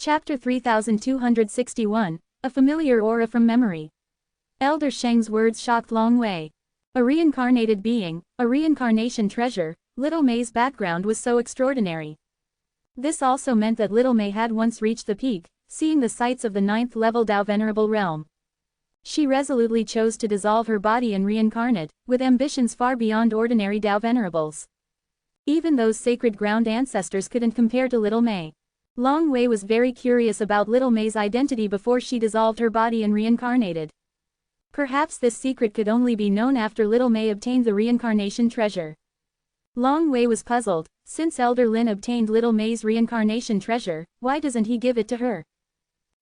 Chapter 3261, A Familiar Aura from Memory. Elder Sheng's words shocked Long Wei. A reincarnated being, a reincarnation treasure, Little Mei's background was so extraordinary. This also meant that Little Mei had once reached the peak, seeing the sights of the 9th level Dao Venerable realm. She resolutely chose to dissolve her body and reincarnate, with ambitions far beyond ordinary Dao Venerables. Even those sacred ground ancestors couldn't compare to Little Mei. Long Wei was very curious about Little Mei's identity before she dissolved her body and reincarnated. Perhaps this secret could only be known after Little Mei obtained the reincarnation treasure. Long Wei was puzzled. Since Elder Lin obtained Little Mei's reincarnation treasure, why doesn't he give it to her?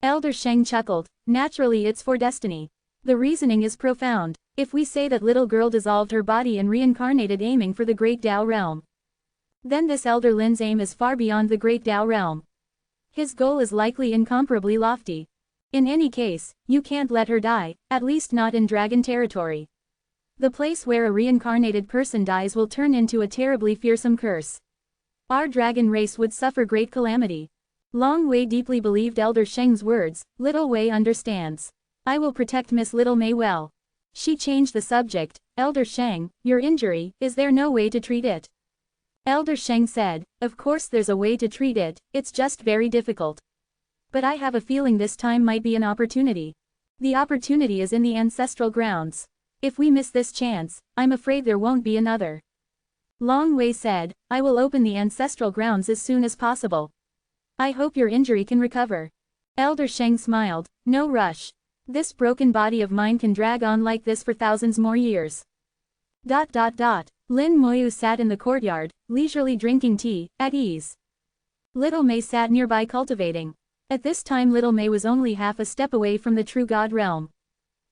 Elder Sheng chuckled. Naturally, it's for destiny. The reasoning is profound. If we say that little girl dissolved her body and reincarnated aiming for the great Dao realm, then this Elder Lin's aim is far beyond the great Dao realm. His goal is likely incomparably lofty. In any case, you can't let her die, at least not in dragon territory. The place where a reincarnated person dies will turn into a terribly fearsome curse. Our dragon race would suffer great calamity. Long Wei deeply believed Elder Sheng's words. Little Wei understands. I will protect Miss Little Mei well. She changed the subject. Elder Sheng, your injury, is there no way to treat it? Elder Sheng said, of course there's a way to treat it, it's just very difficult. But I have a feeling this time might be an opportunity. The opportunity is in the ancestral grounds. If we miss this chance, I'm afraid there won't be another. Long Wei said, I will open the ancestral grounds as soon as possible. I hope your injury can recover. Elder Sheng smiled, no rush. This broken body of mine can drag on like this for thousands more years. Lin Moyu sat in the courtyard, leisurely drinking tea, at ease. Little Mei sat nearby cultivating. At this time Little Mei was only half a step away from the true God realm.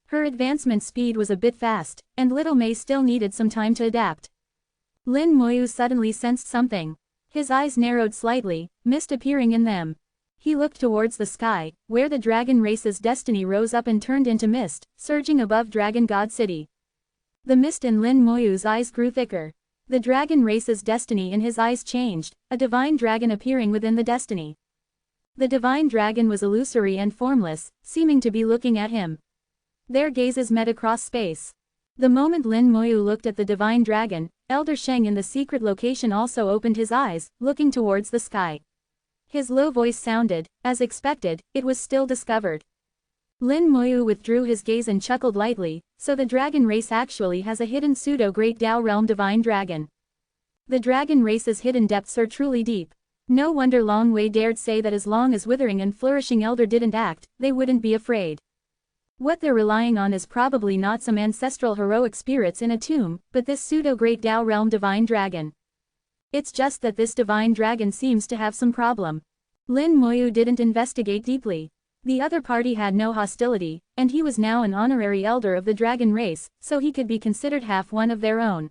Her advancement speed was a bit fast, and Little Mei still needed some time to adapt. Lin Moyu suddenly sensed something. His eyes narrowed slightly, mist appearing in them. He looked towards the sky, where the dragon race's destiny rose up and turned into mist, surging above Dragon God City. The mist in Lin Moyu's eyes grew thicker. The dragon race's destiny in his eyes changed, a divine dragon appearing within the destiny. The divine dragon was illusory and formless, seeming to be looking at him. Their gazes met across space. The moment Lin Moyu looked at the divine dragon, Elder Sheng in the secret location also opened his eyes, looking towards the sky. His low voice sounded, as expected, it was still discovered. Lin Moyu withdrew his gaze and chuckled lightly, so the dragon race actually has a hidden pseudo-great Dao realm divine dragon. The dragon race's hidden depths are truly deep. No wonder Long Wei dared say that as long as withering and flourishing elder didn't act, they wouldn't be afraid. What they're relying on is probably not some ancestral heroic spirits in a tomb, but this pseudo-great Dao realm divine dragon. It's just that this divine dragon seems to have some problem. Lin Moyu didn't investigate deeply. The other party had no hostility, and he was now an honorary elder of the dragon race, so he could be considered half one of their own.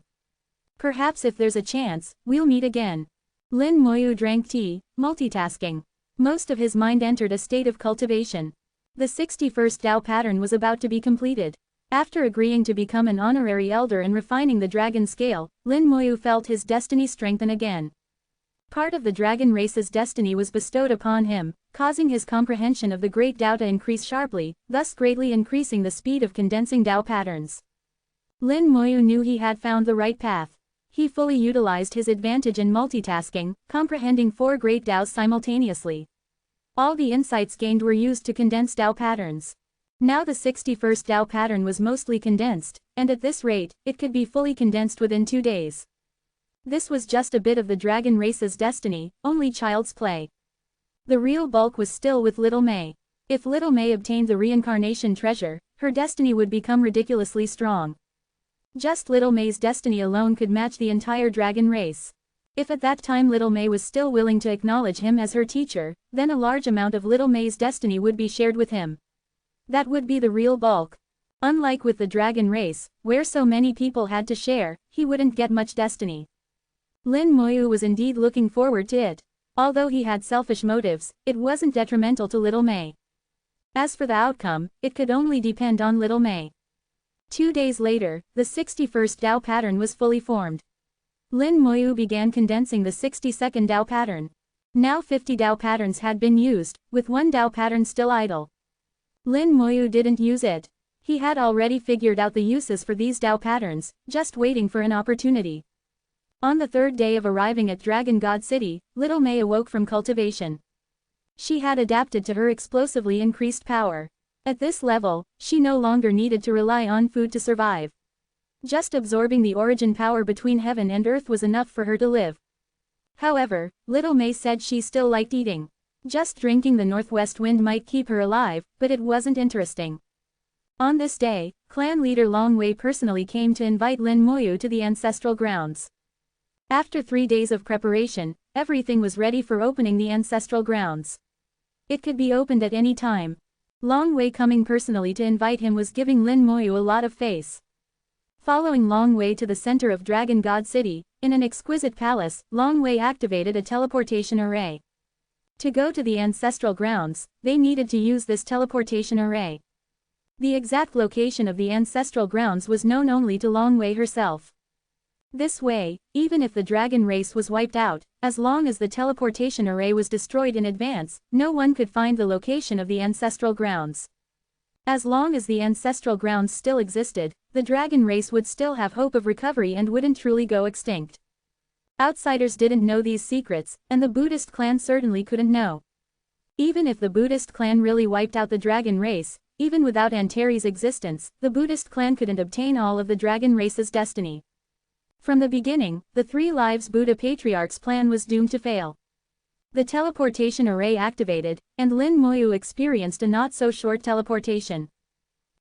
Perhaps if there's a chance, we'll meet again. Lin Moyu drank tea, multitasking. Most of his mind entered a state of cultivation. The 61st Dao pattern was about to be completed. After agreeing to become an honorary elder and refining the dragon scale, Lin Moyu felt his destiny strengthen again. Part of the dragon race's destiny was bestowed upon him, causing his comprehension of the great Dao to increase sharply, thus greatly increasing the speed of condensing Dao patterns. Lin Moyu knew he had found the right path. He fully utilized his advantage in multitasking, comprehending 4 great Daos simultaneously. All the insights gained were used to condense Dao patterns. Now the 61st Dao pattern was mostly condensed, and at this rate, it could be fully condensed within 2 days. This was just a bit of the dragon race's destiny, only child's play. The real bulk was still with Little Mei. If Little Mei obtained the reincarnation treasure, her destiny would become ridiculously strong. Just Little Mei's destiny alone could match the entire dragon race. If at that time Little Mei was still willing to acknowledge him as her teacher, then a large amount of Little Mei's destiny would be shared with him. That would be the real bulk. Unlike with the dragon race, where so many people had to share, he wouldn't get much destiny. Lin Moyu was indeed looking forward to it. Although he had selfish motives, it wasn't detrimental to Little Mei. As for the outcome, it could only depend on Little Mei. 2 days later, the 61st Dao pattern was fully formed. Lin Moyu began condensing the 62nd Dao pattern. Now 50 Dao patterns had been used, with one Dao pattern still idle. Lin Moyu didn't use it. He had already figured out the uses for these Dao patterns, just waiting for an opportunity. On the third day of arriving at Dragon God City, Little May awoke from cultivation. She had adapted to her explosively increased power. At this level, she no longer needed to rely on food to survive. Just absorbing the origin power between heaven and earth was enough for her to live. However, Little May said she still liked eating. Just drinking the northwest wind might keep her alive, but it wasn't interesting. On this day, clan leader Long Wei personally came to invite Lin Moyu to the ancestral grounds. After 3 days of preparation, everything was ready for opening the ancestral grounds. It could be opened at any time. Long Wei coming personally to invite him was giving Lin Moyu a lot of face. Following Long Wei to the center of Dragon God City, in an exquisite palace, Long Wei activated a teleportation array. To go to the ancestral grounds, they needed to use this teleportation array. The exact location of the ancestral grounds was known only to Long Wei herself. This way, even if the dragon race was wiped out, as long as the teleportation array was destroyed in advance, no one could find the location of the ancestral grounds. As long as the ancestral grounds still existed, the dragon race would still have hope of recovery and wouldn't truly go extinct. Outsiders didn't know these secrets, and the Buddhist clan certainly couldn't know. Even if the Buddhist clan really wiped out the dragon race, even without Antares' existence, the Buddhist clan couldn't obtain all of the dragon race's destiny. From the beginning, the 3 Lives Buddha Patriarch's plan was doomed to fail. The teleportation array activated, and Lin Moyu experienced a not-so-short teleportation.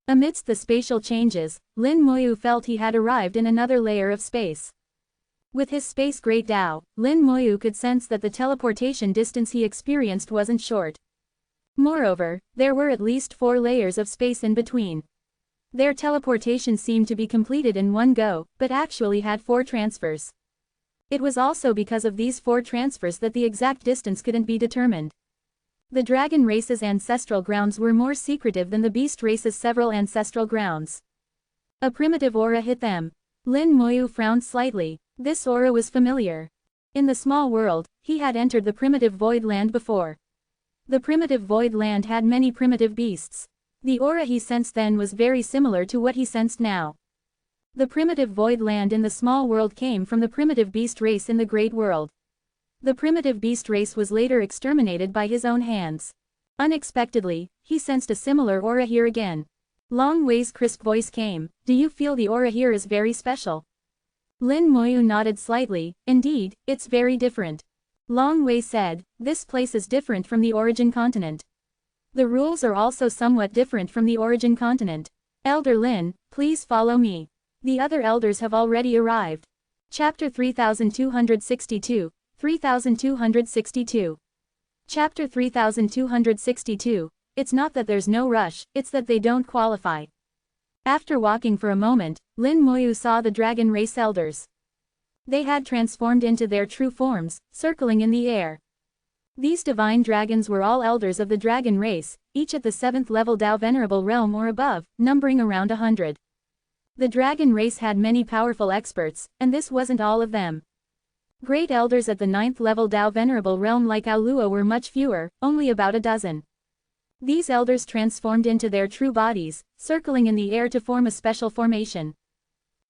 Amidst the spatial changes, Lin Moyu felt he had arrived in another layer of space. With his space Great Tao, Lin Moyu could sense that the teleportation distance he experienced wasn't short. Moreover, there were at least 4 layers of space in between. Their teleportation seemed to be completed in one go, but actually had 4 transfers. It was also because of these 4 transfers that the exact distance couldn't be determined. The dragon race's ancestral grounds were more secretive than the beast race's several ancestral grounds. A primitive aura hit them. Lin Moyu frowned slightly. This aura was familiar. In the small world, he had entered the primitive void land before. The primitive void land had many primitive beasts. The aura he sensed then was very similar to what he sensed now. The primitive void land in the small world came from the primitive beast race in the great world. The primitive beast race was later exterminated by his own hands. Unexpectedly, he sensed a similar aura here again. Long Wei's crisp voice came, "Do you feel the aura here is very special?" Lin Moyu nodded slightly. "Indeed, it's very different." Long Wei said, "This place is different from the origin continent. The rules are also somewhat different from the origin continent. Elder Lin, please follow me. The other elders have already arrived." Chapter 3262, 3262. Chapter 3262, It's not that there's no rush, it's that they don't qualify. After walking for a moment, Lin Moyu saw the dragon race elders. They had transformed into their true forms, circling in the air. These divine dragons were all elders of the dragon race, each at the 7th level Dao Venerable realm or above, numbering around 100. The dragon race had many powerful experts, and this wasn't all of them. Great elders at the 9th level Dao Venerable realm like Aulua were much fewer, only about a dozen. These elders transformed into their true bodies, circling in the air to form a special formation.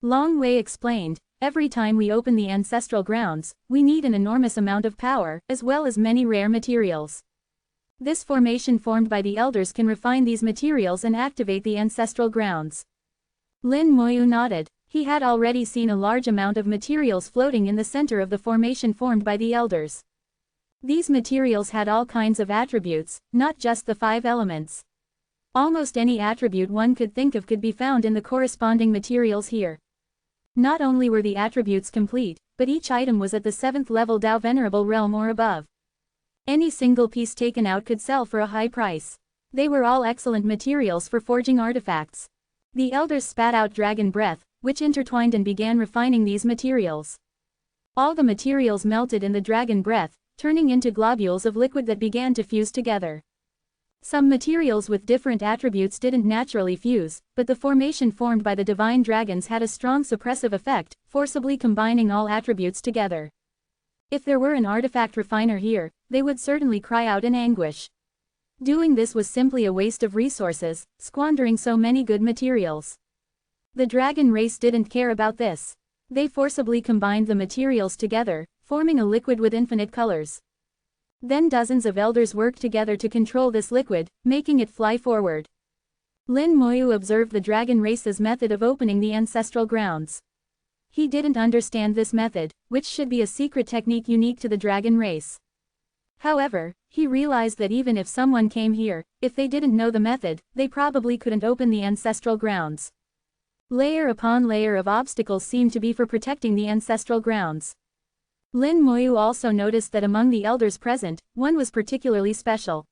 Long Wei explained, "Every time we open the ancestral grounds, we need an enormous amount of power, as well as many rare materials. This formation formed by the elders can refine these materials and activate the ancestral grounds." Lin Moyu nodded. He had already seen a large amount of materials floating in the center of the formation formed by the elders. These materials had all kinds of attributes, not just the 5 elements. Almost any attribute one could think of could be found in the corresponding materials here. Not only were the attributes complete, but each item was at the 7th level Dao Venerable realm or above. Any single piece taken out could sell for a high price. They were all excellent materials for forging artifacts. The elders spat out dragon breath, which intertwined and began refining these materials. All the materials melted in the dragon breath, turning into globules of liquid that began to fuse together. Some materials with different attributes didn't naturally fuse, but the formation formed by the divine dragons had a strong suppressive effect, forcibly combining all attributes together. If there were an artifact refiner here, they would certainly cry out in anguish. Doing this was simply a waste of resources, squandering so many good materials. The dragon race didn't care about this. They forcibly combined the materials together, forming a liquid with infinite colors. Then dozens of elders worked together to control this liquid, making it fly forward. Lin Moyu observed the dragon race's method of opening the ancestral grounds. He didn't understand this method, which should be a secret technique unique to the dragon race. However, he realized that even if someone came here, if they didn't know the method, they probably couldn't open the ancestral grounds. Layer upon layer of obstacles seemed to be for protecting the ancestral grounds. Lin Moyu also noticed that among the elders present, one was particularly special.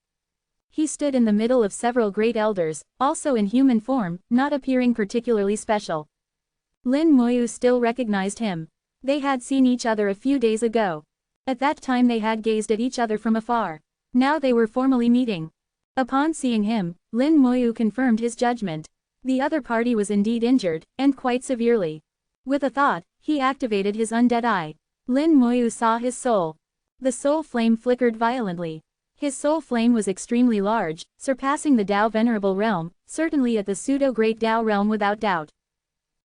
He stood in the middle of several great elders, also in human form, not appearing particularly special. Lin Moyu still recognized him. They had seen each other a few days ago. At that time they had gazed at each other from afar. Now they were formally meeting. Upon seeing him, Lin Moyu confirmed his judgment. The other party was indeed injured, and quite severely. With a thought, he activated his undead eye. Lin Moyu saw his soul. The soul flame flickered violently. His soul flame was extremely large, surpassing the Tao Venerable realm, certainly at the pseudo-great Tao realm without doubt.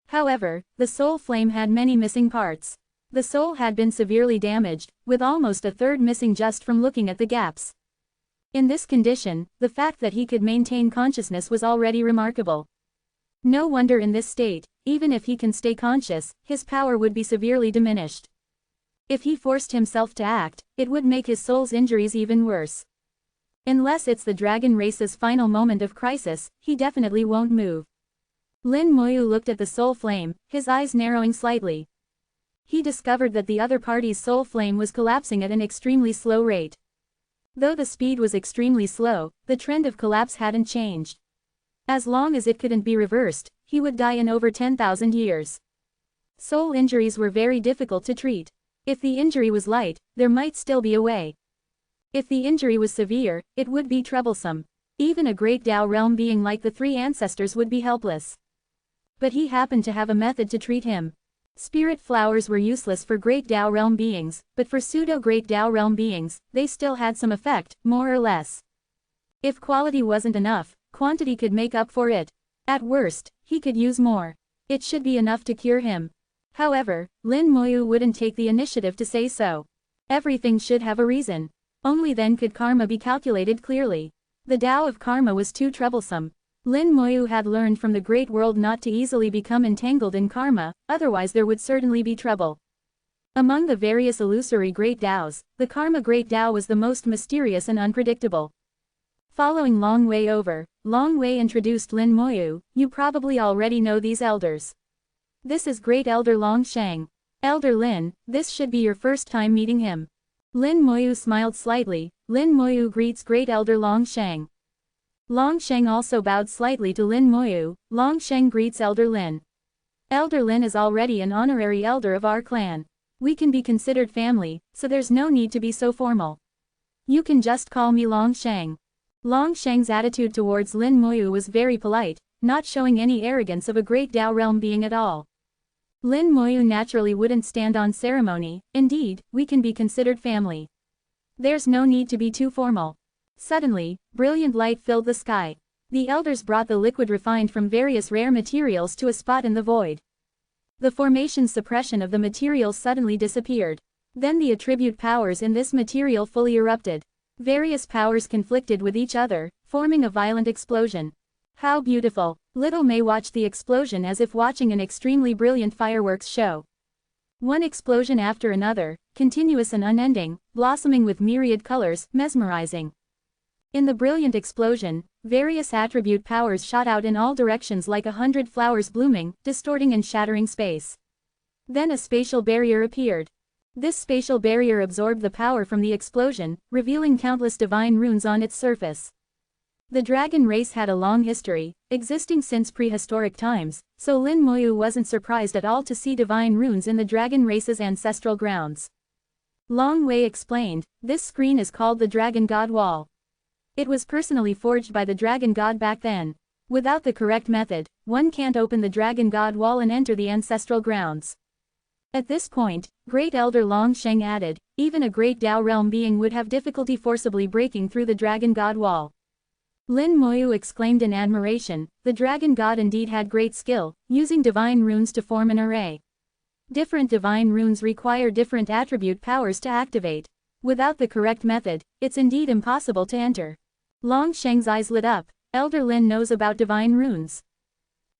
However, the soul flame had many missing parts. The soul had been severely damaged, with almost a third missing just from looking at the gaps. In this condition, the fact that he could maintain consciousness was already remarkable. No wonder in this state, even if he can stay conscious, his power would be severely diminished. If he forced himself to act, it would make his soul's injuries even worse. Unless it's the dragon race's final moment of crisis, he definitely won't move. Lin Moyu looked at the soul flame, his eyes narrowing slightly. He discovered that the other party's soul flame was collapsing at an extremely slow rate. Though the speed was extremely slow, the trend of collapse hadn't changed. As long as it couldn't be reversed, he would die in over 10,000 years. Soul injuries were very difficult to treat. If the injury was light, there might still be a way. If the injury was severe, it would be troublesome. Even a great Tao realm being like the three ancestors would be helpless. But he happened to have a method to treat him. Spirit flowers were useless for great Tao realm beings, but for pseudo-great Tao realm beings, they still had some effect, more or less. If quality wasn't enough, quantity could make up for it. At worst, he could use more. It should be enough to cure him. However, Lin Moyu wouldn't take the initiative to say so. Everything should have a reason. Only then could karma be calculated clearly. The Tao of karma was too troublesome. Lin Moyu had learned from the great world not to easily become entangled in karma, otherwise there would certainly be trouble. Among the various illusory great Taos, the karma great Tao was the most mysterious and unpredictable. Following Long Wei over, Long Wei introduced Lin Moyu. You probably already know these elders. This is Great Elder Long Shang. Elder Lin, this should be your first time meeting him. Lin Moyu smiled slightly. Lin Moyu greets Great Elder Long Shang. Long Sheng also bowed slightly to Lin Moyu. Long Sheng greets Elder Lin. Elder Lin is already an honorary elder of our clan. We can be considered family, so there's no need to be so formal. You can just call me Long Sheng. Long Sheng's attitude towards Lin Moyu was very polite, not showing any arrogance of a great Tao realm being at all. Lin Moyu naturally wouldn't stand on ceremony. Indeed, we can be considered family. There's no need to be too formal. Suddenly, brilliant light filled the sky. The elders brought the liquid refined from various rare materials to a spot in the void. The formation suppression of the materials suddenly disappeared. Then the attribute powers in this material fully erupted. Various powers conflicted with each other, forming a violent explosion. How beautiful! Little May watched the explosion as if watching an extremely brilliant fireworks show. One explosion after another, continuous and unending, blossoming with myriad colors, mesmerizing. In the brilliant explosion, various attribute powers shot out in all directions like 100 flowers blooming, distorting and shattering space. Then a spatial barrier appeared. This spatial barrier absorbed the power from the explosion, revealing countless divine runes on its surface. The dragon race had a long history, existing since prehistoric times, so Lin Moyu wasn't surprised at all to see divine runes in the dragon race's ancestral grounds. Long Wei explained, this screen is called the Dragon God Wall. It was personally forged by the Dragon God back then. Without the correct method, one can't open the Dragon God Wall and enter the ancestral grounds. At this point, Great Elder Long Sheng added, even a great Dao realm being would have difficulty forcibly breaking through the Dragon God wall. Lin Moyu exclaimed in admiration, the Dragon God indeed had great skill, using divine runes to form an array. Different divine runes require different attribute powers to activate. Without the correct method, it's indeed impossible to enter. Long Sheng's eyes lit up. Elder Lin knows about divine runes.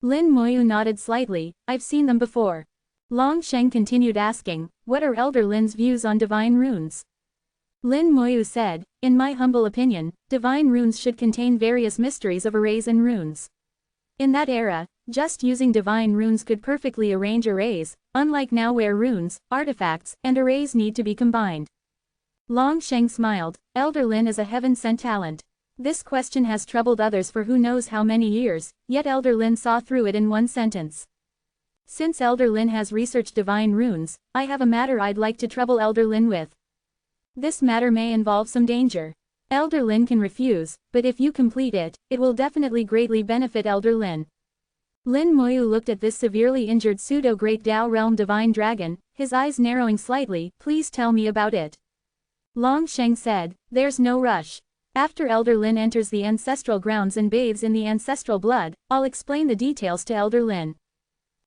Lin Moyu nodded slightly, I've seen them before. Long Sheng continued asking, what are Elder Lin's views on divine runes? Lin Moyu said, in my humble opinion, divine runes should contain various mysteries of arrays and runes. In that era, just using divine runes could perfectly arrange arrays, unlike now where runes, artifacts, and arrays need to be combined. Long Sheng smiled, Elder Lin is a heaven-sent talent. This question has troubled others for who knows how many years, yet Elder Lin saw through it in one sentence. Since Elder Lin has researched divine runes, I have a matter I'd like to trouble Elder Lin with. This matter may involve some danger. Elder Lin can refuse, but if you complete it, it will definitely greatly benefit Elder Lin. Lin Moyu looked at this severely injured pseudo-Great Dao Realm Divine Dragon, his eyes narrowing slightly, please tell me about it. Long Sheng said, there's no rush. After Elder Lin enters the ancestral grounds and bathes in the ancestral blood, I'll explain the details to Elder Lin.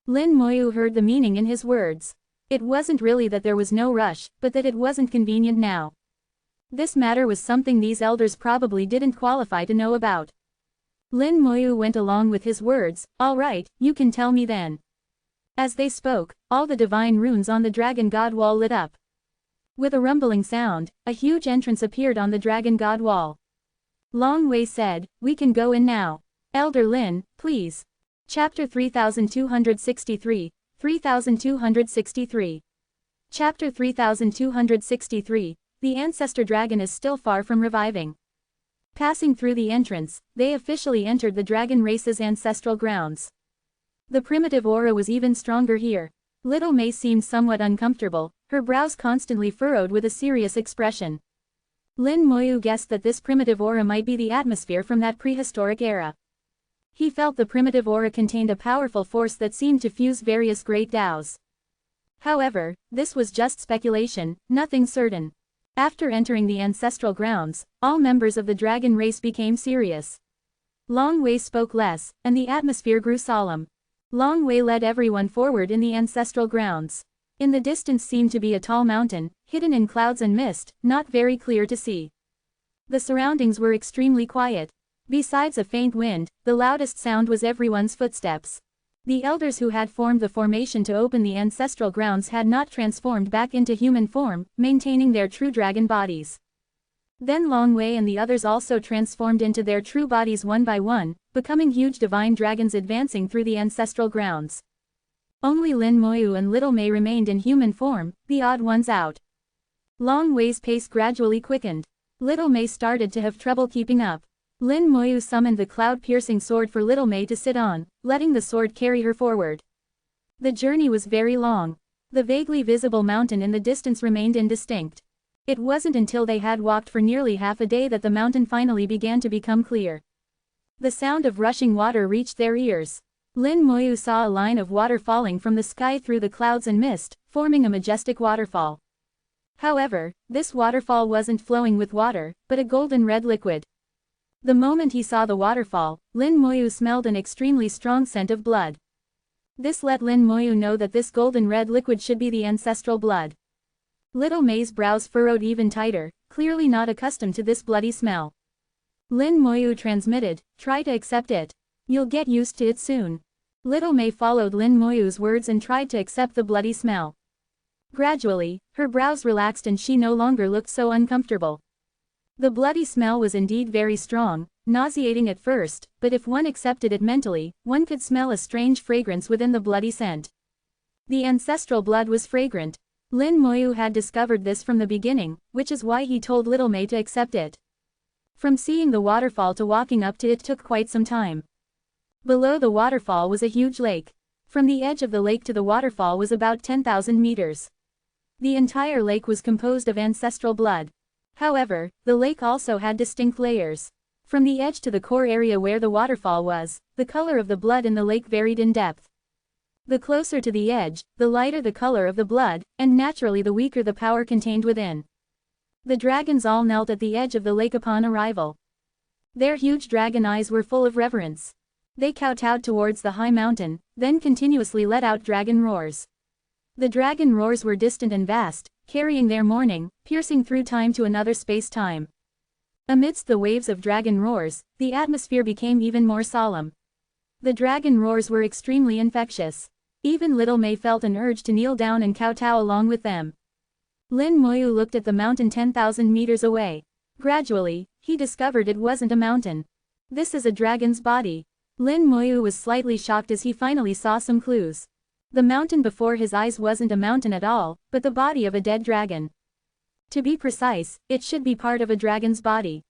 Lin Moyu heard the meaning in his words. It wasn't really that there was no rush, but that it wasn't convenient now. This matter was something these elders probably didn't qualify to know about. Lin Moyu went along with his words, all right, you can tell me then. As they spoke, all the divine runes on the Dragon God wall lit up. With a rumbling sound, a huge entrance appeared on the Dragon God wall. Long Wei said, we can go in now. Elder Lin, please. Chapter 3263, 3263. Chapter 3263, the Ancestor Dragon is still far from reviving. Passing through the entrance, they officially entered the dragon race's ancestral grounds. The primitive aura was even stronger here. Little May seemed somewhat uncomfortable, her brows constantly furrowed with a serious expression. Lin Moyu guessed that this primitive aura might be the atmosphere from that prehistoric era. He felt the primitive aura contained a powerful force that seemed to fuse various great Daos. However, this was just speculation, nothing certain. After entering the ancestral grounds, all members of the dragon race became serious. Long Wei spoke less, and the atmosphere grew solemn. Long Wei led everyone forward in the ancestral grounds. In the distance seemed to be a tall mountain, hidden in clouds and mist, not very clear to see. The surroundings were extremely quiet. Besides a faint wind, the loudest sound was everyone's footsteps. The elders who had formed the formation to open the ancestral grounds had not transformed back into human form, maintaining their true dragon bodies. Then Long Wei and the others also transformed into their true bodies one by one, becoming huge divine dragons advancing through the ancestral grounds. Only Lin Moyu and Little May remained in human form, the odd ones out. Long Wei's pace gradually quickened. Little May started to have trouble keeping up. Lin Moyu summoned the cloud-piercing sword for Little May to sit on, letting the sword carry her forward. The journey was very long. The vaguely visible mountain in the distance remained indistinct. It wasn't until they had walked for nearly half a day that the mountain finally began to become clear. The sound of rushing water reached their ears. Lin Moyu saw a line of water falling from the sky through the clouds and mist, forming a majestic waterfall. However, this waterfall wasn't flowing with water, but a golden red liquid. The moment he saw the waterfall, Lin Moyu smelled an extremely strong scent of blood. This let Lin Moyu know that this golden red liquid should be the ancestral blood. Little May's brows furrowed even tighter, clearly not accustomed to this bloody smell. Lin Moyu transmitted, try to accept it. You'll get used to it soon. Little May followed Lin Moyu's words and tried to accept the bloody smell. Gradually, her brows relaxed and she no longer looked so uncomfortable. The bloody smell was indeed very strong, nauseating at first, but if one accepted it mentally, one could smell a strange fragrance within the bloody scent. The ancestral blood was fragrant. Lin Moyu had discovered this from the beginning, which is why he told Little May to accept it. From seeing the waterfall to walking up to it took quite some time. Below the waterfall was a huge lake. From the edge of the lake to the waterfall was about 10,000 meters. The entire lake was composed of ancestral blood. However, the lake also had distinct layers. From the edge to the core area where the waterfall was, the color of the blood in the lake varied in depth. The closer to the edge, the lighter the color of the blood, and naturally the weaker the power contained within. The dragons all knelt at the edge of the lake upon arrival. Their huge dragon eyes were full of reverence. They kowtowed towards the high mountain, then continuously let out dragon roars. The dragon roars were distant and vast, carrying their mourning, piercing through time to another space-time. Amidst the waves of dragon roars, the atmosphere became even more solemn. The dragon roars were extremely infectious. Even little May felt an urge to kneel down and kowtow along with them. Lin Moyu looked at the mountain 10,000 meters away. Gradually, he discovered it wasn't a mountain. This is a dragon's body. Lin Moyu was slightly shocked as he finally saw some clues. The mountain before his eyes wasn't a mountain at all, but the body of a dead dragon. To be precise, it should be part of a dragon's body.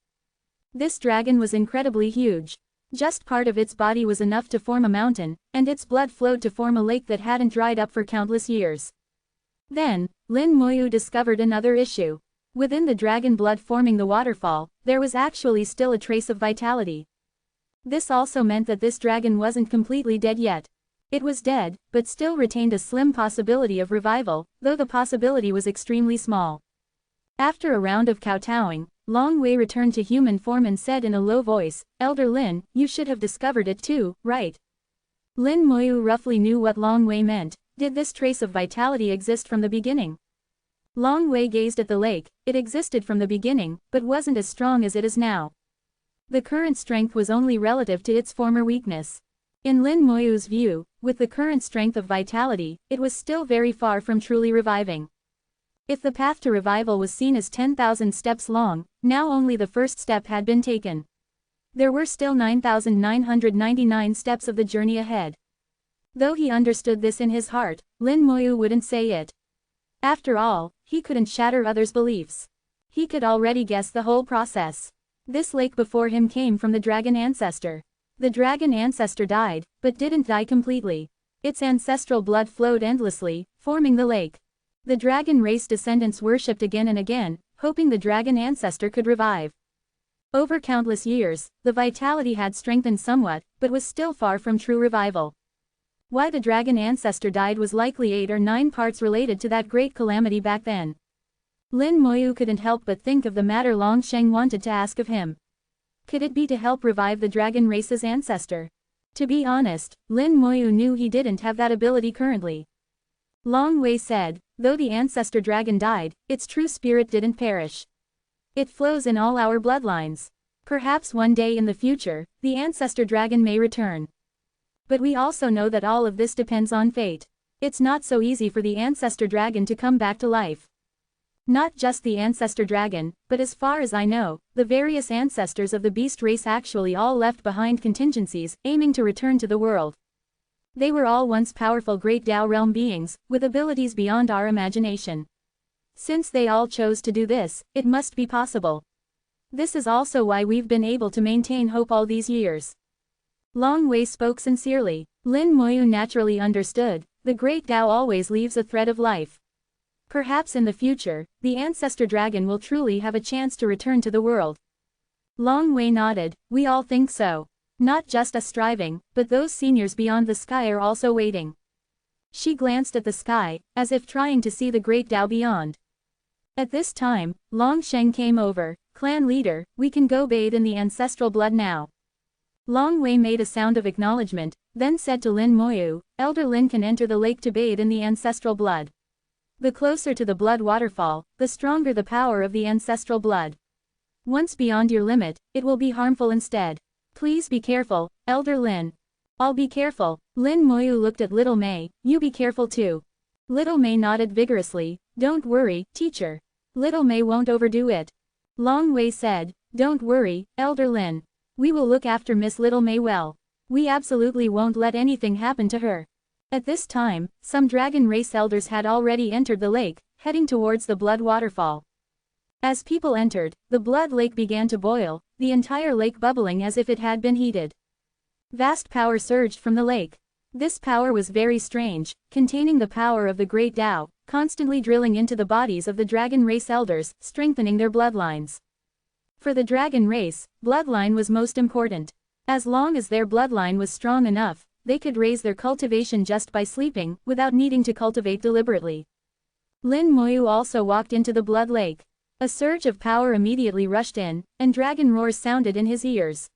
This dragon was incredibly huge. Just part of its body was enough to form a mountain, and its blood flowed to form a lake that hadn't dried up for countless years. Then, Lin Moyu discovered another issue. Within the dragon blood forming the waterfall, there was actually still a trace of vitality. This also meant that this dragon wasn't completely dead yet. It was dead, but still retained a slim possibility of revival, though the possibility was extremely small. After a round of kowtowing, Long Wei returned to human form and said in a low voice, "Elder Lin, you should have discovered it too, right?" Lin Moyu roughly knew what Long Wei meant. Did this trace of vitality exist from the beginning? Long Wei gazed at the lake. It existed from the beginning, but wasn't as strong as it is now. The current strength was only relative to its former weakness. In Lin Moyu's view, with the current strength of vitality, it was still very far from truly reviving. If the path to revival was seen as 10,000 steps long, now only the first step had been taken. There were still 9,999 steps of the journey ahead. Though he understood this in his heart, Lin Moyu wouldn't say it. After all, he couldn't shatter others' beliefs. He could already guess the whole process. This lake before him came from the dragon ancestor. The dragon ancestor died, but didn't die completely. Its ancestral blood flowed endlessly, forming the lake. The dragon race descendants worshipped again and again, hoping the dragon ancestor could revive. Over countless years, the vitality had strengthened somewhat, but was still far from true revival. Why the dragon ancestor died was likely 8 or 9 parts related to that great calamity back then. Lin Moyu couldn't help but think of the matter Long Sheng wanted to ask of him. Could it be to help revive the dragon race's ancestor? To be honest, Lin Moyu knew he didn't have that ability currently. Long Wei said, though the ancestor dragon died, its true spirit didn't perish. It flows in all our bloodlines. Perhaps one day in the future, the ancestor dragon may return. But we also know that all of this depends on fate. It's not so easy for the ancestor dragon to come back to life. Not just the ancestor dragon, but as far as I know, the various ancestors of the beast race actually all left behind contingencies, aiming to return to the world. They were all once powerful great Tao realm beings, with abilities beyond our imagination. Since they all chose to do this, it must be possible. This is also why we've been able to maintain hope all these years. Long Wei spoke sincerely. Lin Moyu naturally understood, the great Tao always leaves a thread of life. Perhaps in the future, the ancestor dragon will truly have a chance to return to the world. Long Wei nodded, we all think so. Not just us striving, but those seniors beyond the sky are also waiting. She glanced at the sky, as if trying to see the great Tao beyond. At this time, Long Sheng came over. Clan leader, we can go bathe in the ancestral blood now. Long Wei made a sound of acknowledgement, then said to Lin Moyu, Elder Lin can enter the lake to bathe in the ancestral blood. The closer to the blood waterfall, the stronger the power of the ancestral blood. Once beyond your limit, it will be harmful instead. Please be careful, Elder Lin. I'll be careful. Lin Moyu looked at Little May, you be careful too. Little May nodded vigorously, don't worry, teacher. Little May won't overdo it. Long Wei said, don't worry, Elder Lin. We will look after Miss Little May well. We absolutely won't let anything happen to her. At this time, some dragon race elders had already entered the lake, heading towards the blood waterfall. As people entered, the blood lake began to boil, the entire lake bubbling as if it had been heated. Vast power surged from the lake. This power was very strange, containing the power of the great Tao, constantly drilling into the bodies of the dragon race elders, strengthening their bloodlines. For the dragon race, bloodline was most important. As long as their bloodline was strong enough, they could raise their cultivation just by sleeping, without needing to cultivate deliberately. Lin Moyu also walked into the blood lake. A surge of power immediately rushed in, and dragon roars sounded in his ears.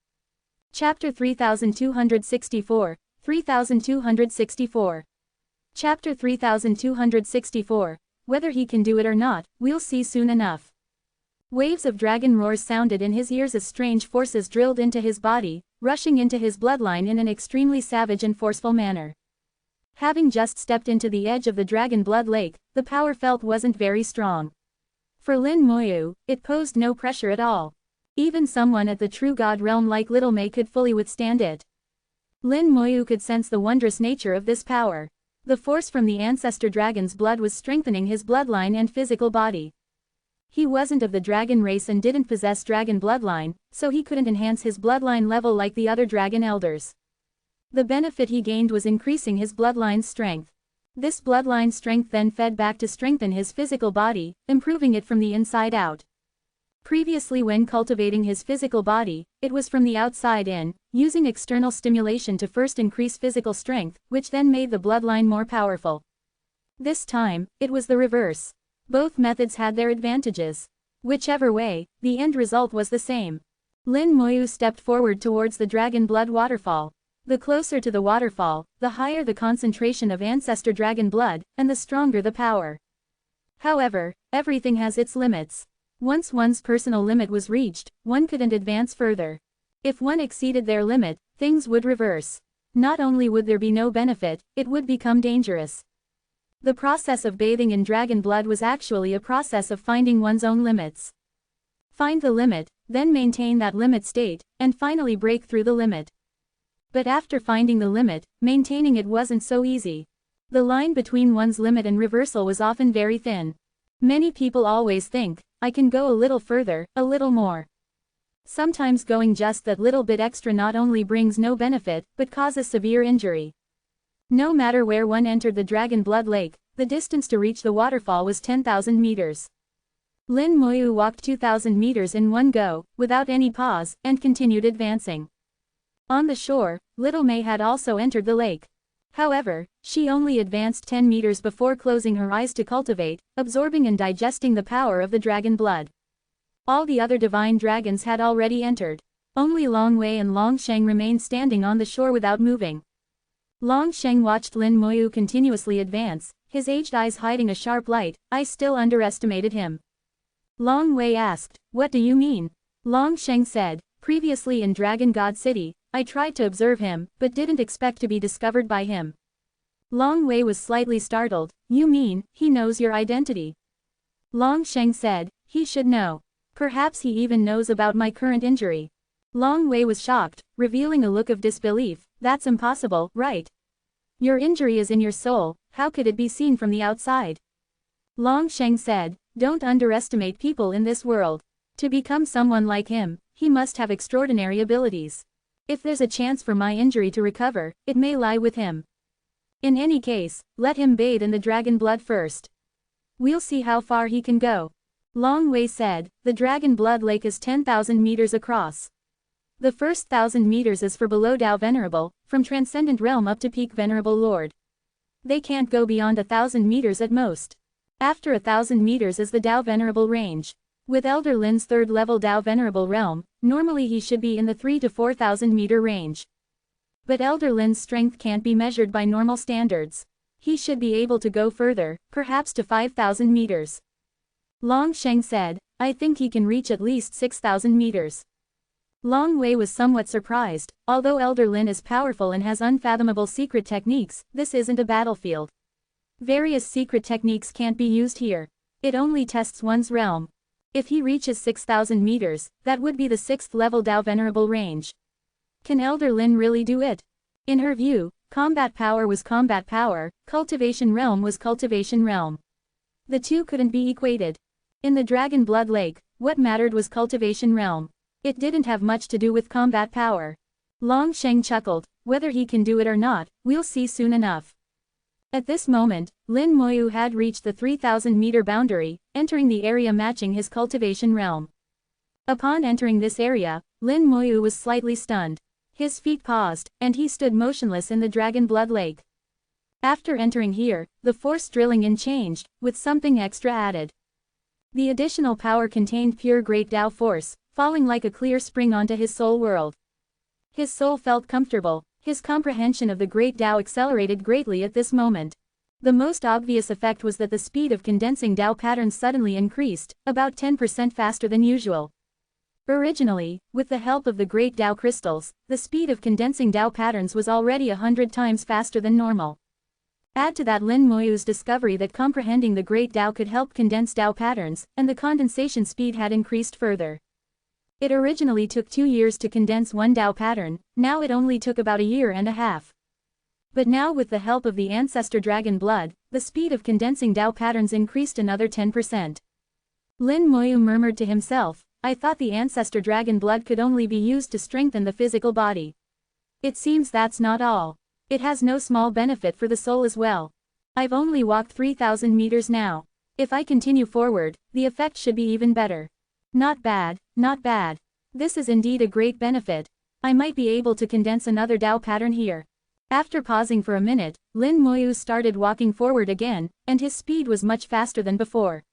Chapter 3264, 3264. Chapter 3264. Whether he can do it or not, we'll see soon enough. Waves of dragon roars sounded in his ears as strange forces drilled into his body, rushing into his bloodline in an extremely savage and forceful manner. Having just stepped into the edge of the dragon blood lake, the power felt wasn't very strong. For Lin Moyu, it posed no pressure at all. Even someone at the true god realm like Little May could fully withstand it. Lin Moyu could sense the wondrous nature of this power. The force from the ancestor dragon's blood was strengthening his bloodline and physical body. He wasn't of the dragon race and didn't possess dragon bloodline, so he couldn't enhance his bloodline level like the other dragon elders. The benefit he gained was increasing his bloodline's strength. This bloodline strength then fed back to strengthen his physical body, improving it from the inside out. Previously, when cultivating his physical body, it was from the outside in, using external stimulation to first increase physical strength, which then made the bloodline more powerful. This time, it was the reverse. Both methods had their advantages. Whichever way, the end result was the same. Lin Moyu stepped forward towards the dragon blood waterfall. The closer to the waterfall, the higher the concentration of ancestor dragon blood, and the stronger the power. However, everything has its limits. Once one's personal limit was reached, one couldn't advance further. If one exceeded their limit, things would reverse. Not only would there be no benefit, it would become dangerous. The process of bathing in dragon blood was actually a process of finding one's own limits. Find the limit, then maintain that limit state, and finally break through the limit. But after finding the limit, maintaining it wasn't so easy. The line between one's limit and reversal was often very thin. Many people always think, I can go a little further, a little more. Sometimes going just that little bit extra not only brings no benefit, but causes severe injury. No matter where one entered the dragon blood lake, the distance to reach the waterfall was 10,000 meters. Lin Moyu walked 2,000 meters in one go, without any pause, and continued advancing. On the shore, Little May had also entered the lake. However, she only advanced 10 meters before closing her eyes to cultivate, absorbing and digesting the power of the dragon blood. All the other divine dragons had already entered. Only Long Wei and Long Sheng remained standing on the shore without moving. Long Sheng watched Lin Moyu continuously advance, his aged eyes hiding a sharp light. I still underestimated him. Long Wei asked, "What do you mean?" Long Sheng said, "Previously in Dragon God City, I tried to observe him, but didn't expect to be discovered by him." Long Wei was slightly startled. "You mean, he knows your identity?" Long Sheng said, "He should know. Perhaps he even knows about my current injury." Long Wei was shocked, revealing a look of disbelief. "That's impossible, right? Your injury is in your soul, how could it be seen from the outside?" Long Sheng said, "Don't underestimate people in this world. To become someone like him, he must have extraordinary abilities. If there's a chance for my injury to recover, it may lie with him. In any case, let him bathe in the dragon blood first. We'll see how far he can go." Long Wei said, "The dragon blood lake is 10,000 meters across. The first 1,000 meters is for below Tao Venerable, from Transcendent Realm up to Peak Venerable Lord. They can't go beyond 1,000 meters at most. After 1,000 meters is the Tao Venerable range. With Elder Lin's 3rd level Tao Venerable Realm, normally he should be in the 3 to 4,000 meter range. But Elder Lin's strength can't be measured by normal standards. He should be able to go further, perhaps to 5,000 meters. Long Sheng said, "I think he can reach at least 6,000 meters. Long Wei was somewhat surprised. Although Elder Lin is powerful and has unfathomable secret techniques, this isn't a battlefield. Various secret techniques can't be used here. It only tests one's realm. If he reaches 6,000 meters, that would be the 6th level Tao Venerable range. Can Elder Lin really do it?" In her view, combat power was combat power, cultivation realm was cultivation realm. The two couldn't be equated. In the Dragon Blood Lake, what mattered was cultivation realm. It didn't have much to do with combat power. Long Sheng chuckled, "Whether he can do it or not, we'll see soon enough." At this moment, Lin Moyu had reached the 3,000 meter boundary, entering the area matching his cultivation realm. Upon entering this area, Lin Moyu was slightly stunned. His feet paused, and he stood motionless in the dragon blood lake. After entering here, the force drilling in changed, with something extra added. The additional power contained pure great Tao force, falling like a clear spring onto his soul world. His soul felt comfortable, his comprehension of the great Tao accelerated greatly at this moment. The most obvious effect was that the speed of condensing Tao patterns suddenly increased, about 10% faster than usual. Originally, with the help of the great Tao crystals, the speed of condensing Tao patterns was already 100 times faster than normal. Add to that Lin Moyu's discovery that comprehending the great Tao could help condense Tao patterns, and the condensation speed had increased further. It originally took 2 years to condense one Tao pattern, now it only took about a year and a half. But now with the help of the ancestor dragon blood, the speed of condensing Tao patterns increased another 10%. Lin Moyu murmured to himself, I thought the ancestor dragon blood could only be used to strengthen the physical body. It seems that's not all. It has no small benefit for the soul as well. I've only walked 3,000 meters now. If I continue forward, the effect should be even better. Not bad, not bad. This is indeed a great benefit. I might be able to condense another Tao pattern here. After pausing for a minute, Lin Moyu started walking forward again, and his speed was much faster than before.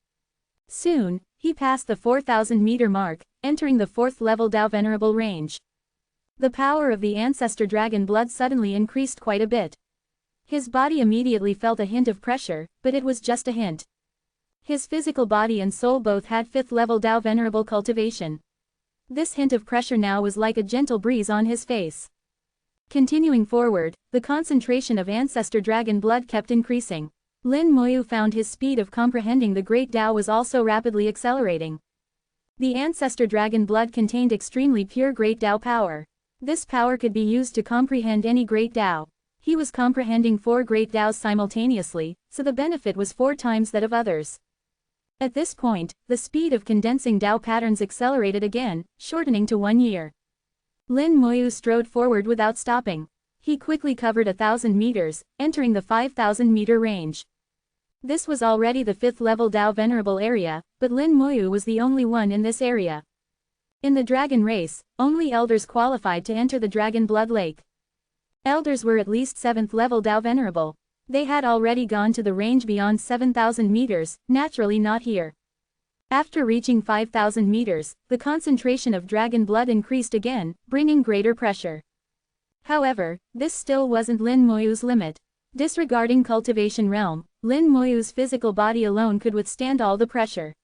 Soon, he passed the 4,000-meter mark, entering the 4th level Tao Venerable range. The power of the ancestor dragon blood suddenly increased quite a bit. His body immediately felt a hint of pressure, but it was just a hint. His physical body and soul both had 5th level Tao Venerable cultivation. This hint of pressure now was like a gentle breeze on his face. Continuing forward, the concentration of ancestor dragon blood kept increasing. Lin Moyu found his speed of comprehending the great Tao was also rapidly accelerating. The ancestor dragon blood contained extremely pure great Tao power. This power could be used to comprehend any great Tao. He was comprehending 4 great Taos simultaneously, so the benefit was 4 times that of others. At this point, the speed of condensing Tao patterns accelerated again, shortening to 1 year. Lin Moyu strode forward without stopping. He quickly covered 1,000 meters, entering the 5,000-meter range. This was already the 5th level Tao Venerable area, but Lin Moyu was the only one in this area. In the dragon race, only elders qualified to enter the dragon blood lake. Elders were at least 7th level Tao Venerable. They had already gone to the range beyond 7,000 meters, naturally not here. After reaching 5,000 meters, the concentration of dragon blood increased again, bringing greater pressure. However, this still wasn't Lin Moyu's limit. Disregarding cultivation realm, Lin Moyu's physical body alone could withstand all the pressure.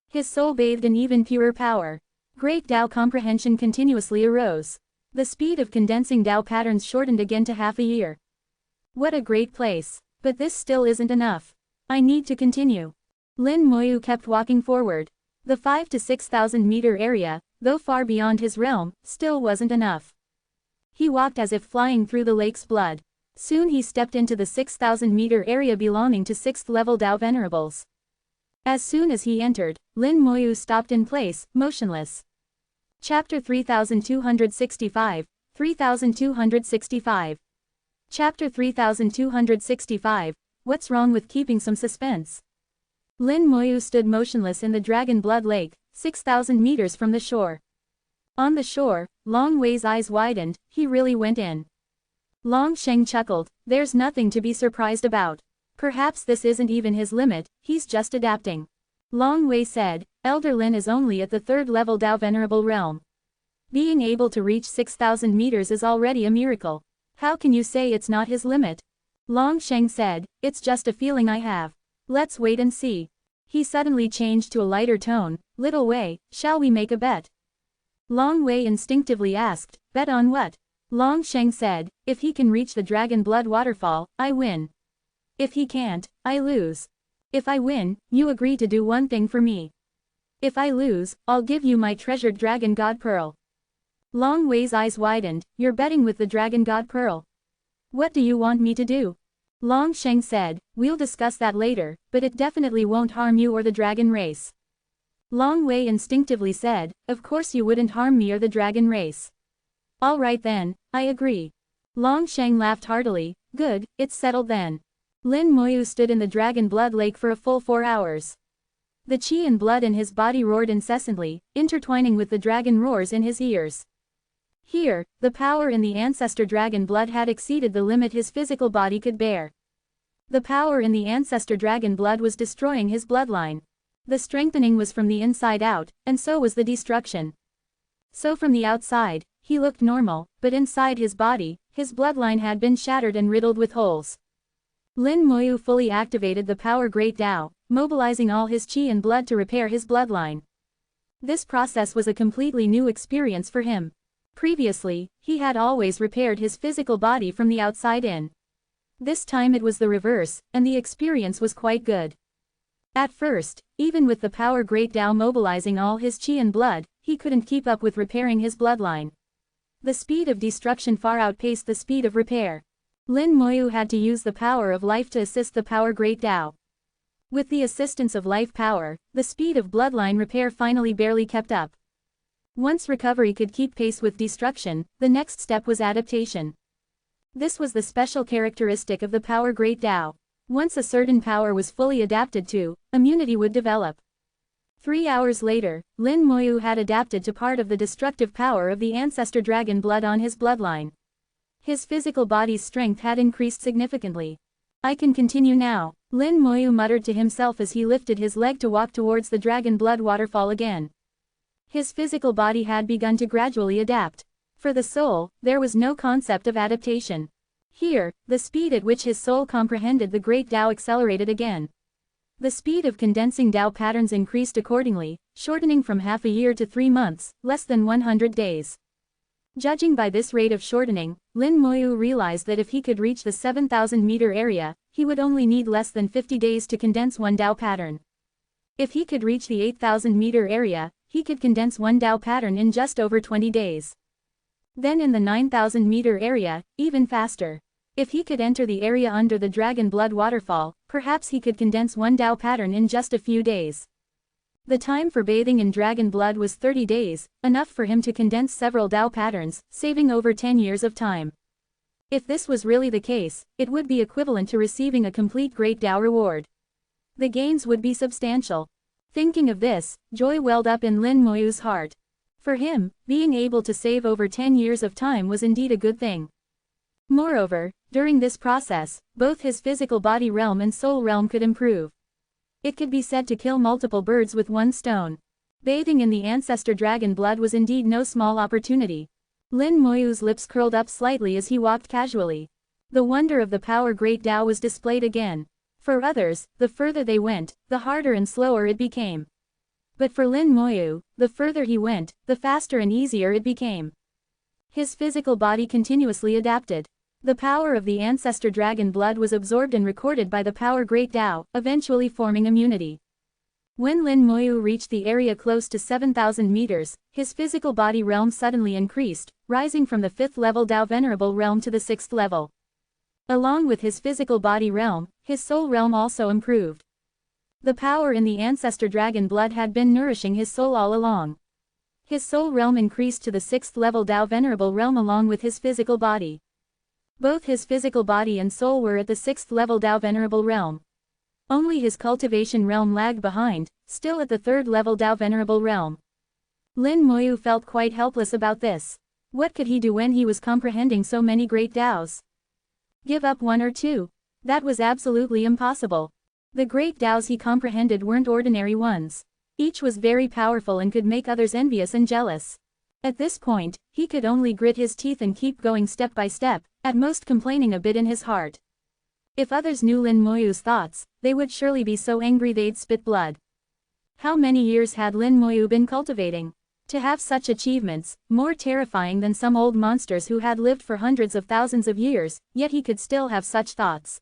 His soul bathed in even purer power. Great Tao comprehension continuously arose. The speed of condensing Tao patterns shortened again to half a year. What a great place. But this still isn't enough. I need to continue. Lin Moyu kept walking forward. The 5,000 to 6,000 meter area, though far beyond his realm, still wasn't enough. He walked as if flying through the lake's blood. Soon he stepped into the 6,000 meter area belonging to 6th level Tao Venerables. As soon as he entered, Lin Moyu stopped in place, motionless. Chapter 3265, 3265. Chapter 3265, What's wrong with keeping some suspense? Lin Moyu stood motionless in the dragon blood lake, 6,000 meters from the shore. On the shore, Long Wei's eyes widened, he really went in. Long Sheng chuckled, there's nothing to be surprised about. Perhaps this isn't even his limit, he's just adapting. Long Wei said, Elder Lin is only at the 3rd level Tao Venerable realm. Being able to reach 6,000 meters is already a miracle. How can you say it's not his limit? Long Sheng said, it's just a feeling I have. Let's wait and see. He suddenly changed to a lighter tone, Little Wei, shall we make a bet? Long Wei instinctively asked, bet on what? Long Sheng said, if he can reach the dragon blood waterfall, I win. If he can't, I lose. If I win, you agree to do one thing for me. If I lose, I'll give you my treasured dragon god pearl. Long Wei's eyes widened, you're betting with the dragon god pearl. What do you want me to do? Long Sheng said, we'll discuss that later, but it definitely won't harm you or the dragon race. Long Wei instinctively said, of course you wouldn't harm me or the dragon race. All right then, I agree. Long Sheng laughed heartily, good, it's settled then. Lin Moyu stood in the dragon blood lake for a full 4 hours. The qi and blood in his body roared incessantly, intertwining with the dragon roars in his ears. Here, the power in the ancestor dragon blood had exceeded the limit his physical body could bear. The power in the ancestor dragon blood was destroying his bloodline. The strengthening was from the inside out, and so was the destruction. So from the outside, he looked normal, but inside his body, his bloodline had been shattered and riddled with holes. Lin Moyu fully activated the power Great Tao, mobilizing all his qi and blood to repair his bloodline. This process was a completely new experience for him. Previously, he had always repaired his physical body from the outside in. This time it was the reverse, and the experience was quite good. At first, even with the power Great Tao mobilizing all his qi and blood, he couldn't keep up with repairing his bloodline. The speed of destruction far outpaced the speed of repair. Lin Moyu had to use the power of life to assist the power Great Tao. With the assistance of life power, the speed of bloodline repair finally barely kept up. Once recovery could keep pace with destruction, the next step was adaptation. This was the special characteristic of the power Great Tao. Once a certain power was fully adapted to, immunity would develop. 3 hours later, Lin Moyu had adapted to part of the destructive power of the ancestor dragon blood on his bloodline. His physical body's strength had increased significantly. I can continue now, Lin Moyu muttered to himself as he lifted his leg to walk towards the dragon blood waterfall again. His physical body had begun to gradually adapt. For the soul, there was no concept of adaptation. Here, the speed at which his soul comprehended the Great Tao accelerated again. The speed of condensing Tao patterns increased accordingly, shortening from half a year to 3 months, less than 100 days. Judging by this rate of shortening, Lin Moyu realized that if he could reach the 7,000-meter area, he would only need less than 50 days to condense one Tao pattern. If he could reach the 8,000-meter area, he could condense one Tao pattern in just over 20 days. Then in the 9,000-meter area, even faster. If he could enter the area under the dragon blood waterfall, perhaps he could condense one Tao pattern in just a few days. The time for bathing in dragon blood was 30 days, enough for him to condense several Tao patterns, saving over 10 years of time. If this was really the case, it would be equivalent to receiving a complete Great Tao reward. The gains would be substantial. Thinking of this, joy welled up in Lin Moyu's heart. For him, being able to save over 10 years of time was indeed a good thing. Moreover, during this process, both his physical body realm and soul realm could improve. It could be said to kill multiple birds with one stone. Bathing in the ancestor dragon blood was indeed no small opportunity. Lin Moyu's lips curled up slightly as he walked casually. The wonder of the power Great Tao was displayed again. For others, the further they went, the harder and slower it became. But for Lin Moyu, the further he went, the faster and easier it became. His physical body continuously adapted. The power of the ancestor dragon blood was absorbed and recorded by the power Great Tao, eventually forming immunity. When Lin Moyu reached the area close to 7,000 meters, his physical body realm suddenly increased, rising from the 5th level Tao Venerable realm to the 6th level. Along with his physical body realm, his soul realm also improved. The power in the ancestor dragon blood had been nourishing his soul all along. His soul realm increased to the 6th level Tao Venerable realm along with his physical body. Both his physical body and soul were at the 6th level Tao Venerable realm. Only his cultivation realm lagged behind, still at the 3rd level Tao Venerable realm. Lin Moyu felt quite helpless about this. What could he do when he was comprehending so many great Taos? Give up one or two? That was absolutely impossible. The great Taos he comprehended weren't ordinary ones. Each was very powerful and could make others envious and jealous. At this point, he could only grit his teeth and keep going step by step, at most complaining a bit in his heart. If others knew Lin Moyu's thoughts, they would surely be so angry they'd spit blood. How many years had Lin Moyu been cultivating? To have such achievements, more terrifying than some old monsters who had lived for hundreds of thousands of years, yet he could still have such thoughts.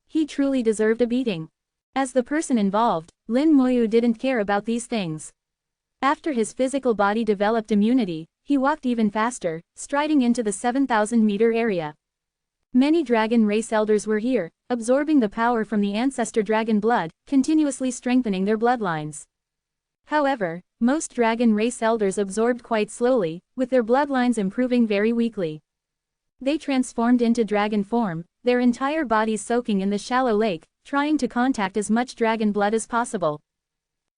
He truly deserved a beating. As the person involved, Lin Moyu didn't care about these things. After his physical body developed immunity, he walked even faster, striding into the 7,000-meter area. Many dragon race elders were here, absorbing the power from the ancestor dragon blood, continuously strengthening their bloodlines. However, most dragon race elders absorbed quite slowly, with their bloodlines improving very weakly. They transformed into dragon form, their entire bodies soaking in the shallow lake, trying to contact as much dragon blood as possible.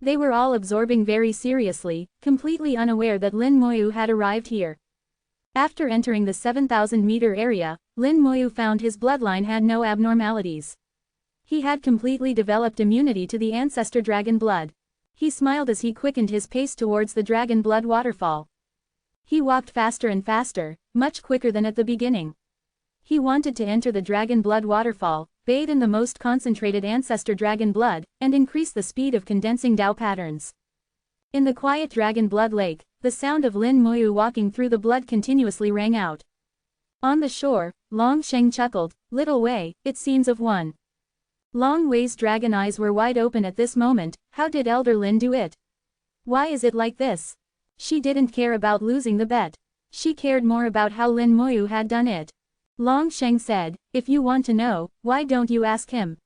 They were all absorbing very seriously, completely unaware that Lin Moyu had arrived here. After entering the 7,000-meter area, Lin Moyu found his bloodline had no abnormalities. He had completely developed immunity to the ancestor dragon blood. He smiled as he quickened his pace towards the dragon blood waterfall. He walked faster and faster, much quicker than at the beginning. He wanted to enter the dragon blood waterfall, bathe in the most concentrated ancestor dragon blood, and increase the speed of condensing Dao patterns. In the quiet dragon blood lake, the sound of Lin Moyu walking through the blood continuously rang out. On the shore, Long Sheng chuckled, "Little Wei, it seems of one." Long Wei's dragon eyes were wide open at this moment. How did Elder Lin do it? Why is it like this? She didn't care about losing the bet. She cared more about how Lin Moyu had done it. Long Sheng said, "If you want to know, why don't you ask him?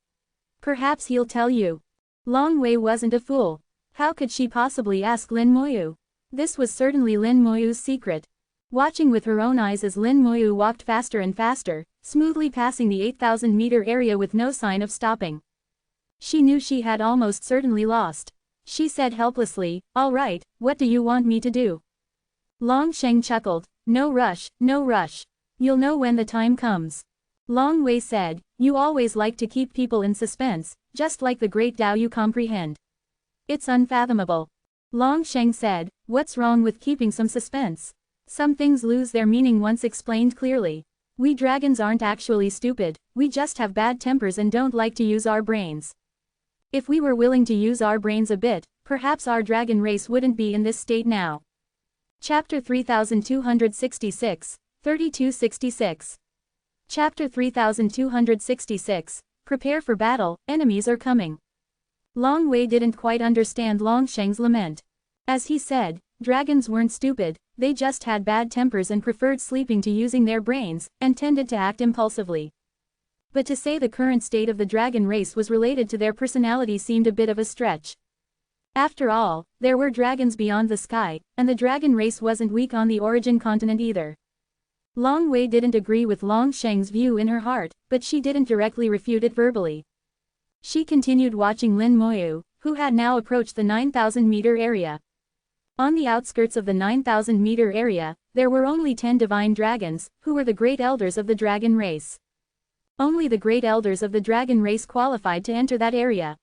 Perhaps he'll tell you." Long Wei wasn't a fool. How could she possibly ask Lin Moyu? This was certainly Lin Moyu's secret. Watching with her own eyes as Lin Moyu walked faster and faster, smoothly passing the 8,000-meter area with no sign of stopping. She knew she had almost certainly lost. She said helplessly, "All right, what do you want me to do?" Long Sheng chuckled, "No rush, no rush. You'll know when the time comes." Long Wei said, "You always like to keep people in suspense, just like the great Tao you comprehend. It's unfathomable." Long Sheng said, "What's wrong with keeping some suspense? Some things lose their meaning once explained clearly. We dragons aren't actually stupid, we just have bad tempers and don't like to use our brains. If we were willing to use our brains a bit, perhaps our dragon race wouldn't be in this state now." Chapter 3266, 3266. Chapter 3266, Prepare for battle, enemies are coming. Long Wei didn't quite understand Long Sheng's lament. As he said, dragons weren't stupid, they just had bad tempers and preferred sleeping to using their brains, and tended to act impulsively. But to say the current state of the dragon race was related to their personality seemed a bit of a stretch. After all, there were dragons beyond the sky, and the dragon race wasn't weak on the origin continent either. Long Wei didn't agree with Long Sheng's view in her heart, but she didn't directly refute it verbally. She continued watching Lin Moyu, who had now approached the 9,000-meter area. On the outskirts of the 9,000-meter area, there were only 10 divine dragons, who were the great elders of the dragon race. Only the great elders of the dragon race qualified to enter that area.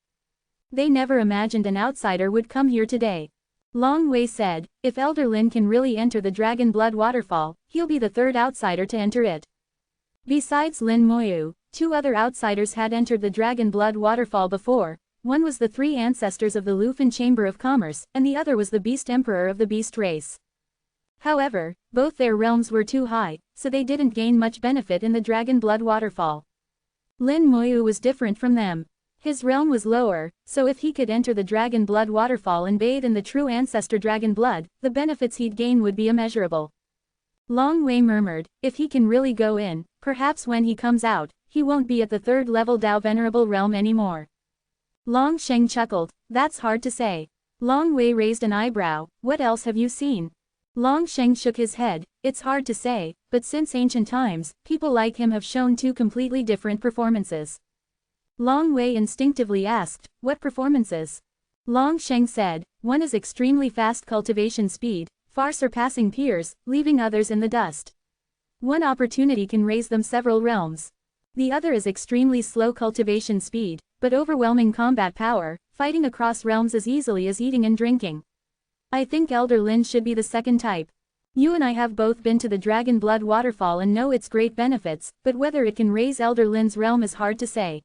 They never imagined an outsider would come here today. Long Wei said, "If Elder Lin can really enter the dragon blood waterfall, he'll be the third outsider to enter it." Besides Lin Moyu, 2 other outsiders had entered the dragon blood waterfall before. One was the 3 ancestors of the Lufin Chamber of Commerce, and the other was the Beast Emperor of the Beast race. However, both their realms were too high, so they didn't gain much benefit in the dragon blood waterfall. Lin Moyu was different from them. His realm was lower, so if he could enter the dragon blood waterfall and bathe in the true ancestor dragon blood, the benefits he'd gain would be immeasurable. Long Wei murmured, "If he can really go in, perhaps when he comes out, he won't be at the 3rd level Dao Venerable realm anymore." Long Sheng chuckled, "That's hard to say." Long Wei raised an eyebrow, "What else have you seen?" Long Sheng shook his head, "It's hard to say, but since ancient times, people like him have shown 2 completely different performances." Long Wei instinctively asked, "What performances?" Long Sheng said, "One is extremely fast cultivation speed, far surpassing peers, leaving others in the dust. One opportunity can raise them several realms. The other is extremely slow cultivation speed, but overwhelming combat power, fighting across realms as easily as eating and drinking. I think Elder Lin should be the second type. You and I have both been to the Dragon Blood Waterfall and know its great benefits, but whether it can raise Elder Lin's realm is hard to say."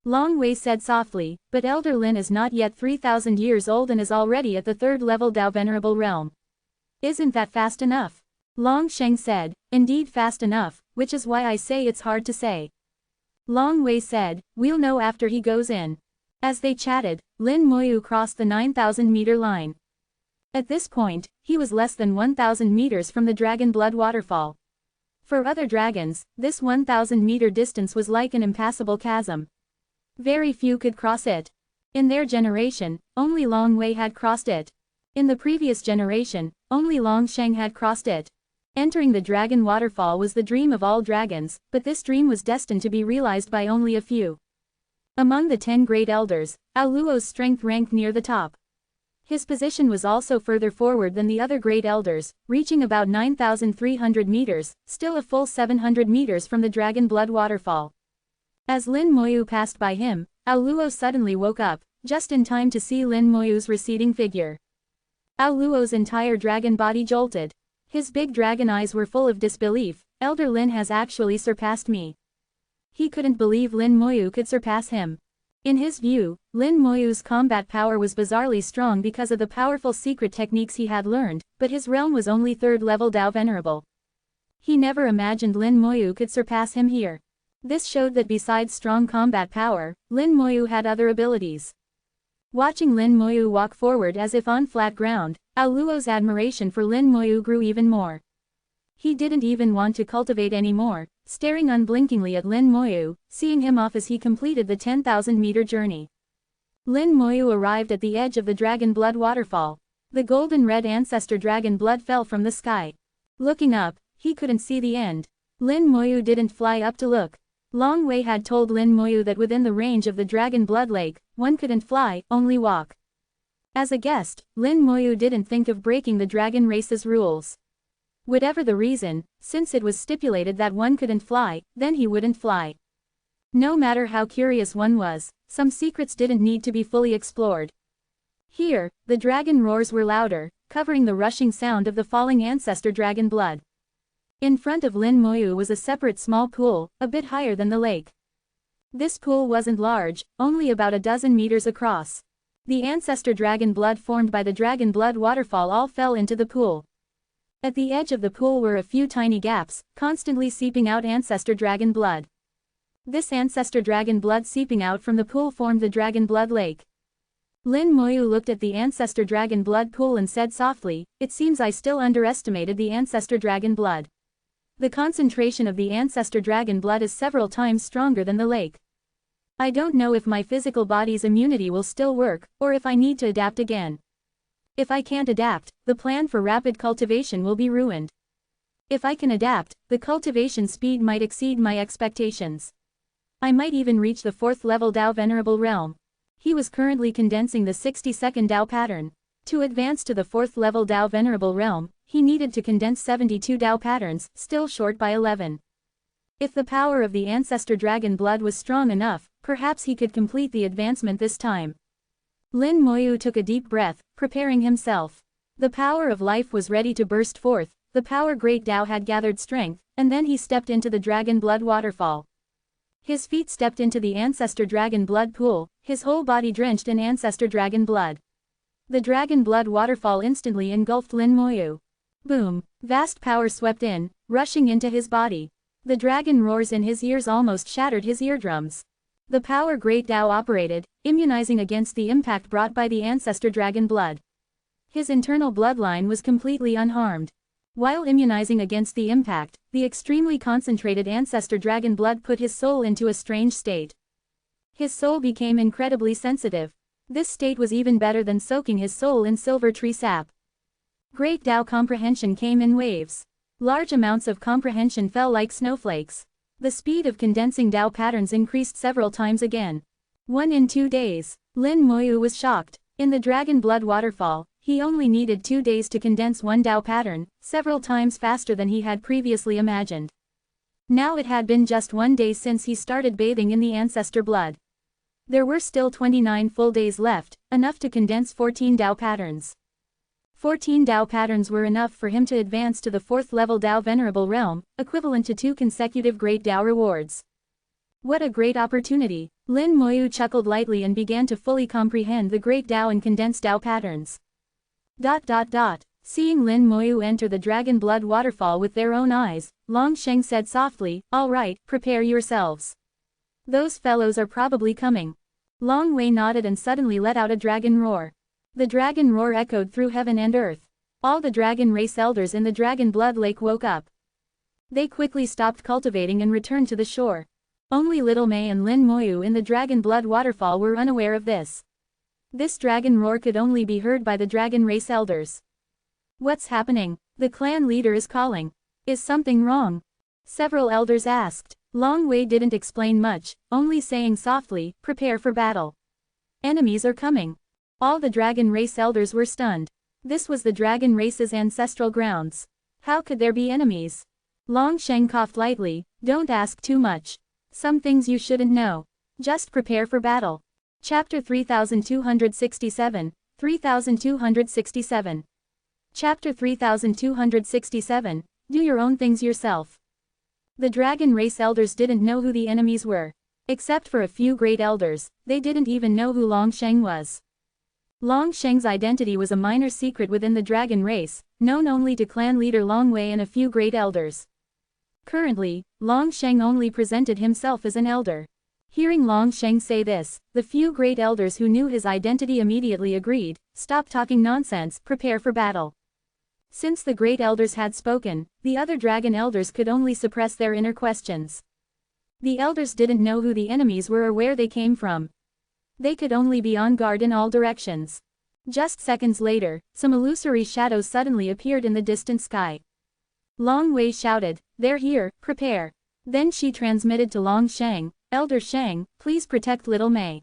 Long Wei said softly, "But Elder Lin is not yet 3,000 years old and is already at the 3rd level Dao Venerable realm. Isn't that fast enough?" Long Sheng said, "Indeed fast enough, which is why I say it's hard to say." Long Wei said, "We'll know after he goes in." As they chatted, Lin Moyu crossed the 9,000-meter line. At this point, he was less than 1,000 meters from the Dragon Blood Waterfall. For other dragons, this 1,000-meter distance was like an impassable chasm. Very few could cross it. In their generation, only Long Wei had crossed it. In the previous generation, only Long Sheng had crossed it. Entering the Dragon Waterfall was the dream of all dragons, but this dream was destined to be realized by only a few. Among the 10 great elders, Ao Luo's strength ranked near the top. His position was also further forward than the other great elders, reaching about 9,300 meters, still a full 700 meters from the dragon blood waterfall. As Lin Moyu passed by him, Ao Luo suddenly woke up, just in time to see Lin Moyu's receding figure. Ao Luo's entire dragon body jolted. His big dragon eyes were full of disbelief. Elder Lin has actually surpassed me. He couldn't believe Lin Moyu could surpass him. In his view, Lin Moyu's combat power was bizarrely strong because of the powerful secret techniques he had learned, but his realm was only 3rd level Dao Venerable. He never imagined Lin Moyu could surpass him here. This showed that besides strong combat power, Lin Moyu had other abilities. Watching Lin Moyu walk forward as if on flat ground, Ao Luo's admiration for Lin Moyu grew even more. He didn't even want to cultivate anymore, staring unblinkingly at Lin Moyu, seeing him off as he completed the 10,000-meter journey. Lin Moyu arrived at the edge of the dragon blood waterfall. The golden-red ancestor dragon blood fell from the sky. Looking up, he couldn't see the end. Lin Moyu didn't fly up to look. Long Wei had told Lin Moyu that within the range of the dragon blood lake, one couldn't fly, only walk. As a guest, Lin Moyu didn't think of breaking the dragon race's rules. Whatever the reason, since it was stipulated that one couldn't fly, then he wouldn't fly. No matter how curious one was, some secrets didn't need to be fully explored. Here, the dragon roars were louder, covering the rushing sound of the falling ancestor dragon blood. In front of Lin Moyu was a separate small pool, a bit higher than the lake. This pool wasn't large, only about a dozen meters across. The ancestor dragon blood formed by the dragon blood waterfall all fell into the pool. At the edge of the pool were a few tiny gaps, constantly seeping out ancestor dragon blood. This ancestor dragon blood seeping out from the pool formed the dragon blood lake. Lin Moyu looked at the ancestor dragon blood pool and said softly, "It seems I still underestimated the ancestor dragon blood. The concentration of the ancestor dragon blood is several times stronger than the lake. I don't know if my physical body's immunity will still work, or if I need to adapt again. If I can't adapt, the plan for rapid cultivation will be ruined. If I can adapt, the cultivation speed might exceed my expectations. I might even reach the 4th level Dao Venerable realm." He was currently condensing the 60-second Dao pattern. To advance to the 4th level Dao Venerable realm, he needed to condense 72 Dao patterns, still short by 11. If the power of the ancestor dragon blood was strong enough, perhaps he could complete the advancement this time. Lin Moyu took a deep breath, preparing himself. The power of life was ready to burst forth, the power great Dao had gathered strength, and then he stepped into the dragon blood waterfall. His feet stepped into the ancestor dragon blood pool, his whole body drenched in ancestor dragon blood. The dragon blood waterfall instantly engulfed Lin Moyu. Boom! Vast power swept in, rushing into his body. The dragon roars in his ears almost shattered his eardrums. The power great Dao operated, immunizing against the impact brought by the ancestor dragon blood. His internal bloodline was completely unharmed. While immunizing against the impact, the extremely concentrated ancestor dragon blood put his soul into a strange state. His soul became incredibly sensitive. This state was even better than soaking his soul in silver tree sap. Great Dao comprehension came in waves. Large amounts of comprehension fell like snowflakes. The speed of condensing Dao patterns increased several times again. 1 in 2 days. Lin Moyu was shocked. In the dragon blood waterfall, he only needed 2 days to condense one Dao pattern, several times faster than he had previously imagined. Now it had been just 1 day since he started bathing in the ancestor blood. There were still 29 full days left, enough to condense 14 Dao patterns. 14 Dao patterns were enough for him to advance to the 4th level Dao Venerable realm, equivalent to 2 consecutive great Dao rewards. What a great opportunity! Lin Moyu chuckled lightly and began to fully comprehend the great Dao and condensed Dao patterns. Seeing Lin Moyu enter the dragon blood waterfall with their own eyes, Long Sheng said softly, "All right, prepare yourselves. Those fellows are probably coming." Long Wei nodded and suddenly let out a dragon roar. The dragon roar echoed through heaven and earth. All the dragon race elders in the dragon blood lake woke up. They quickly stopped cultivating and returned to the shore. Only Little Mei and Lin Moyu in the dragon blood waterfall were unaware of this. This dragon roar could only be heard by the dragon race elders. "What's happening? The clan leader is calling. Is something wrong?" Several elders asked. Long Wei didn't explain much, only saying softly, "Prepare for battle. Enemies are coming." All the dragon race elders were stunned. This was the dragon race's ancestral grounds. How could there be enemies? Long Sheng coughed lightly. Don't ask too much. Some things you shouldn't know. Just prepare for battle. Chapter 3267, 3267. Chapter 3267, Do your own things yourself. The dragon race elders didn't know who the enemies were. Except for a few great elders, they didn't even know who Long Sheng was. Long Sheng's identity was a minor secret within the dragon race, known only to clan leader Long Wei and a few great elders. Currently, Long Sheng only presented himself as an elder. Hearing Long Sheng say this, the few great elders who knew his identity immediately agreed, "Stop talking nonsense, prepare for battle." Since the great elders had spoken, the other dragon elders could only suppress their inner questions. The elders didn't know who the enemies were or where they came from. They could only be on guard in all directions. Just seconds later, some illusory shadows suddenly appeared in the distant sky. Long Wei shouted, "They're here, prepare." Then she transmitted to Long Sheng, "Elder Sheng, please protect Little Mei."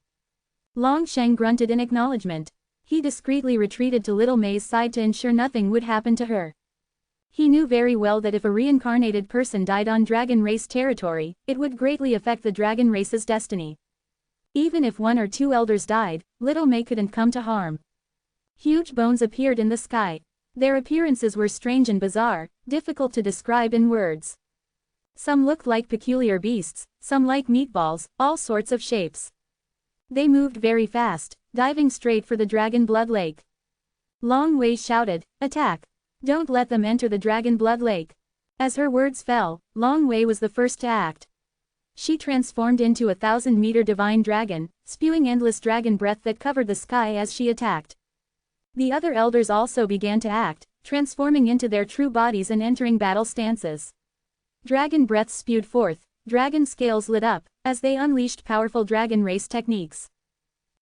Long Sheng grunted in acknowledgement. He discreetly retreated to Little Mei's side to ensure nothing would happen to her. He knew very well that if a reincarnated person died on dragon race territory, it would greatly affect the dragon race's destiny. Even if one or two elders died, Little Mei couldn't come to harm. Huge bones appeared in the sky. Their appearances were strange and bizarre, difficult to describe in words. Some looked like peculiar beasts, some like meatballs, all sorts of shapes. They moved very fast, diving straight for the dragon blood lake. Long Wei shouted, "Attack! Don't let them enter the dragon blood lake." As her words fell, Long Wei was the first to act. She transformed into a 1,000-meter divine dragon, spewing endless dragon breath that covered the sky as she attacked. The other elders also began to act, transforming into their true bodies and entering battle stances. Dragon breaths spewed forth, dragon scales lit up, as they unleashed powerful dragon race techniques.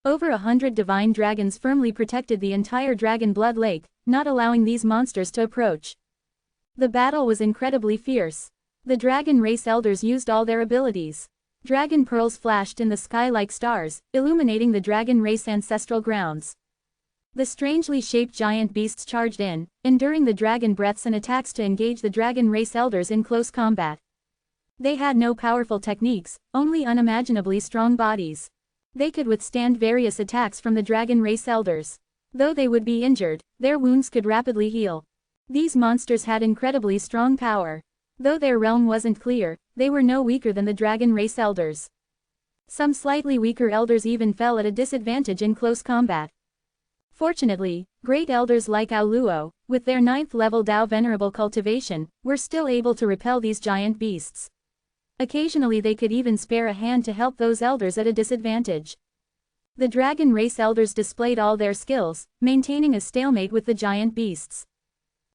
Over 100 divine dragons firmly protected the entire dragon blood lake, not allowing these monsters to approach. The battle was incredibly fierce. The dragon race elders used all their abilities. Dragon pearls flashed in the sky like stars, illuminating the dragon race ancestral grounds. The strangely shaped giant beasts charged in, enduring the dragon breaths and attacks to engage the dragon race elders in close combat. They had no powerful techniques, only unimaginably strong bodies. They could withstand various attacks from the dragon race elders. Though they would be injured, their wounds could rapidly heal. These monsters had incredibly strong power. Though their realm wasn't clear, they were no weaker than the dragon race elders. Some slightly weaker elders even fell at a disadvantage in close combat. Fortunately, great elders like Ao Luo, with their 9th-level Dao Venerable cultivation, were still able to repel these giant beasts. Occasionally they could even spare a hand to help those elders at a disadvantage. The dragon race elders displayed all their skills, maintaining a stalemate with the giant beasts.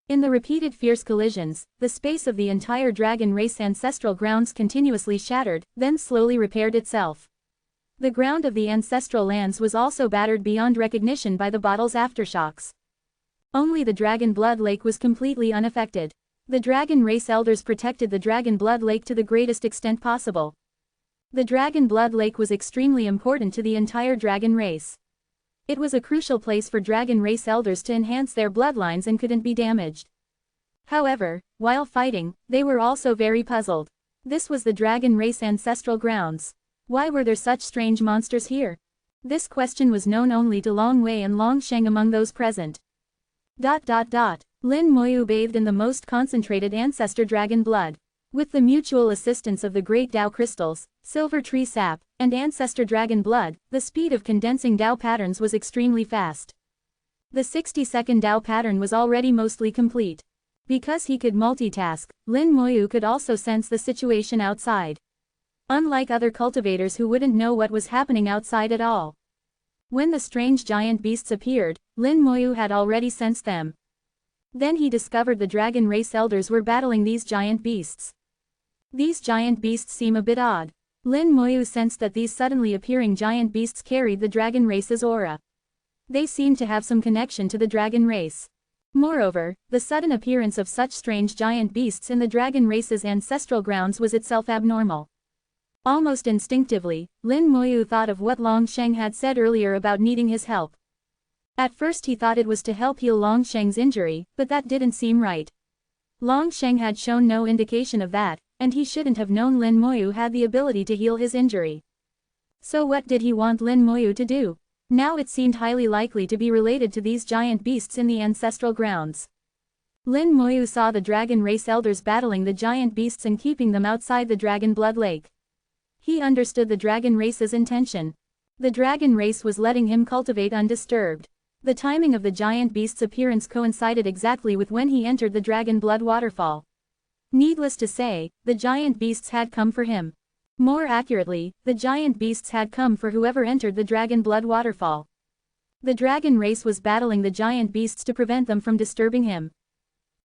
In the repeated fierce collisions, the space of the entire dragon race ancestral grounds continuously shattered, then slowly repaired itself. The ground of the ancestral lands was also battered beyond recognition by the battle's aftershocks. Only the dragon blood lake was completely unaffected. The dragon race elders protected the dragon blood lake to the greatest extent possible. The dragon blood lake was extremely important to the entire dragon race. It was a crucial place for dragon race elders to enhance their bloodlines and couldn't be damaged. However, while fighting, they were also very puzzled. This was the dragon race ancestral grounds. Why were there such strange monsters here? This question was known only to Long Wei and Long Sheng among those present. Lin Moyu bathed in the most concentrated ancestor dragon blood. With the mutual assistance of the great Dao crystals, silver tree sap, and ancestor dragon blood, the speed of condensing Dao patterns was extremely fast. The 60-second Dao pattern was already mostly complete. Because he could multitask, Lin Moyu could also sense the situation outside. Unlike other cultivators who wouldn't know what was happening outside at all. When the strange giant beasts appeared, Lin Moyu had already sensed them. Then he discovered the dragon race elders were battling these giant beasts. These giant beasts seem a bit odd. Lin Moyu sensed that these suddenly appearing giant beasts carried the dragon race's aura. They seemed to have some connection to the dragon race. Moreover, the sudden appearance of such strange giant beasts in the dragon race's ancestral grounds was itself abnormal. Almost instinctively, Lin Moyu thought of what Long Sheng had said earlier about needing his help. At first he thought it was to help heal Longsheng's injury, but that didn't seem right. Longsheng had shown no indication of that, and he shouldn't have known Lin Moyu had the ability to heal his injury. So what did he want Lin Moyu to do? Now it seemed highly likely to be related to these giant beasts in the ancestral grounds. Lin Moyu saw the dragon race elders battling the giant beasts and keeping them outside the dragon blood lake. He understood the dragon race's intention. The dragon race was letting him cultivate undisturbed. The timing of the giant beast's appearance coincided exactly with when he entered the dragon blood waterfall. Needless to say, the giant beasts had come for him. More accurately, the giant beasts had come for whoever entered the dragon blood waterfall. The dragon race was battling the giant beasts to prevent them from disturbing him.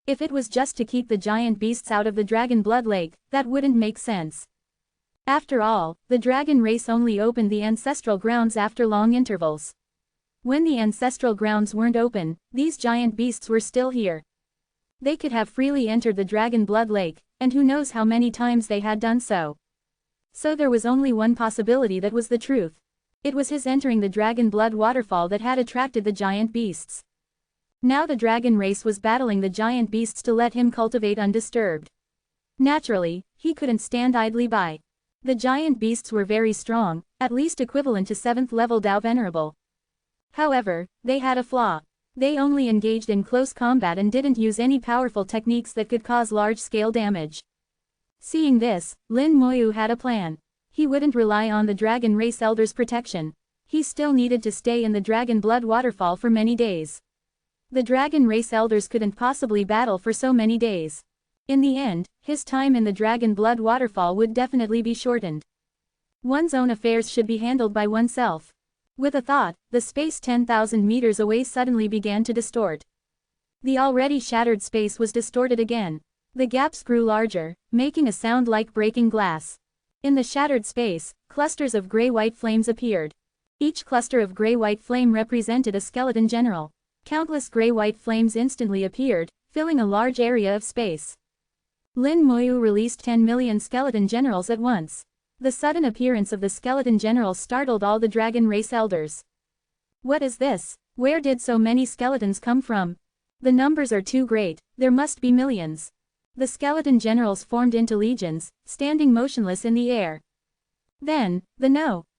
If it was just to keep the giant beasts out of the dragon blood lake, that wouldn't make sense. After all, the dragon race only opened the ancestral grounds after long intervals. When the ancestral grounds weren't open, these giant beasts were still here. They could have freely entered the dragon blood lake, and who knows how many times they had done so. So there was only one possibility that was the truth. It was his entering the dragon blood waterfall that had attracted the giant beasts. Now the dragon race was battling the giant beasts to let him cultivate undisturbed. Naturally, he couldn't stand idly by. The giant beasts were very strong, at least equivalent to 7th level Dao Venerable. However, they had a flaw. They only engaged in close combat and didn't use any powerful techniques that could cause large-scale damage. Seeing this, Lin Moyu had a plan. He wouldn't rely on the dragon race elders' protection. He still needed to stay in the dragon blood waterfall for many days. The dragon race elders couldn't possibly battle for so many days. In the end, his time in the dragon blood waterfall would definitely be shortened. One's own affairs should be handled by oneself. With a thought, the space 10,000 meters away suddenly began to distort. The already shattered space was distorted again. The gaps grew larger, making a sound like breaking glass. In the shattered space, clusters of gray-white flames appeared. Each cluster of gray-white flame represented a skeleton general. Countless gray-white flames instantly appeared, filling a large area of space. Lin Moyu released 10 million skeleton generals at once. The sudden appearance of the skeleton generals startled all the dragon race elders. What is this? Where did so many skeletons come from? The numbers are too great, there must be millions. The skeleton generals formed into legions, standing motionless in the air. Then,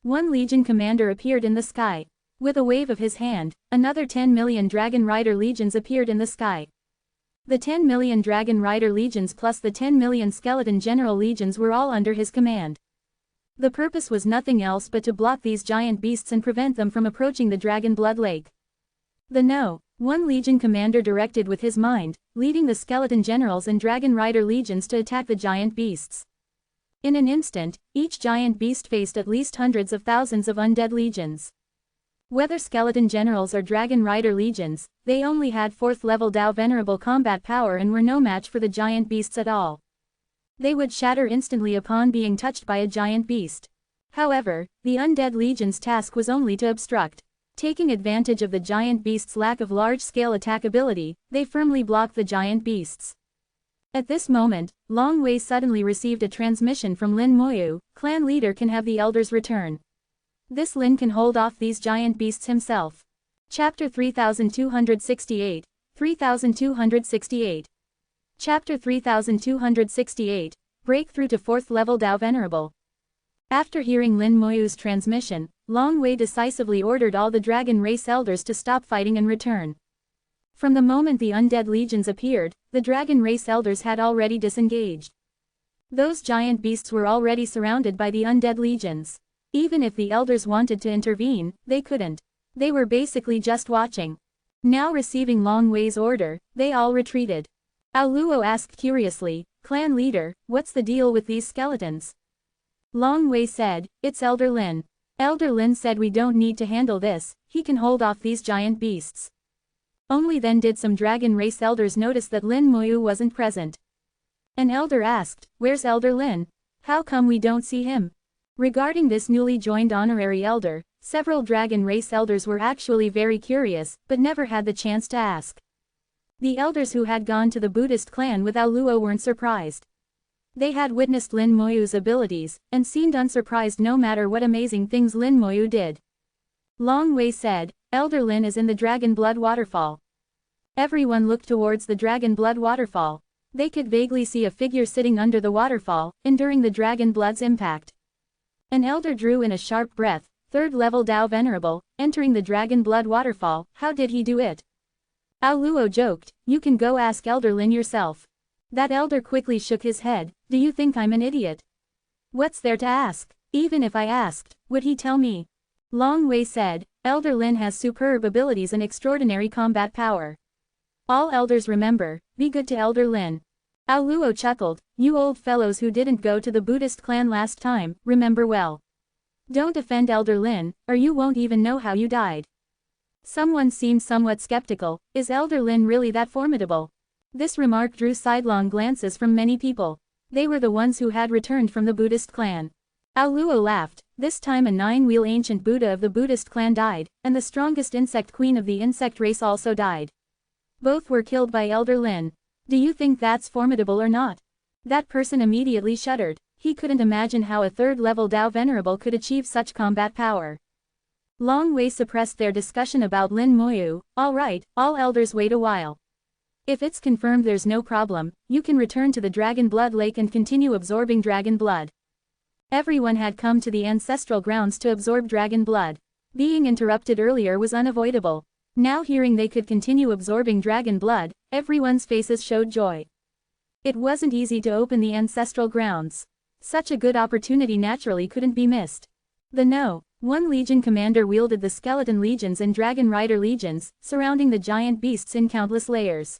one legion commander appeared in the sky. With a wave of his hand, another 10 million Dragon Rider legions appeared in the sky. The 10 million Dragon Rider legions plus the 10 million skeleton general legions were all under his command. The purpose was nothing else but to block these giant beasts and prevent them from approaching the Dragon Blood Lake. One legion commander directed with his mind, leading the skeleton generals and Dragon Rider legions to attack the giant beasts. In an instant, each giant beast faced at least hundreds of thousands of undead legions. Whether skeleton generals or Dragon Rider legions, they only had 4th level Dao Venerable combat power and were no match for the giant beasts at all. They would shatter instantly upon being touched by a giant beast. However, the undead legion's task was only to obstruct. Taking advantage of the giant beast's lack of large-scale attack ability, they firmly blocked the giant beasts. At this moment, Long Wei suddenly received a transmission from Lin Moyu, clan leader can have the elders return. This Lin can hold off these giant beasts himself. Chapter 3268, 3268. Chapter 3268, Breakthrough to 4th level Dao Venerable. After hearing Lin Moyu's transmission, Long Wei decisively ordered all the dragon race elders to stop fighting and return. From the moment the undead legions appeared, the dragon race elders had already disengaged. Those giant beasts were already surrounded by the undead legions. Even if the elders wanted to intervene, they couldn't. They were basically just watching. Now receiving Long Wei's order, they all retreated. Aoluo asked curiously, "Clan leader, what's the deal with these skeletons?" Long Wei said, "It's Elder Lin. Elder Lin said we don't need to handle this, he can hold off these giant beasts." Only then did some dragon race elders notice that Lin Moyu wasn't present. An elder asked, "Where's Elder Lin? How come we don't see him?" Regarding this newly joined honorary elder, several dragon race elders were actually very curious, but never had the chance to ask. The elders who had gone to the Buddhist clan with Aoluo weren't surprised. They had witnessed Lin Moyu's abilities, and seemed unsurprised no matter what amazing things Lin Moyu did. Long Wei said, Elder Lin is in the Dragon Blood Waterfall. Everyone looked towards the Dragon Blood Waterfall. They could vaguely see a figure sitting under the waterfall, enduring the Dragon Blood's impact. An elder drew in a sharp breath. Third level Dao Venerable, entering the Dragon Blood Waterfall. How did he do it? Ao Luo joked, you can go ask Elder Lin yourself. That elder quickly shook his head, do you think I'm an idiot? What's there to ask? Even if I asked, would he tell me? Long Wei said, Elder Lin has superb abilities and extraordinary combat power. All elders remember, be good to Elder Lin. Ao Luo chuckled, you old fellows who didn't go to the Buddhist clan last time, remember well. Don't offend Elder Lin, or you won't even know how you died. Someone seemed somewhat skeptical, is Elder Lin really that formidable? This remark drew sidelong glances from many people. They were the ones who had returned from the Buddhist clan. Ao Luo laughed, this time a 9-wheel ancient Buddha of the Buddhist clan died, and the strongest insect queen of the insect race also died. Both were killed by Elder Lin. Do you think that's formidable or not? That person immediately shuddered. He couldn't imagine how a third-level Dao Venerable could achieve such combat power. Long Wei suppressed their discussion about Lin Moyu. All right, all elders wait a while. If it's confirmed there's no problem, you can return to the Dragon Blood Lake and continue absorbing dragon blood. Everyone had come to the ancestral grounds to absorb dragon blood. Being interrupted earlier was unavoidable. Now hearing they could continue absorbing dragon blood, everyone's faces showed joy. It wasn't easy to open the ancestral grounds. Such a good opportunity naturally couldn't be missed. The No. 1 Legion commander wielded the Skeleton Legions and Dragon Rider Legions, surrounding the giant beasts in countless layers.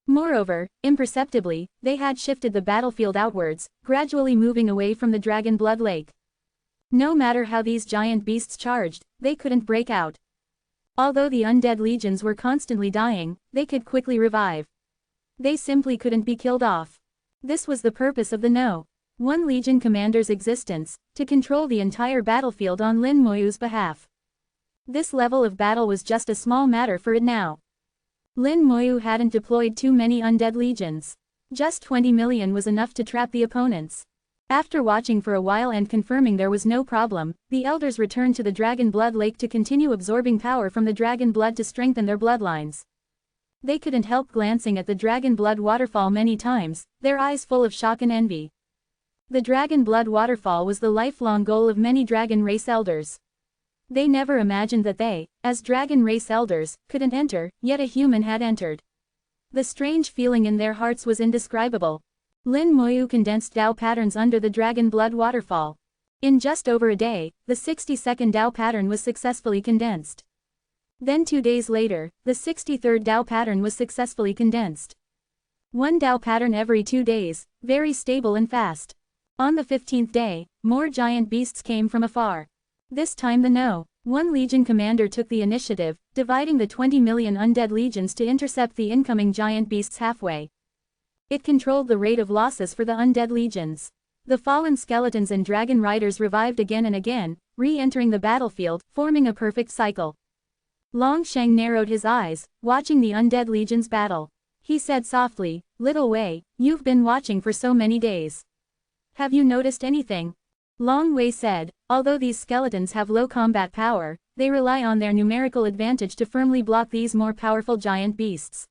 Moreover, imperceptibly, they had shifted the battlefield outwards, gradually moving away from the Dragon Blood Lake. No matter how these giant beasts charged, they couldn't break out. Although the undead legions were constantly dying, they could quickly revive. They simply couldn't be killed off. This was the purpose of the No. 1 Legion commander's existence, to control the entire battlefield on Lin Moyu's behalf. This level of battle was just a small matter for it now. Lin Moyu hadn't deployed too many undead legions. Just 20 million was enough to trap the opponents. After watching for a while and confirming there was no problem, the elders returned to the Dragon Blood Lake to continue absorbing power from the dragon blood to strengthen their bloodlines. They couldn't help glancing at the Dragon Blood Waterfall many times, their eyes full of shock and envy. The Dragon Blood Waterfall was the lifelong goal of many dragon race elders. They never imagined that they, as dragon race elders, couldn't enter, yet a human had entered. The strange feeling in their hearts was indescribable. Lin Moyu condensed Dao patterns under the Dragon Blood Waterfall. In just over a day, the 60-second Dao pattern was successfully condensed. Then 2 days later, the 63rd Dao pattern was successfully condensed. 1 Dao pattern every 2 days, very stable and fast. On the 15th day, more giant beasts came from afar. This time the No. 1 Legion commander took the initiative, dividing the 20 million undead legions to intercept the incoming giant beasts halfway. It controlled the rate of losses for the undead legions. The fallen skeletons and dragon riders revived again and again, re-entering the battlefield, forming a perfect cycle. Long Sheng narrowed his eyes, watching the undead legions battle. He said softly, Little Wei, you've been watching for so many days. Have you noticed anything? Long Wei said, although these skeletons have low combat power, they rely on their numerical advantage to firmly block these more powerful giant beasts.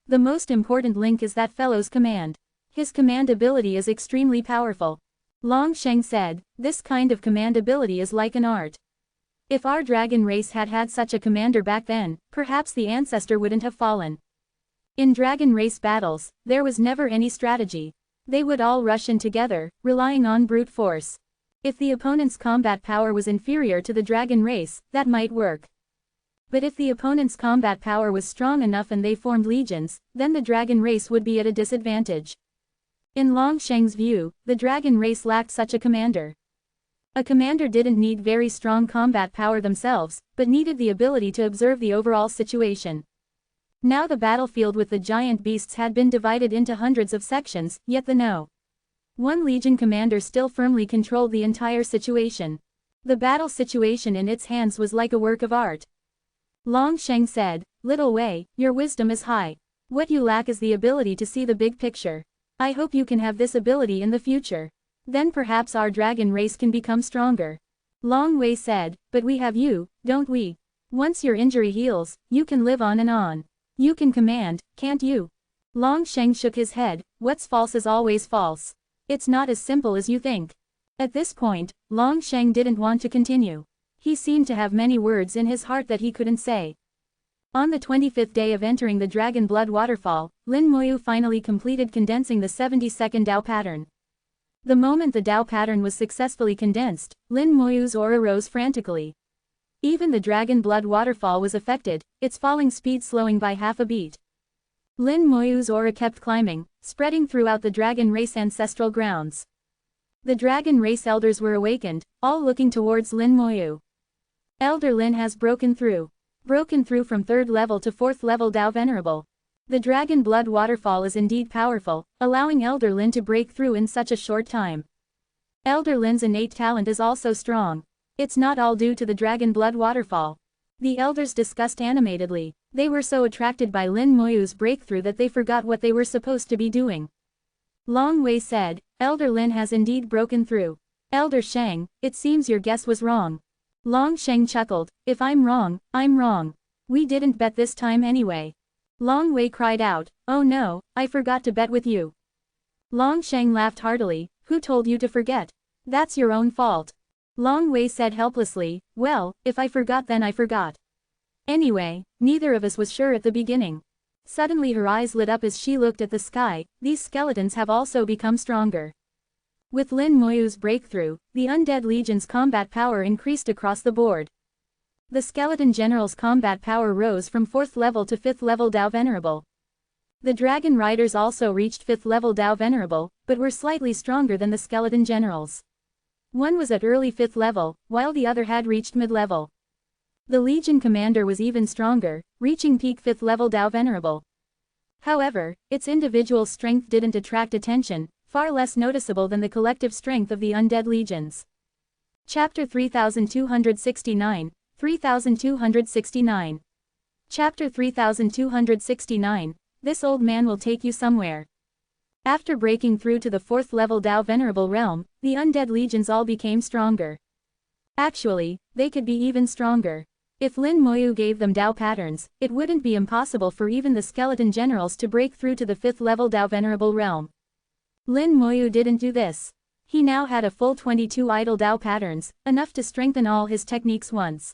The most important link is that fellow's command. His command ability is extremely powerful. Long Sheng said, this kind of command ability is like an art. If our dragon race had had such a commander back then, perhaps the ancestor wouldn't have fallen. In dragon race battles, there was never any strategy. They would all rush in together, relying on brute force. If the opponent's combat power was inferior to the dragon race, that might work. But if the opponent's combat power was strong enough and they formed legions, then the dragon race would be at a disadvantage. In Long Sheng's view, the dragon race lacked such a commander. A commander didn't need very strong combat power themselves, but needed the ability to observe the overall situation. Now the battlefield with the giant beasts had been divided into hundreds of sections, yet the No. 1 Legion commander still firmly controlled the entire situation. The battle situation in its hands was like a work of art. Long Sheng said, Little Wei, your wisdom is high. What you lack is the ability to see the big picture. I hope you can have this ability in the future. Then perhaps our dragon race can become stronger. Long Wei said, but we have you, don't we? Once your injury heals, you can live on and on. You can command, can't you? Long Sheng shook his head. What's false is always false. It's not as simple as you think. At this point, Long Sheng didn't want to continue. He seemed to have many words in his heart that he couldn't say. On the 25th day of entering the Dragon Blood Waterfall, Lin Moyu finally completed condensing the 72nd Dao pattern. The moment the Dao pattern was successfully condensed, Lin Moyu's aura rose frantically. Even the Dragon Blood Waterfall was affected, its falling speed slowing by half a beat. Lin Moyu's aura kept climbing, spreading throughout the Dragon Race ancestral grounds. The Dragon Race elders were awakened, all looking towards Lin Moyu. Elder Lin has broken through. Broken through from 3rd level to 4th level Dao Venerable. The Dragon Blood Waterfall is indeed powerful, allowing Elder Lin to break through in such a short time. Elder Lin's innate talent is also strong. It's not all due to the Dragon Blood Waterfall. The elders discussed animatedly. They were so attracted by Lin Moyu's breakthrough that they forgot what they were supposed to be doing. Long Wei said, Elder Lin has indeed broken through. Elder Sheng, it seems your guess was wrong. Long Sheng chuckled, if I'm wrong, I'm wrong. We didn't bet this time anyway. Long Wei cried out, oh no, I forgot to bet with you. Long Sheng laughed heartily, who told you to forget? That's your own fault. Long Wei said helplessly, well, if I forgot then I forgot. Anyway, neither of us was sure at the beginning. Suddenly her eyes lit up as she looked at the sky. These skeletons have also become stronger. With Lin Moyu's breakthrough, the Undead Legion's combat power increased across the board. The Skeleton General's combat power rose from 4th level to 5th level Dao Venerable. The Dragon Riders also reached 5th level Dao Venerable, but were slightly stronger than the Skeleton Generals. One was at early 5th level, while the other had reached mid-level. The Legion Commander was even stronger, reaching peak 5th level Dao Venerable. However, its individual strength didn't attract attention, far less noticeable than the collective strength of the Undead Legions. Chapter 3269, 3269. Chapter 3269, This Old Man Will Take You Somewhere. After breaking through to the 4th level Dao Venerable realm, the Undead Legions all became stronger. Actually, they could be even stronger. If Lin Moyu gave them Dao patterns, it wouldn't be impossible for even the Skeleton Generals to break through to the 5th level Dao Venerable realm. Lin Moyu didn't do this. He now had a full 22 idle Dao patterns, enough to strengthen all his techniques once.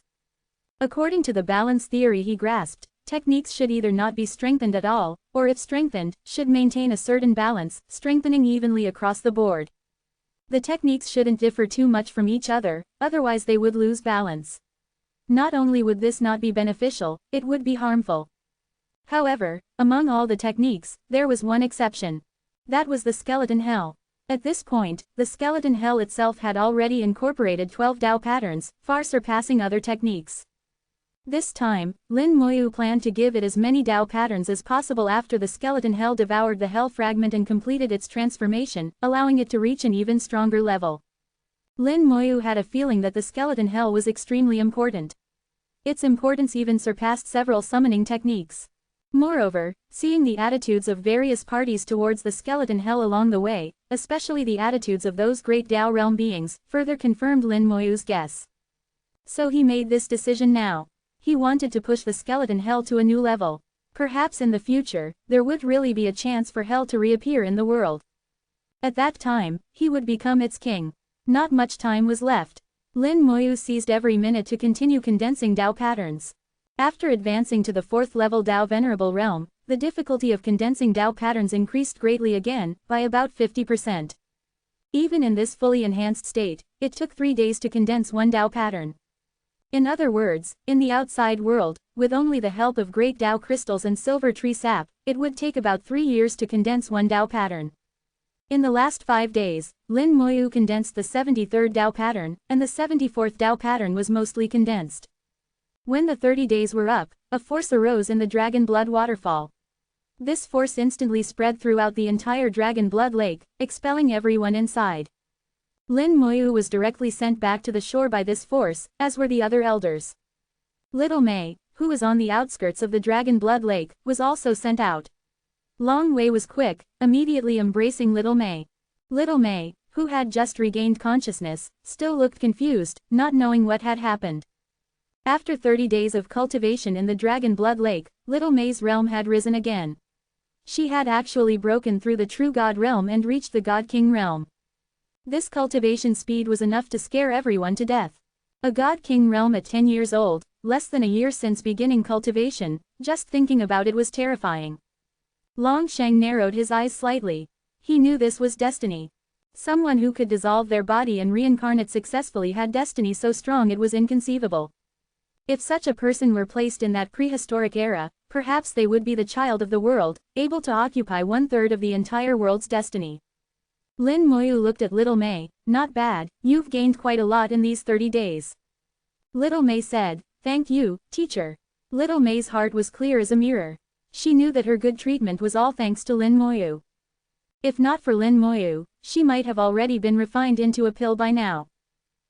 According to the balance theory he grasped, techniques should either not be strengthened at all, or if strengthened, should maintain a certain balance, strengthening evenly across the board. The techniques shouldn't differ too much from each other, otherwise they would lose balance. Not only would this not be beneficial, it would be harmful. However, among all the techniques, there was one exception. That was the Skeleton Hell. At this point, the Skeleton Hell itself had already incorporated 12 Dao patterns, far surpassing other techniques. This time, Lin Moyu planned to give it as many Dao patterns as possible after the Skeleton Hell devoured the Hell fragment and completed its transformation, allowing it to reach an even stronger level. Lin Moyu had a feeling that the Skeleton Hell was extremely important. Its importance even surpassed several summoning techniques. Moreover, seeing the attitudes of various parties towards the Skeleton Hell along the way, especially the attitudes of those great Dao realm beings, further confirmed Lin Moyu's guess. So he made this decision now. He wanted to push the Skeleton Hell to a new level. Perhaps in the future, there would really be a chance for Hell to reappear in the world. At that time, he would become its king. Not much time was left. Lin Moyu seized every minute to continue condensing Dao patterns. After advancing to the 4th level Dao Venerable realm, the difficulty of condensing Dao patterns increased greatly again, by about 50%. Even in this fully enhanced state, it took 3 days to condense one Dao pattern. In other words, in the outside world, with only the help of great Dao crystals and silver tree sap, it would take about 3 years to condense one Dao pattern. In the last 5 days, Lin Moyu condensed the 73rd Dao pattern, and the 74th Dao pattern was mostly condensed. When the 30 days were up, a force arose in the Dragon Blood Waterfall. This force instantly spread throughout the entire Dragon Blood Lake, expelling everyone inside. Lin Moyu was directly sent back to the shore by this force, as were the other elders. Little Mei, who was on the outskirts of the Dragon Blood Lake, was also sent out. Long Wei was quick, immediately embracing Little Mei. Little Mei, who had just regained consciousness, still looked confused, not knowing what had happened. After 30 days of cultivation in the Dragon Blood Lake, Little May's realm had risen again. She had actually broken through the true God realm and reached the God King realm. This cultivation speed was enough to scare everyone to death. A God King realm at 10 years old, less than a year since beginning cultivation, just thinking about it was terrifying. Long Sheng narrowed his eyes slightly. He knew this was destiny. Someone who could dissolve their body and reincarnate successfully had destiny so strong it was inconceivable. If such a person were placed in that prehistoric era, perhaps they would be the child of the world, able to occupy 1/3 of the entire world's destiny. Lin Moyu looked at Little May. Not bad, you've gained quite a lot in these 30 days. Little May said, thank you, teacher. Little May's heart was clear as a mirror. She knew that her good treatment was all thanks to Lin Moyu. If not for Lin Moyu, she might have already been refined into a pill by now.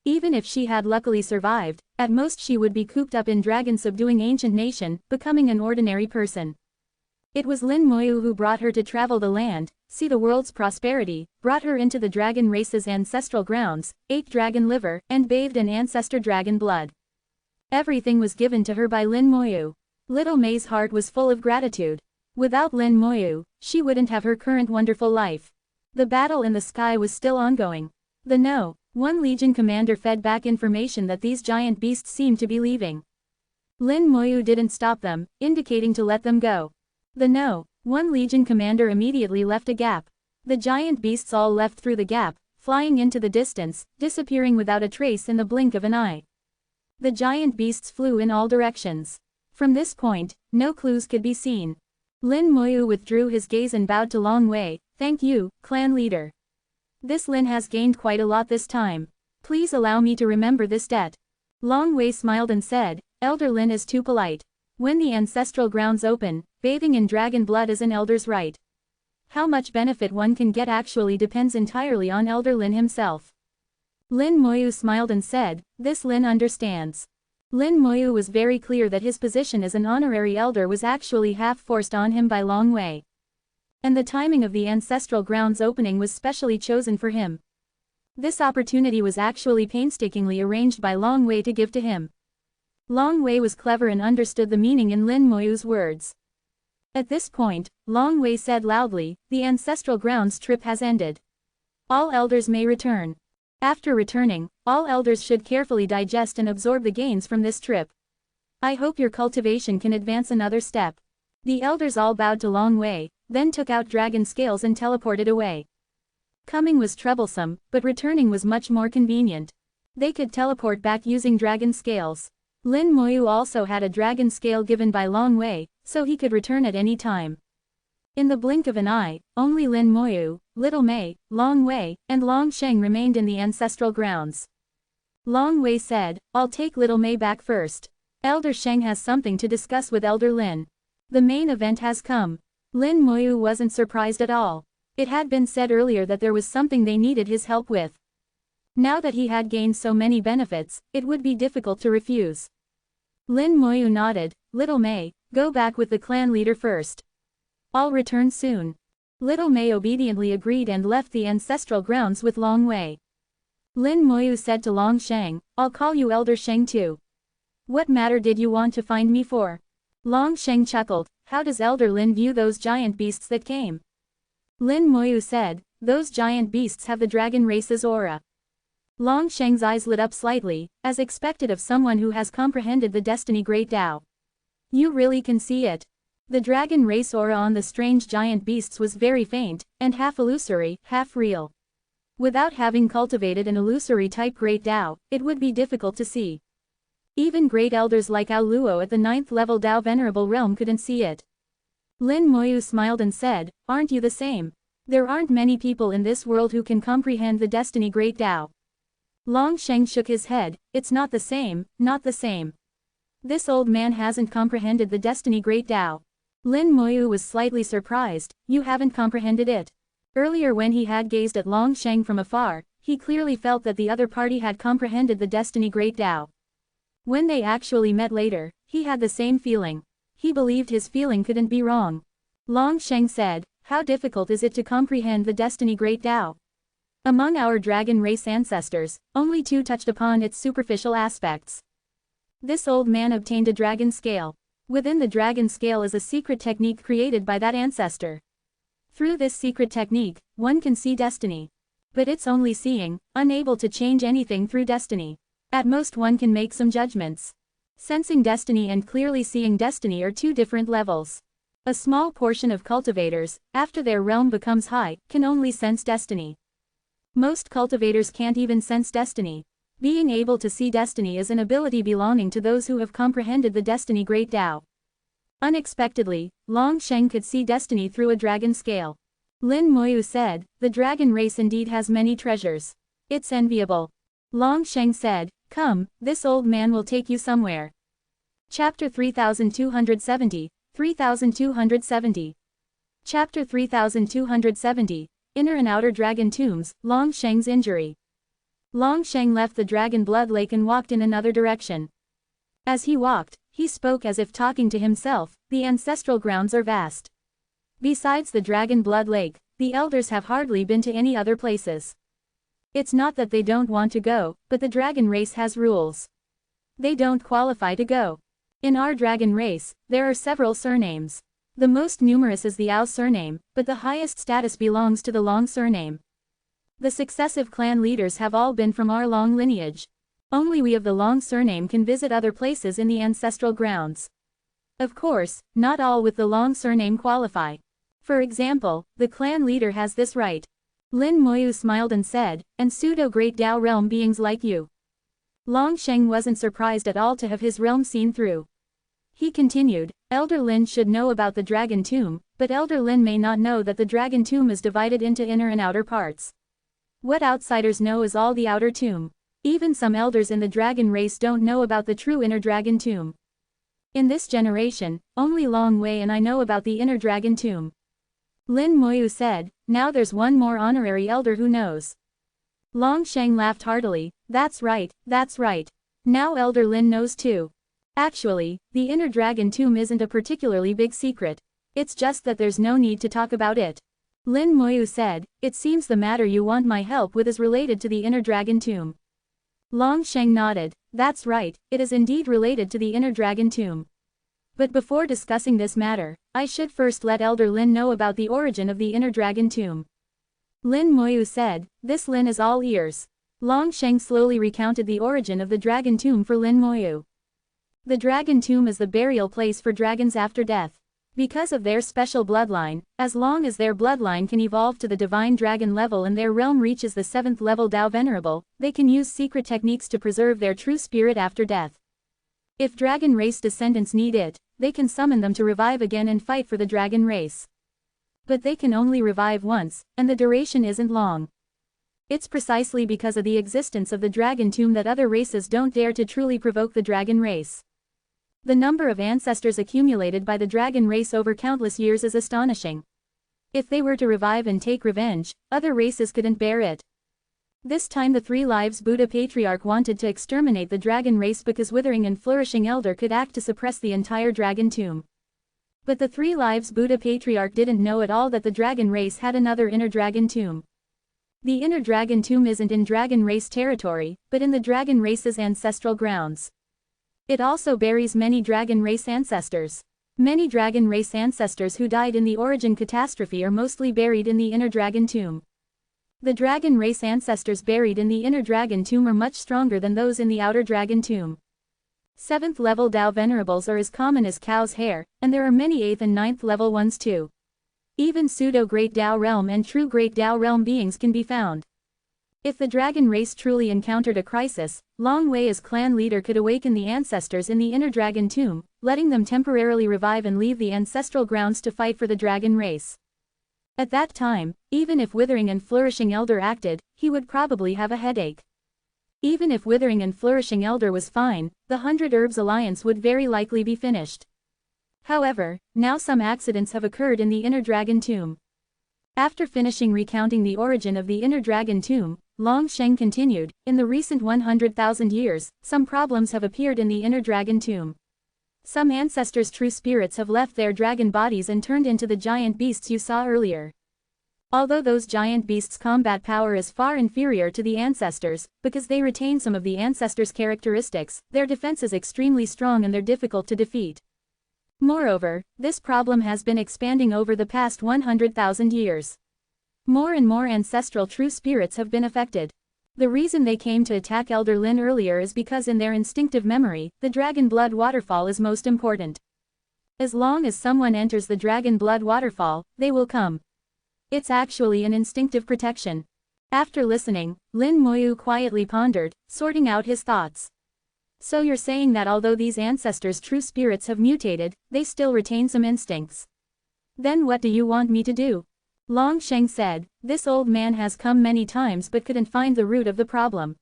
Even if she had luckily survived, at most she would be cooped up in Dragon subduing ancient nation, becoming an ordinary person. It was Lin Moyu who brought her to travel the land, see the world's prosperity, brought her into the dragon race's ancestral grounds, ate dragon liver, and bathed in ancestor dragon blood. Everything was given to her by Lin Moyu. Little May's heart was full of gratitude. Without Lin Moyu, she wouldn't have her current wonderful life. The battle in the sky was still ongoing. The One Legion commander fed back information that these giant beasts seemed to be leaving. Lin Moyu didn't stop them, indicating to let them go. The One Legion commander immediately left a gap. The giant beasts all left through the gap, flying into the distance, disappearing without a trace in the blink of an eye. The giant beasts flew in all directions. From this point, no clues could be seen. Lin Moyu withdrew his gaze and bowed to Long Wei. Thank you, clan leader. This Lin has gained quite a lot this time. Please allow me to remember this debt. Long Wei smiled and said, Elder Lin is too polite. When the ancestral grounds open, bathing in dragon blood is an elder's right. How much benefit one can get actually depends entirely on Elder Lin himself. Lin Moyu smiled and said, this Lin understands. Lin Moyu was very clear that his position as an honorary elder was actually half forced on him by Long Wei. And the timing of the ancestral grounds opening was specially chosen for him. This opportunity was actually painstakingly arranged by Long Wei to give to him. Long Wei was clever and understood the meaning in Lin Moyu's words. At this point, Long Wei said loudly, the ancestral grounds trip has ended. All elders may return. After returning, all elders should carefully digest and absorb the gains from this trip. I hope your cultivation can advance another step. The elders all bowed to Long Wei, then took out dragon scales and teleported away. Coming was troublesome, but returning was much more convenient. They could teleport back using dragon scales. Lin Moyu also had a dragon scale given by Long Wei, so he could return at any time. In the blink of an eye, only Lin Moyu, Little May, Long Wei, and Long Sheng remained in the ancestral grounds. Long Wei said, I'll take Little May back first. Elder Sheng has something to discuss with Elder Lin. The main event has come. Lin Moyu wasn't surprised at all. It had been said earlier that there was something they needed his help with. Now that he had gained so many benefits, it would be difficult to refuse. Lin Moyu nodded, Little May, go back with the clan leader first. I'll return soon. Little May obediently agreed and left the ancestral grounds with Long Wei. Lin Moyu said to Long Sheng, I'll call you Elder Sheng too. What matter did you want to find me for? Long Sheng chuckled, how does Elder Lin view those giant beasts that came? Lin Moyu said, those giant beasts have the dragon race's aura. Long Sheng's eyes lit up slightly, as expected of someone who has comprehended the destiny great Tao. You really can see it. The dragon race aura on the strange giant beasts was very faint, and half illusory, half real. Without having cultivated an illusory type great Tao, it would be difficult to see. Even great elders like Ao Luo at the 9th level Tao Venerable realm couldn't see it. Lin Moyu smiled and said, aren't you the same? There aren't many people in this world who can comprehend the destiny great Tao. Long Sheng shook his head, it's not the same, not the same. This old man hasn't comprehended the destiny great Tao. Lin Moyu was slightly surprised, you haven't comprehended it. Earlier when he had gazed at Long Sheng from afar, he clearly felt that the other party had comprehended the destiny great Tao. When they actually met later, he had the same feeling. He believed his feeling couldn't be wrong. Long Sheng said, how difficult is it to comprehend the destiny great Tao? Among our dragon race ancestors, only 2 touched upon its superficial aspects. This old man obtained a dragon scale. Within the dragon scale is a secret technique created by that ancestor. Through this secret technique, one can see destiny. But it's only seeing, unable to change anything through destiny. At most one can make some judgments. Sensing destiny and clearly seeing destiny are two different levels. A small portion of cultivators, after their realm becomes high, can only sense destiny. Most cultivators can't even sense destiny. Being able to see destiny is an ability belonging to those who have comprehended the destiny great Tao. Unexpectedly, Long Sheng could see destiny through a dragon scale. Lin Moyu said, "The dragon race indeed has many treasures. It's enviable." Long Sheng said, "Come, this old man will take you somewhere." Chapter 3270, 3270. Chapter 3270, Inner and Outer Dragon Tombs, Long Sheng's Injury. Long Sheng left the Dragon Blood Lake and walked in another direction. As he walked, he spoke as if talking to himself, "The ancestral grounds are vast. Besides the Dragon Blood Lake, the elders have hardly been to any other places. It's not that they don't want to go, but the dragon race has rules. They don't qualify to go. In our dragon race, there are several surnames. The most numerous is the Ao surname, but the highest status belongs to the Long surname. The successive clan leaders have all been from our Long lineage. Only we of the Long surname can visit other places in the ancestral grounds. Of course, not all with the Long surname qualify. For example, the clan leader has this right." Lin Moyu smiled and said, "And pseudo-great Tao realm beings like you." Long Sheng wasn't surprised at all to have his realm seen through. He continued, "Elder Lin should know about the Dragon Tomb, but Elder Lin may not know that the Dragon Tomb is divided into inner and outer parts. What outsiders know is all the outer tomb. Even some elders in the dragon race don't know about the true inner Dragon Tomb. In this generation, only Long Wei and I know about the inner Dragon Tomb." Lin Moyu said, "Now there's one more honorary elder who knows." Long Sheng laughed heartily, "That's right, that's right. Now Elder Lin knows too. Actually, the inner dragon tomb isn't a particularly big secret. It's just that there's no need to talk about it." Lin Moyu said, "It seems the matter you want my help with is related to the inner dragon tomb." Long Sheng nodded, "That's right, it is indeed related to the inner dragon tomb. But before discussing this matter, I should first let Elder Lin know about the origin of the inner dragon tomb." Lin Moyu said, "This Lin is all ears." Long Sheng slowly recounted the origin of the dragon tomb for Lin Moyu. The dragon tomb is the burial place for dragons after death. Because of their special bloodline, as long as their bloodline can evolve to the divine dragon level and their realm reaches the 7th level Tao Venerable, they can use secret techniques to preserve their true spirit after death. If dragon race descendants need it, they can summon them to revive again and fight for the dragon race. But they can only revive once, and the duration isn't long. It's precisely because of the existence of the dragon tomb that other races don't dare to truly provoke the dragon race. The number of ancestors accumulated by the dragon race over countless years is astonishing. If they were to revive and take revenge, other races couldn't bear it. This time the Three Lives Buddha Patriarch wanted to exterminate the dragon race because Withering and Flourishing Elder could act to suppress the entire dragon tomb. But the Three Lives Buddha Patriarch didn't know at all that the dragon race had another inner dragon tomb. The inner dragon tomb isn't in dragon race territory, but in the dragon race's ancestral grounds. It also buries many dragon race ancestors. Many dragon race ancestors who died in the origin catastrophe are mostly buried in the inner dragon tomb. The dragon race ancestors buried in the inner dragon tomb are much stronger than those in the outer dragon tomb. 7th level Tao Venerables are as common as cow's hair, and there are many 8th and 9th level ones too. Even pseudo-Great Tao Realm and true Great Tao Realm beings can be found. If the dragon race truly encountered a crisis, Long Wei as clan leader could awaken the ancestors in the inner dragon tomb, letting them temporarily revive and leave the ancestral grounds to fight for the dragon race. At that time, even if Withering and Flourishing Elder acted, he would probably have a headache. Even if Withering and Flourishing Elder was fine, the 100 Herbs Alliance would very likely be finished. However, now some accidents have occurred in the inner dragon tomb. After finishing recounting the origin of the inner dragon tomb, Long Sheng continued, "In the recent 100,000 years, some problems have appeared in the inner dragon tomb. Some ancestors' true spirits have left their dragon bodies and turned into the giant beasts you saw earlier. Although those giant beasts' combat power is far inferior to the ancestors, because they retain some of the ancestors' characteristics, their defense is extremely strong and they're difficult to defeat. Moreover, this problem has been expanding over the past 100,000 years. More and more ancestral true spirits have been affected. The reason they came to attack Elder Lin earlier is because in their instinctive memory, the dragon blood waterfall is most important. As long as someone enters the dragon blood waterfall, they will come. It's actually an instinctive protection. After listening, Lin Moyu quietly pondered, sorting out his thoughts. So you're saying that although these ancestors' true spirits have mutated, they still retain some instincts. Then what do you want me to do? Long Sheng said, this old man has come many times but couldn't find the root of the problem.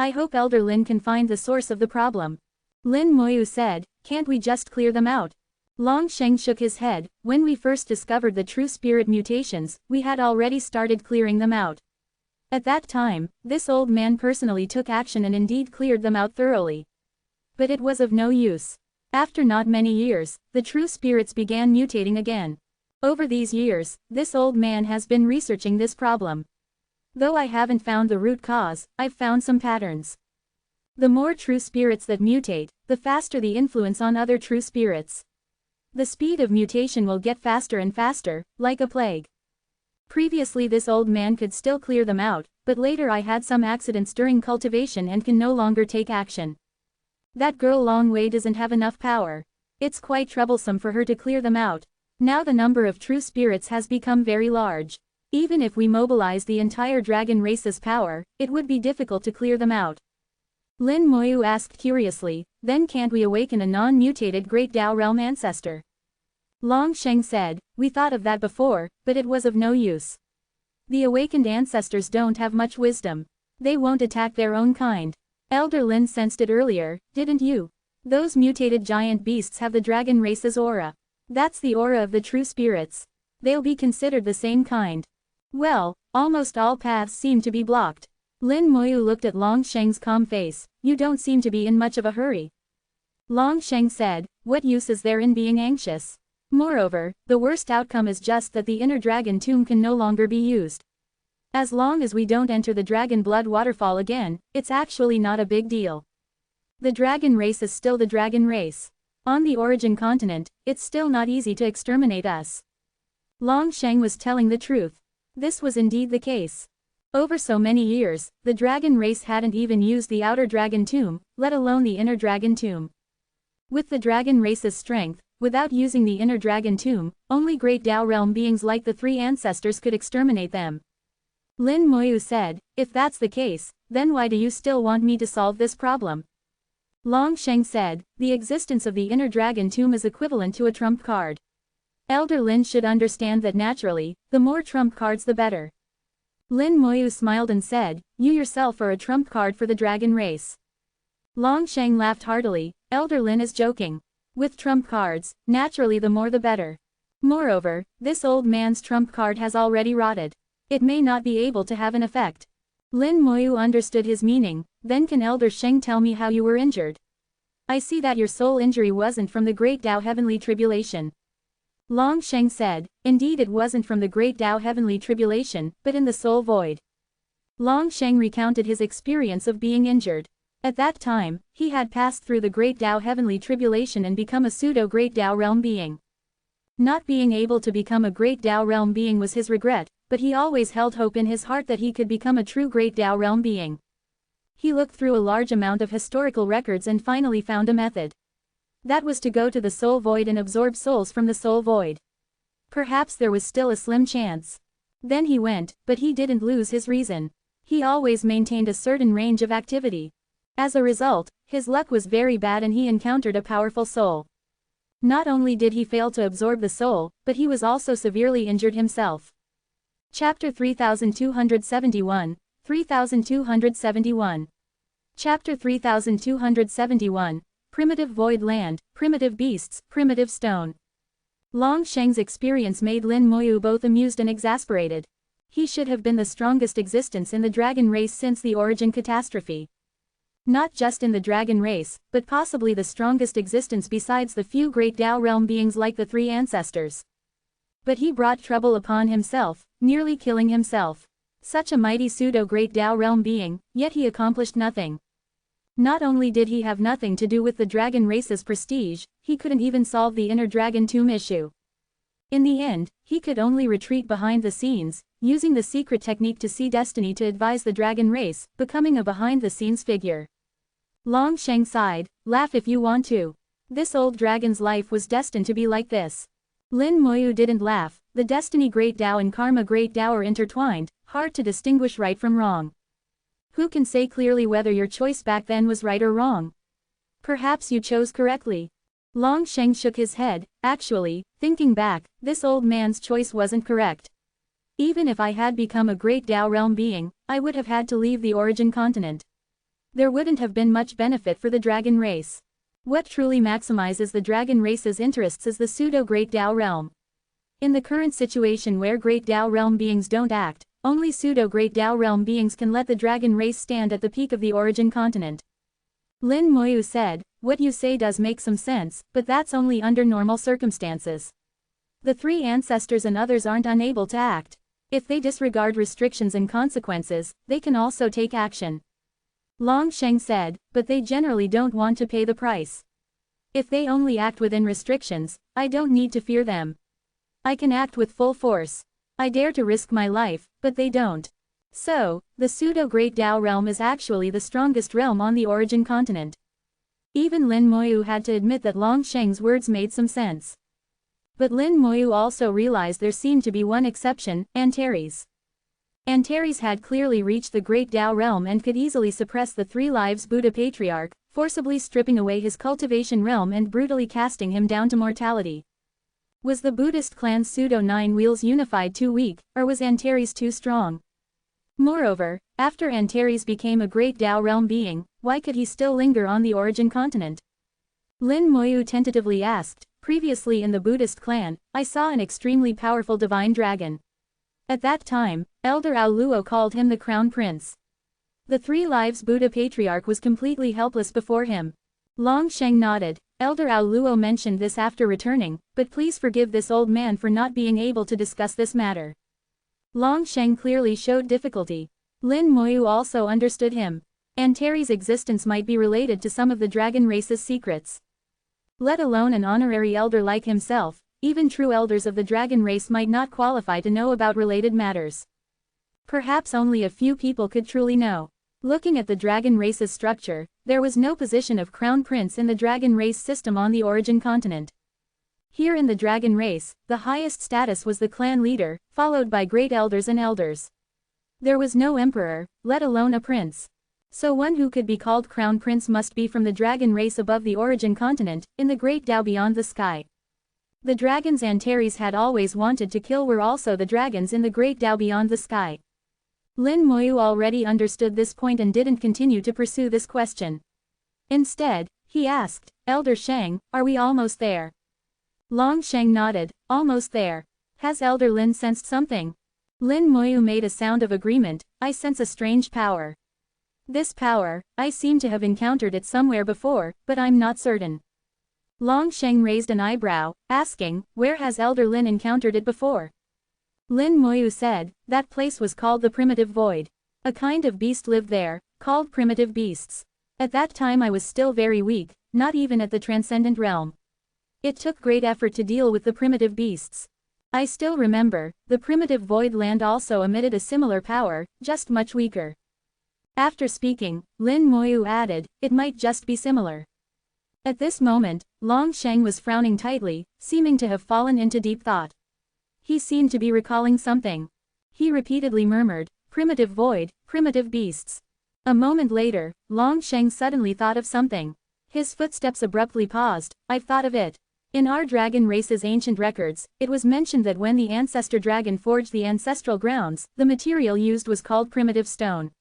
I hope Elder Lin can find the source of the problem. Lin Moyu said, can't we just clear them out? Long Sheng shook his head, when we first discovered the true spirit mutations, we had already started clearing them out. At that time, this old man personally took action and indeed cleared them out thoroughly. But it was of no use. After not many years, the true spirits began mutating again. Over these years, this old man has been researching this problem. Though I haven't found the root cause, I've found some patterns. The more true spirits that mutate, the faster the influence on other true spirits. The speed of mutation will get faster and faster, like a plague. Previously this old man could still clear them out, but later I had some accidents during cultivation and can no longer take action. That girl Long Wei doesn't have enough power. It's quite troublesome for her to clear them out. Now the number of true spirits has become very large. Even if we mobilize the entire dragon race's power, it would be difficult to clear them out. Lin Moyu asked curiously, then can't we awaken a non-mutated Great Tao Realm ancestor? Long Sheng said, we thought of that before, but it was of no use. The awakened ancestors don't have much wisdom. They won't attack their own kind. Elder Lin sensed it earlier, didn't you? Those mutated giant beasts have the dragon race's aura. That's the aura of the true spirits. They'll be considered the same kind. Well, almost all paths seem to be blocked. Lin Moyu looked at Long Sheng's calm face, you don't seem to be in much of a hurry. Long Sheng said, what use is there in being anxious? Moreover, the worst outcome is just that the inner dragon tomb can no longer be used. As long as we don't enter the dragon blood waterfall again, it's actually not a big deal. The dragon race is still the dragon race. On the origin continent, it's still not easy to exterminate us. Long Sheng was telling the truth. This was indeed the case. Over so many years, the dragon race hadn't even used the outer dragon tomb, let alone the inner dragon tomb. With the dragon race's strength, without using the inner dragon tomb, only Great Tao Realm beings like the three ancestors could exterminate them. Lin Moyu said, if that's the case, then why do you still want me to solve this problem? Long Sheng said, the existence of the inner dragon tomb is equivalent to a trump card. Elder Lin should understand that naturally, the more trump cards the better. Lin Moyu smiled and said, you yourself are a trump card for the dragon race. Long Sheng laughed heartily, Elder Lin is joking. With trump cards, naturally the more the better. Moreover, this old man's trump card has already rotted. It may not be able to have an effect. Lin Moyu understood his meaning, then can Elder Sheng tell me how you were injured? I see that your soul injury wasn't from the Great Tao Heavenly Tribulation. Long Sheng said, indeed it wasn't from the Great Tao Heavenly Tribulation, but in the soul void. Long Sheng recounted his experience of being injured. At that time, he had passed through the Great Tao Heavenly Tribulation and become a pseudo-Great Tao Realm being. Not being able to become a Great Tao Realm being was his regret, but he always held hope in his heart that he could become a true Great Tao Realm being. He looked through a large amount of historical records and finally found a method. That was to go to the soul void and absorb souls from the soul void. Perhaps there was still a slim chance. Then he went, but he didn't lose his reason. He always maintained a certain range of activity. As a result, his luck was very bad and he encountered a powerful soul. Not only did he fail to absorb the soul, but he was also severely injured himself. Chapter 3271, 3271. Chapter 3271, Primitive Void Land, Primitive Beasts, Primitive Stone. Long Sheng's experience made Lin Moyu both amused and exasperated. He should have been the strongest existence in the dragon race since the origin catastrophe. Not just in the dragon race, but possibly the strongest existence besides the few Great Tao Realm beings like the three ancestors. But he brought trouble upon himself, nearly killing himself. Such a mighty pseudo-great Tao realm being, yet he accomplished nothing. Not only did he have nothing to do with the dragon race's prestige, he couldn't even solve the inner dragon tomb issue. In the end, he could only retreat behind the scenes, using the secret technique to see destiny to advise the dragon race, becoming a behind-the-scenes figure. Long Sheng sighed, "Laugh if you want to. This old dragon's life was destined to be like this." Lin Moyu didn't laugh. The destiny great Tao and karma great Tao are intertwined, hard to distinguish right from wrong. Who can say clearly whether your choice back then was right or wrong? Perhaps you chose correctly. Long Sheng shook his head. Actually, thinking back, this old man's choice wasn't correct. Even if I had become a great Tao realm being, I would have had to leave the origin continent. There wouldn't have been much benefit for the dragon race. What truly maximizes the dragon race's interests is the pseudo-great Tao realm. In the current situation where great Tao realm beings don't act, only pseudo-great Tao realm beings can let the dragon race stand at the peak of the origin continent. Lin Moyu said, "What you say does make some sense, but that's only under normal circumstances. The three ancestors and others aren't unable to act. If they disregard restrictions and consequences, they can also take action." Long Sheng said, "But they generally don't want to pay the price. If they only act within restrictions, I don't need to fear them. I can act with full force. I dare to risk my life, but they don't." So, the pseudo-great Tao realm is actually the strongest realm on the origin continent. Even Lin Moyu had to admit that Long Sheng's words made some sense. But Lin Moyu also realized there seemed to be one exception, Antares. Antares had clearly reached the great Tao realm and could easily suppress the Three Lives Buddha Patriarch, forcibly stripping away his cultivation realm and brutally casting him down to mortality. Was the Buddhist clan's pseudo-nine wheels unified too weak, or was Antares too strong? Moreover, after Antares became a great Tao realm being, why could he still linger on the origin continent? Lin Moyu tentatively asked, "Previously in the Buddhist clan, I saw an extremely powerful divine dragon. At that time, Elder Ao Luo called him the Crown Prince. The Three Lives Buddha Patriarch was completely helpless before him." Long Sheng nodded. Elder Ao Luo mentioned this after returning, but please forgive this old man for not being able to discuss this matter. Long Sheng clearly showed difficulty. Lin Moyu also understood him. Antares' existence might be related to some of the dragon race's secrets. Let alone an honorary elder like himself, even true elders of the dragon race might not qualify to know about related matters. Perhaps only a few people could truly know. Looking at the dragon race's structure, there was no position of crown prince in the dragon race system on the origin continent. Here in the dragon race, the highest status was the clan leader, followed by great elders and elders. There was no emperor, let alone a prince. So one who could be called crown prince must be from the dragon race above the origin continent, in the great Tao beyond the sky. The dragons Antares had always wanted to kill were also the dragons in the great Tao beyond the sky. Lin Moyu already understood this point and didn't continue to pursue this question. Instead, he asked, "Elder Sheng, are we almost there?" Long Sheng nodded, "Almost there. Has Elder Lin sensed something?" Lin Moyu made a sound of agreement, "I sense a strange power. This power, I seem to have encountered it somewhere before, but I'm not certain." Long Sheng raised an eyebrow, asking, "Where has Elder Lin encountered it before?" Lin Moyu said, "That place was called the Primitive Void. A kind of beast lived there, called primitive beasts. At that time I was still very weak, not even at the transcendent realm. It took great effort to deal with the primitive beasts. I still remember, the primitive void land also emitted a similar power, just much weaker." After speaking, Lin Moyu added, "It might just be similar." At this moment, Long Sheng was frowning tightly, seeming to have fallen into deep thought. He seemed to be recalling something. He repeatedly murmured, "Primitive void, primitive beasts." A moment later, Long Sheng suddenly thought of something. His footsteps abruptly paused. "I've thought of it. In our dragon race's ancient records, it was mentioned that when the ancestor dragon forged the ancestral grounds, the material used was called primitive stone."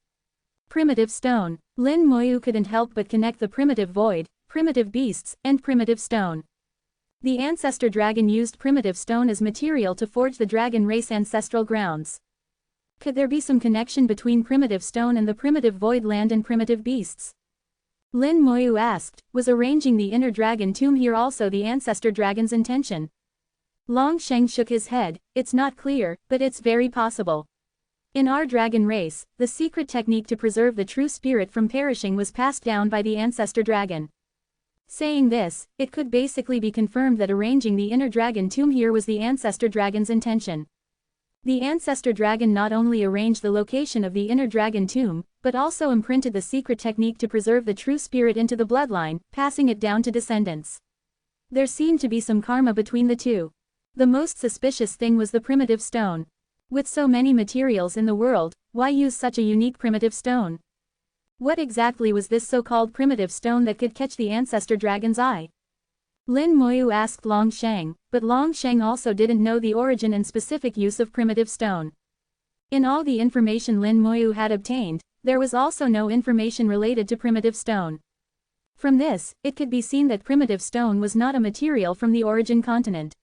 Primitive stone. Lin Moyu couldn't help but connect the primitive void, primitive beasts, and primitive stone. The ancestor dragon used primitive stone as material to forge the dragon race ancestral grounds. Could there be some connection between primitive stone and the primitive void land and primitive beasts? Lin Moyu asked, "Was arranging the inner dragon tomb here also the ancestor dragon's intention?" Long Sheng shook his head. It's not clear, but it's very possible. In our dragon race, the secret technique to preserve the true spirit from perishing was passed down by the ancestor dragon. Saying this, it could basically be confirmed that arranging the inner dragon tomb here was the ancestor dragon's intention. The ancestor dragon not only arranged the location of the inner dragon tomb, but also imprinted the secret technique to preserve the true spirit into the bloodline, passing it down to descendants. There seemed to be some karma between the two. The most suspicious thing was the primitive stone. With so many materials in the world, why use such a unique primitive stone? What exactly was this so-called primitive stone that could catch the ancestor dragon's eye? Lin Moyu asked Long Sheng, but Long Sheng also didn't know the origin and specific use of primitive stone. In all the information Lin Moyu had obtained, there was also no information related to primitive stone. From this, it could be seen that primitive stone was not a material from the origin continent.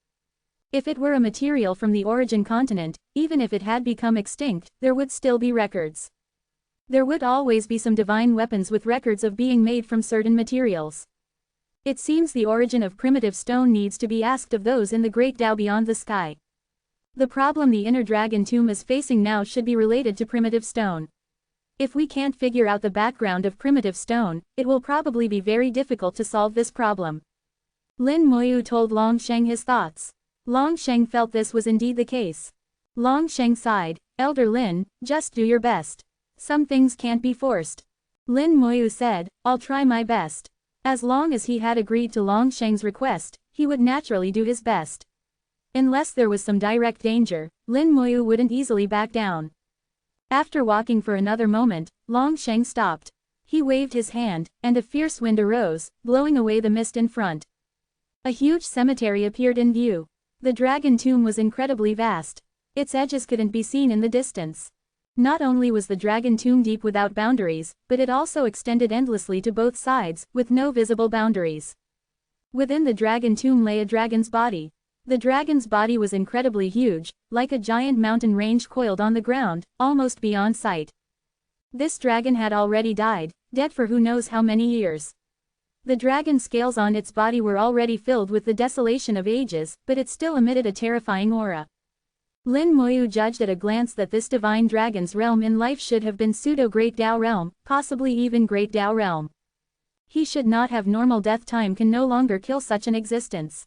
If it were a material from the origin continent, even if it had become extinct, there would still be records. There would always be some divine weapons with records of being made from certain materials. It seems the origin of primitive stone needs to be asked of those in the great Tao beyond the sky. The problem the inner dragon tomb is facing now should be related to primitive stone. If we can't figure out the background of primitive stone, it will probably be very difficult to solve this problem. Lin Moyu told Long Sheng his thoughts. Long Sheng felt this was indeed the case. Long Sheng sighed, "Elder Lin, just do your best. Some things can't be forced." Lin Moyu said, "I'll try my best." As long as he had agreed to Long Sheng's request, he would naturally do his best. Unless there was some direct danger, Lin Moyu wouldn't easily back down. After walking for another moment, Long Sheng stopped. He waved his hand, and a fierce wind arose, blowing away the mist in front. A huge cemetery appeared in view. The dragon tomb was incredibly vast. Its edges couldn't be seen in the distance. Not only was the dragon tomb deep without boundaries, but it also extended endlessly to both sides, with no visible boundaries. Within the dragon tomb lay a dragon's body. The dragon's body was incredibly huge, like a giant mountain range coiled on the ground, almost beyond sight. This dragon had already died, dead for who knows how many years. The dragon scales on its body were already filled with the desolation of ages, but it still emitted a terrifying aura. Lin Moyu judged at a glance that this divine dragon's realm in life should have been pseudo-Great Tao realm, possibly even Great Tao realm. He should not have normal death time can no longer kill such an existence.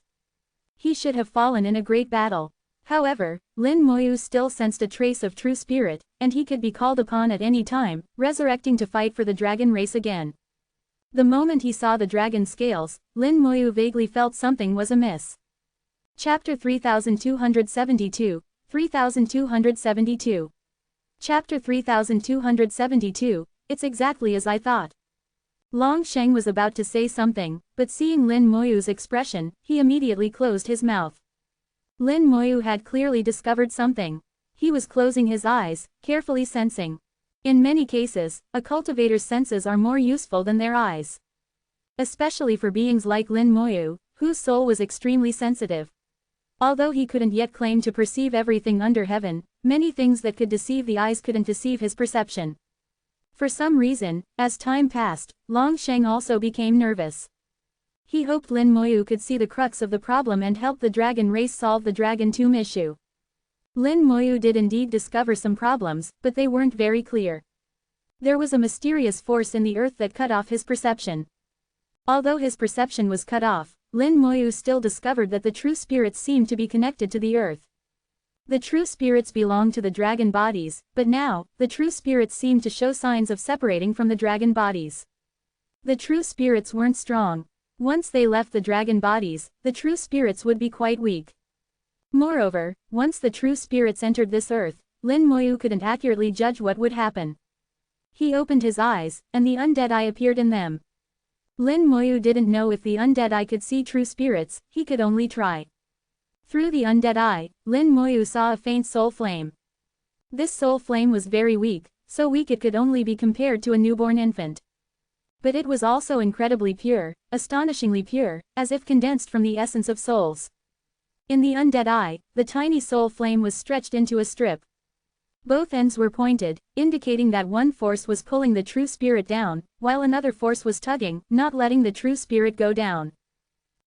He should have fallen in a great battle. However, Lin Moyu still sensed a trace of true spirit, and he could be called upon at any time, resurrecting to fight for the dragon race again. The moment he saw the dragon scales, Lin Moyu vaguely felt something was amiss. Chapter 3272, 3272. Chapter 3272, It's exactly as I thought. Long Sheng was about to say something, but seeing Lin Moyu's expression, he immediately closed his mouth. Lin Moyu had clearly discovered something. He was closing his eyes, carefully sensing. In many cases, a cultivator's senses are more useful than their eyes. Especially for beings like Lin Moyu, whose soul was extremely sensitive. Although he couldn't yet claim to perceive everything under heaven, many things that could deceive the eyes couldn't deceive his perception. For some reason, as time passed, Long Sheng also became nervous. He hoped Lin Moyu could see the crux of the problem and help the dragon race solve the dragon tomb issue. Lin Moyu did indeed discover some problems, but they weren't very clear. There was a mysterious force in the earth that cut off his perception. Although his perception was cut off, Lin Moyu still discovered that the true spirits seemed to be connected to the earth. The true spirits belonged to the dragon bodies, but now, the true spirits seemed to show signs of separating from the dragon bodies. The true spirits weren't strong. Once they left the dragon bodies, the true spirits would be quite weak. Moreover, once the true spirits entered this earth, Lin Moyu couldn't accurately judge what would happen. He opened his eyes, and the undead eye appeared in them. Lin Moyu didn't know if the undead eye could see true spirits, he could only try. Through the undead eye, Lin Moyu saw a faint soul flame. This soul flame was very weak, so weak it could only be compared to a newborn infant. But it was also incredibly pure, astonishingly pure, as if condensed from the essence of souls. In the undead eye, the tiny soul flame was stretched into a strip. Both ends were pointed, indicating that one force was pulling the true spirit down, while another force was tugging, not letting the true spirit go down.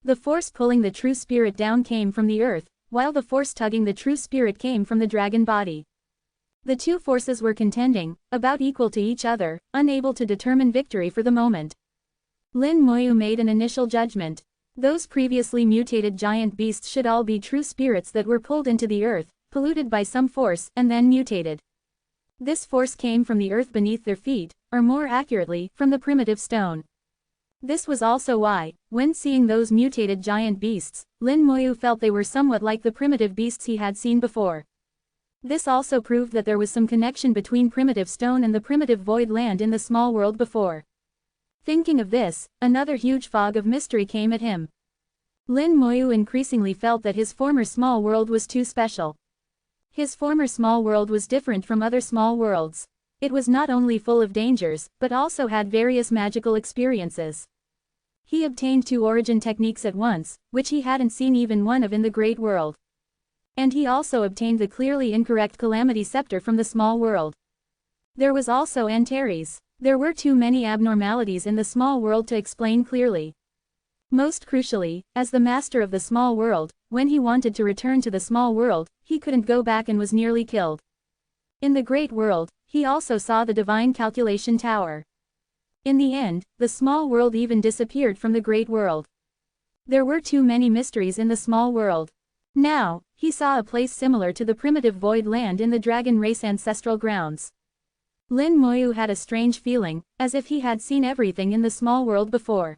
The force pulling the true spirit down came from the earth, while the force tugging the true spirit came from the dragon body. The two forces were contending, about equal to each other, unable to determine victory for the moment. Lin Moyu made an initial judgment. Those previously mutated giant beasts should all be true spirits that were pulled into the earth, polluted by some force, and then mutated. This force came from the earth beneath their feet, or more accurately, from the primitive stone. This was also why, when seeing those mutated giant beasts, Lin Moyu felt they were somewhat like the primitive beasts he had seen before. This also proved that there was some connection between primitive stone and the primitive void land in the small world before. Thinking of this, another huge fog of mystery came at him. Lin Moyu increasingly felt that his former small world was too special. His former small world was different from other small worlds. It was not only full of dangers, but also had various magical experiences. He obtained 2 origin techniques at once, which he hadn't seen even one of in the great world. And he also obtained the clearly incorrect calamity scepter from the small world. There was also Antares. There were too many abnormalities in the small world to explain clearly. Most crucially, as the master of the small world, when he wanted to return to the small world, he couldn't go back and was nearly killed. In the great world, he also saw the divine calculation tower. In the end, the small world even disappeared from the great world. There were too many mysteries in the small world. Now, he saw a place similar to the primitive void land in the dragon race ancestral grounds. Lin Moyu had a strange feeling, as if he had seen everything in the small world before.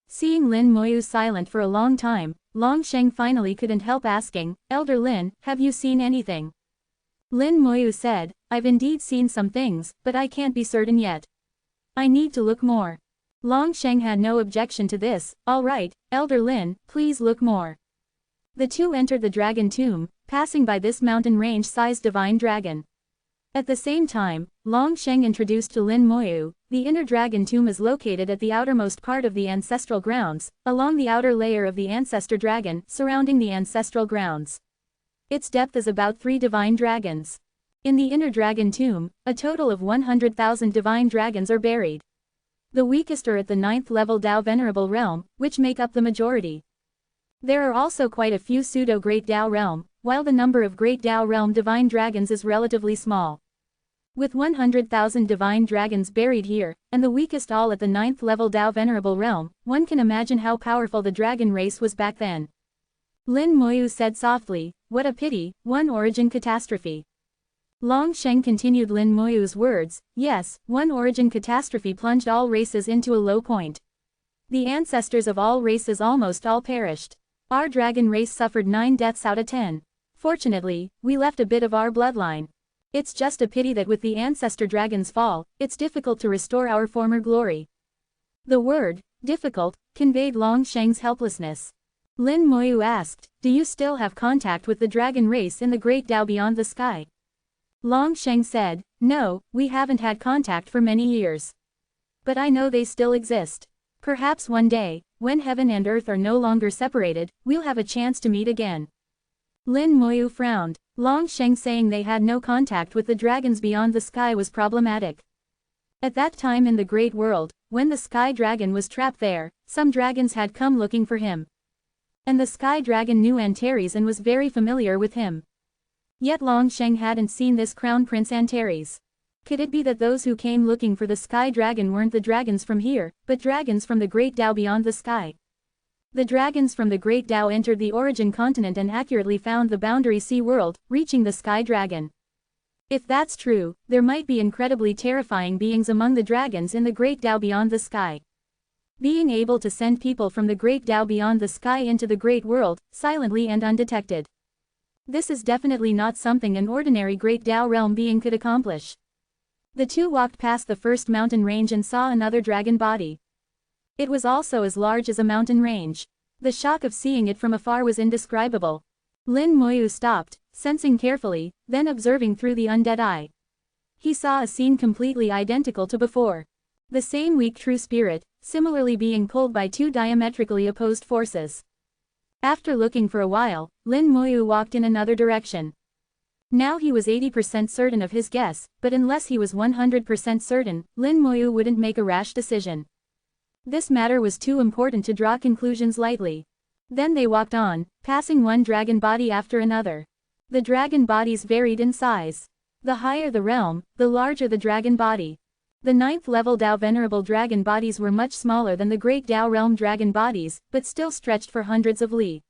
Seeing Lin Moyu silent for a long time, Long Sheng finally couldn't help asking, "Elder Lin, have you seen anything?" Lin Moyu said, "I've indeed seen some things, but I can't be certain yet. I need to look more." Long Sheng had no objection to this. "All right, Elder Lin, please look more." The two entered the dragon tomb, passing by this mountain range-sized divine dragon. At the same time, Long Sheng introduced to Lin Moyu, the inner dragon tomb is located at the outermost part of the ancestral grounds, along the outer layer of the ancestor dragon, surrounding the ancestral grounds. Its depth is about 3 divine dragons. In the inner dragon tomb, a total of 100,000 divine dragons are buried. The weakest are at the 9th level Dao Venerable realm, which make up the majority. There are also quite a few pseudo-Great Dao realm, while the number of Great Dao realm divine dragons is relatively small. With 100,000 divine dragons buried here, and the weakest all at the 9th level Dao Venerable realm, one can imagine how powerful the dragon race was back then. Lin Moyu said softly, "What a pity, one origin catastrophe." Long Sheng continued Lin Moyu's words, "Yes, one origin catastrophe plunged all races into a low point. The ancestors of all races almost all perished. Our dragon race suffered 9 deaths out of 10. Fortunately, we left a bit of our bloodline. It's just a pity that with the ancestor dragon's fall, it's difficult to restore our former glory." The word, difficult, conveyed Long Sheng's helplessness. Lin Moyu asked, "Do you still have contact with the dragon race in the Great Dao beyond the sky?" Long Sheng said, "No, we haven't had contact for many years. But I know they still exist. Perhaps one day, when heaven and earth are no longer separated, we'll have a chance to meet again." Lin Moyu frowned. Long Sheng saying they had no contact with the dragons beyond the sky was problematic. At that time in the Great World, when the Sky Dragon was trapped there, some dragons had come looking for him. And the Sky Dragon knew Antares and was very familiar with him. Yet Long Sheng hadn't seen this Crown Prince Antares. Could it be that those who came looking for the Sky Dragon weren't the dragons from here, but dragons from the Great Dao beyond the sky? The dragons from the Great Dao entered the origin continent and accurately found the boundary sea world, reaching the Sky Dragon. If that's true, there might be incredibly terrifying beings among the dragons in the Great Dao beyond the sky. Being able to send people from the Great Dao beyond the sky into the Great World, silently and undetected. This is definitely not something an ordinary Great Dao realm being could accomplish. The two walked past the first mountain range and saw another dragon body. It was also as large as a mountain range. The shock of seeing it from afar was indescribable. Lin Moyu stopped, sensing carefully, then observing through the undead eye. He saw a scene completely identical to before. The same weak true spirit, similarly being pulled by 2 diametrically opposed forces. After looking for a while, Lin Moyu walked in another direction. Now he was 80% certain of his guess, but unless he was 100% certain, Lin Moyu wouldn't make a rash decision. This matter was too important to draw conclusions lightly. Then they walked on, passing one dragon body after another. The dragon bodies varied in size. The higher the realm, the larger the dragon body. The 9th level Dao Venerable dragon bodies were much smaller than the great Dao realm dragon bodies, but still stretched for hundreds of li.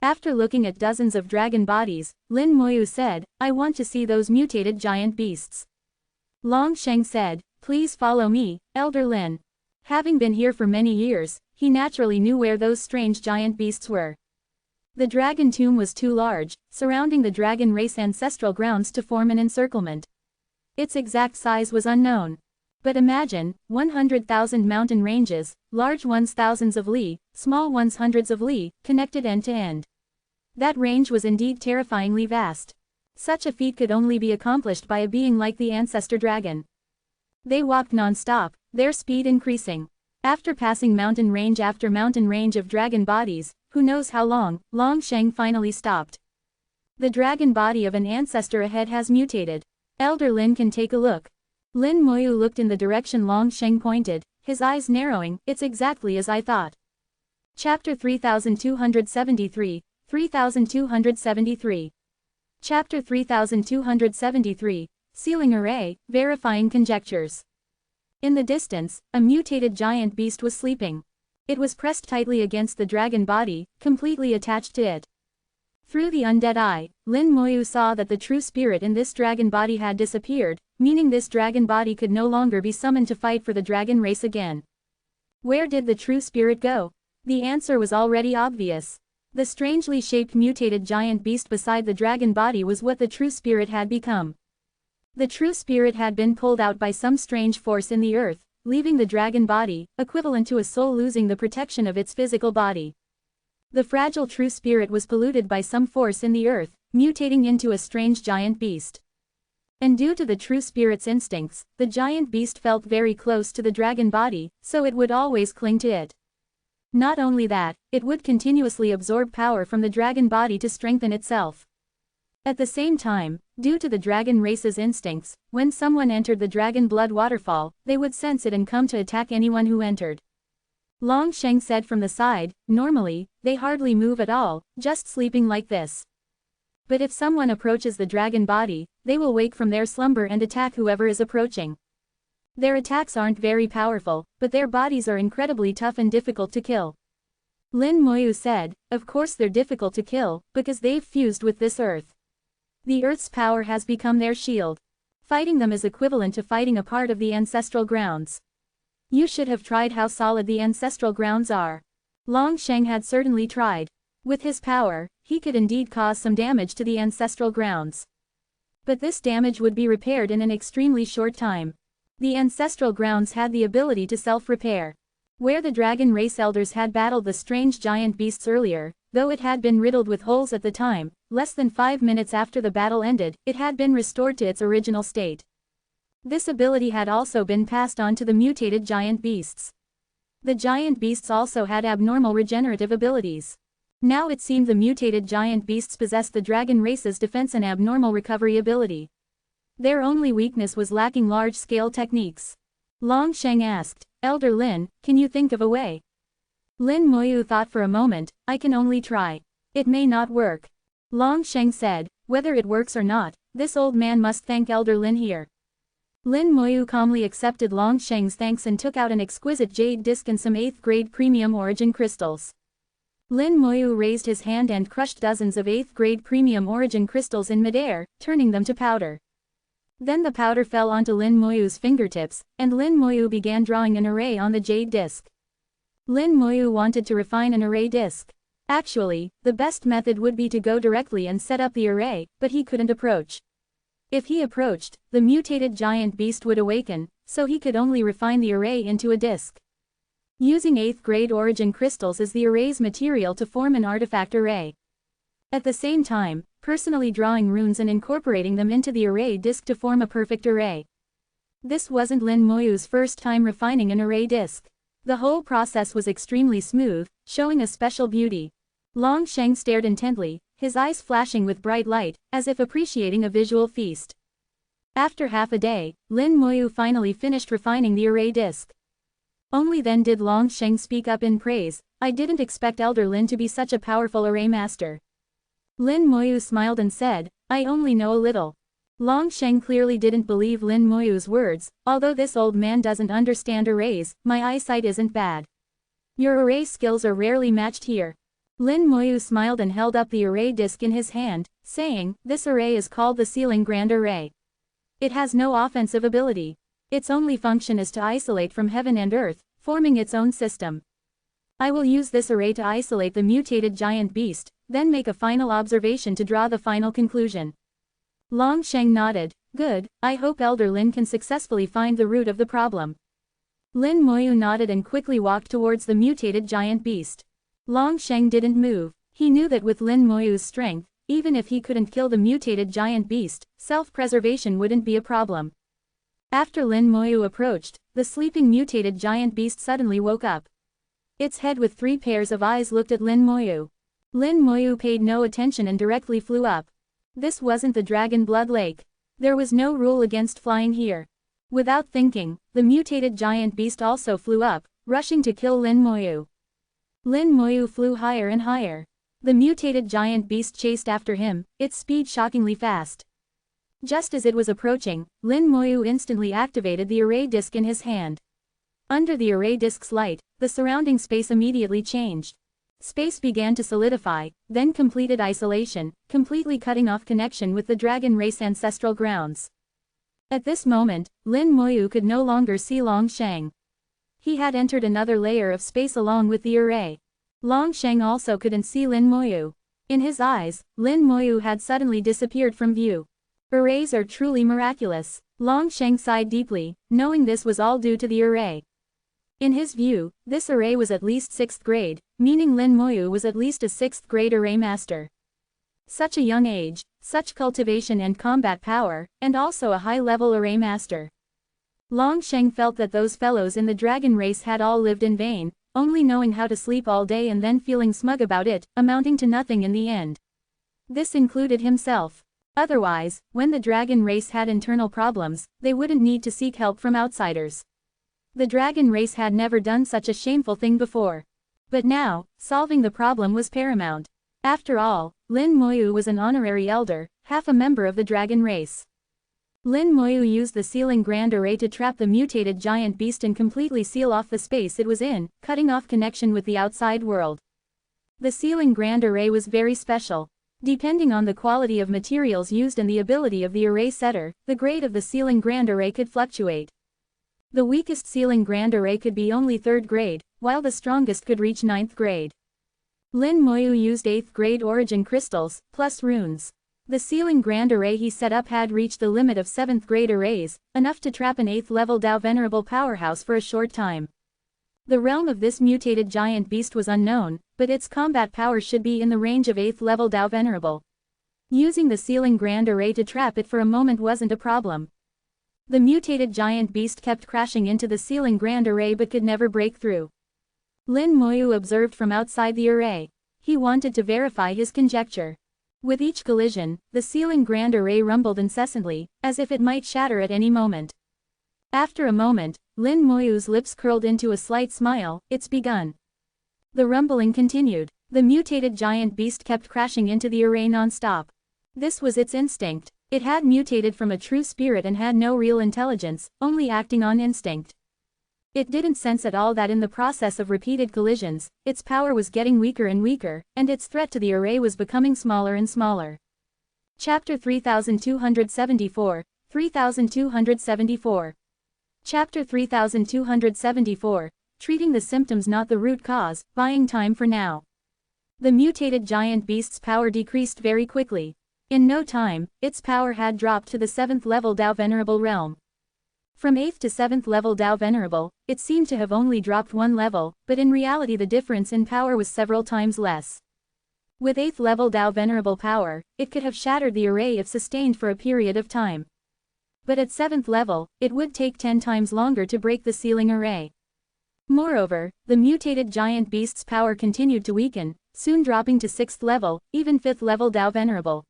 After looking at dozens of dragon bodies, Lin Moyu said, "I want to see those mutated giant beasts." Long Sheng said, "Please follow me, Elder Lin." Having been here for many years, he naturally knew where those strange giant beasts were. The dragon tomb was too large, surrounding the dragon race ancestral grounds to form an encirclement. Its exact size was unknown. But imagine, 100,000 mountain ranges, large ones thousands of li, small ones hundreds of li, connected end to end. That range was indeed terrifyingly vast. Such a feat could only be accomplished by a being like the ancestor dragon. They walked non-stop, their speed increasing. After passing mountain range after mountain range of dragon bodies, who knows how long, Long Sheng finally stopped. The dragon body of an ancestor ahead has mutated. Elder Lin can take a look. Lin Moyu looked in the direction Long Sheng pointed, his eyes narrowing. It's exactly as I thought. Chapter 3273, 3273. Chapter 3273, Sealing Array, Verifying Conjectures. In the distance, a mutated giant beast was sleeping. It was pressed tightly against the dragon body, completely attached to it. Through the undead eye, Lin Moyu saw that the true spirit in this dragon body had disappeared, meaning this dragon body could no longer be summoned to fight for the dragon race again. Where did the true spirit go? The answer was already obvious. The strangely shaped mutated giant beast beside the dragon body was what the true spirit had become. The true spirit had been pulled out by some strange force in the earth, leaving the dragon body, equivalent to a soul losing the protection of its physical body. The fragile true spirit was polluted by some force in the earth, mutating into a strange giant beast. And due to the true spirit's instincts, the giant beast felt very close to the dragon body, so it would always cling to it. Not only that, it would continuously absorb power from the dragon body to strengthen itself. At the same time, due to the dragon race's instincts, when someone entered the dragon blood waterfall, they would sense it and come to attack anyone who entered. Long Sheng said from the side, "Normally, they hardly move at all, just sleeping like this. But if someone approaches the dragon body, they will wake from their slumber and attack whoever is approaching. Their attacks aren't very powerful, but their bodies are incredibly tough and difficult to kill." Lin Moyu said, "Of course they're difficult to kill, because they've fused with this earth. The earth's power has become their shield. Fighting them is equivalent to fighting a part of the ancestral grounds. You should have tried how solid the ancestral grounds are." Long Sheng had certainly tried. With his power, he could indeed cause some damage to the ancestral grounds. But this damage would be repaired in an extremely short time. The ancestral grounds had the ability to self-repair. Where the dragon race elders had battled the strange giant beasts earlier, though it had been riddled with holes at the time, less than 5 minutes after the battle ended, it had been restored to its original state. This ability had also been passed on to the mutated giant beasts. The giant beasts also had abnormal regenerative abilities. Now it seemed the mutated giant beasts possessed the dragon race's defense and abnormal recovery ability. Their only weakness was lacking large-scale techniques. Long Sheng asked, "Elder Lin, can you think of a way?" Lin Moyu thought for a moment, "I can only try. It may not work." Long Sheng said, "Whether it works or not, this old man must thank Elder Lin here." Lin Moyu calmly accepted Long Sheng's thanks and took out an exquisite jade disc and some 8th-grade premium origin crystals. Lin Moyu raised his hand and crushed dozens of 8th-grade premium origin crystals in midair, turning them to powder. Then the powder fell onto Lin Moyu's fingertips, and Lin Moyu began drawing an array on the jade disc. Lin Moyu wanted to refine an array disc. Actually, the best method would be to go directly and set up the array, but he couldn't approach. If he approached, the mutated giant beast would awaken, so he could only refine the array into a disc. Using 8th-grade origin crystals as the array's material to form an artifact array. At the same time, personally drawing runes and incorporating them into the array disc to form a perfect array. This wasn't Lin Moyu's first time refining an array disc. The whole process was extremely smooth, showing a special beauty. Long Sheng stared intently, his eyes flashing with bright light, as if appreciating a visual feast. After half a day, Lin Moyu finally finished refining the array disc. Only then did Long Sheng speak up in praise, I didn't expect Elder Lin to be such a powerful array master. Lin Moyu smiled and said, I only know a little. Long Sheng clearly didn't believe Lin Moyu's words, although this old man doesn't understand arrays, my eyesight isn't bad. Your array skills are rarely matched here. Lin Moyu smiled and held up the array disc in his hand, saying, this array is called the Ceiling Grand Array. It has no offensive ability. Its only function is to isolate from heaven and earth, forming its own system. I will use this array to isolate the mutated giant beast, then make a final observation to draw the final conclusion. Long Sheng nodded, good, I hope Elder Lin can successfully find the root of the problem. Lin Moyu nodded and quickly walked towards the mutated giant beast. Long Sheng didn't move. He knew that with Lin Moyu's strength, even if he couldn't kill the mutated giant beast, self-preservation wouldn't be a problem. After Lin Moyu approached, the sleeping mutated giant beast suddenly woke up. Its head with 3 pairs of eyes looked at Lin Moyu. Lin Moyu paid no attention and directly flew up. This wasn't the Dragon Blood Lake. There was no rule against flying here. Without thinking, the mutated giant beast also flew up, rushing to kill Lin Moyu. Lin Moyu flew higher and higher. The mutated giant beast chased after him, its speed shockingly fast. Just as it was approaching, Lin Moyu instantly activated the array disc in his hand. Under the array disc's light, the surrounding space immediately changed. Space began to solidify, then completed isolation, completely cutting off connection with the dragon race ancestral grounds. At this moment, Lin Moyu could no longer see Long Sheng. He had entered another layer of space along with the array. Long Sheng also couldn't see Lin Moyu. In his eyes, Lin Moyu had suddenly disappeared from view. Arrays are truly miraculous. Long Sheng sighed deeply, knowing this was all due to the array. In his view, this array was at least 6th grade, meaning Lin Moyu was at least a 6th grade array master. Such a young age, such cultivation and combat power, and also a high-level array master. Long Sheng felt that those fellows in the dragon race had all lived in vain, only knowing how to sleep all day and then feeling smug about it, amounting to nothing in the end. This included himself. Otherwise, when the dragon race had internal problems, they wouldn't need to seek help from outsiders. The dragon race had never done such a shameful thing before. But now, solving the problem was paramount. After all, Lin Moyu was an honorary elder, half a member of the dragon race. Lin Moyu used the Ceiling Grand Array to trap the mutated giant beast and completely seal off the space it was in, cutting off connection with the outside world. The Ceiling Grand Array was very special. Depending on the quality of materials used and the ability of the array setter, the grade of the Ceiling Grand Array could fluctuate. The weakest Ceiling Grand Array could be only 3rd grade, while the strongest could reach 9th grade. Lin Moyu used 8th grade origin crystals, plus runes. The Ceiling Grand Array he set up had reached the limit of 7th grade arrays, enough to trap an 8th level Dao Venerable powerhouse for a short time. The realm of this mutated giant beast was unknown, but its combat power should be in the range of 8th level Dao Venerable. Using the Ceiling Grand Array to trap it for a moment wasn't a problem. The mutated giant beast kept crashing into the Ceiling Grand Array but could never break through. Lin Moyu observed from outside the array. He wanted to verify his conjecture. With each collision, the Ceiling Grand Array rumbled incessantly, as if it might shatter at any moment. After a moment, Lin Moyu's lips curled into a slight smile, it's begun. The rumbling continued. The mutated giant beast kept crashing into the array non-stop. This was its instinct. It had mutated from a true spirit and had no real intelligence, only acting on instinct. It didn't sense at all that in the process of repeated collisions, its power was getting weaker and weaker, and its threat to the array was becoming smaller and smaller. Chapter 3274, 3274. Chapter 3274, Treating the symptoms not the root cause, buying time for now. The mutated giant beast's power decreased very quickly. In no time, its power had dropped to the 7th level Dao Venerable realm. From 8th to 7th level Dao Venerable, it seemed to have only dropped 1 level, but in reality the difference in power was several times less. With 8th level Dao Venerable power, it could have shattered the array if sustained for a period of time. But at 7th level, it would take 10 times longer to break the ceiling array. Moreover, the mutated giant beast's power continued to weaken, soon dropping to 6th level, even 5th level Dao Venerable.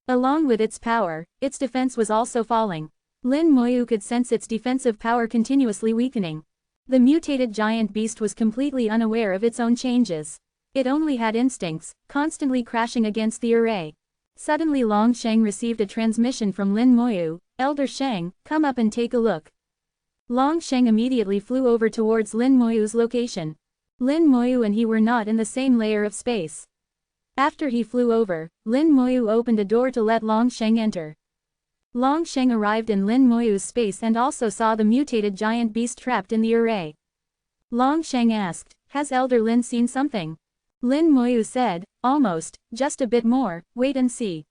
Along with its power, its defense was also falling. Lin Moyu could sense its defensive power continuously weakening. The mutated giant beast was completely unaware of its own changes. It only had instincts, constantly crashing against the array. Suddenly Long Sheng received a transmission from Lin Moyu, "Elder Sheng, come up and take a look." Long Sheng immediately flew over towards Lin Moyu's location. Lin Moyu and he were not in the same layer of space. After he flew over, Lin Moyu opened a door to let Long Sheng enter. Long Sheng arrived in Lin Moyu's space and also saw the mutated giant beast trapped in the array. Long Sheng asked, "Has Elder Lin seen something?" Lin Moyu said, "Almost, just a bit more, wait and see."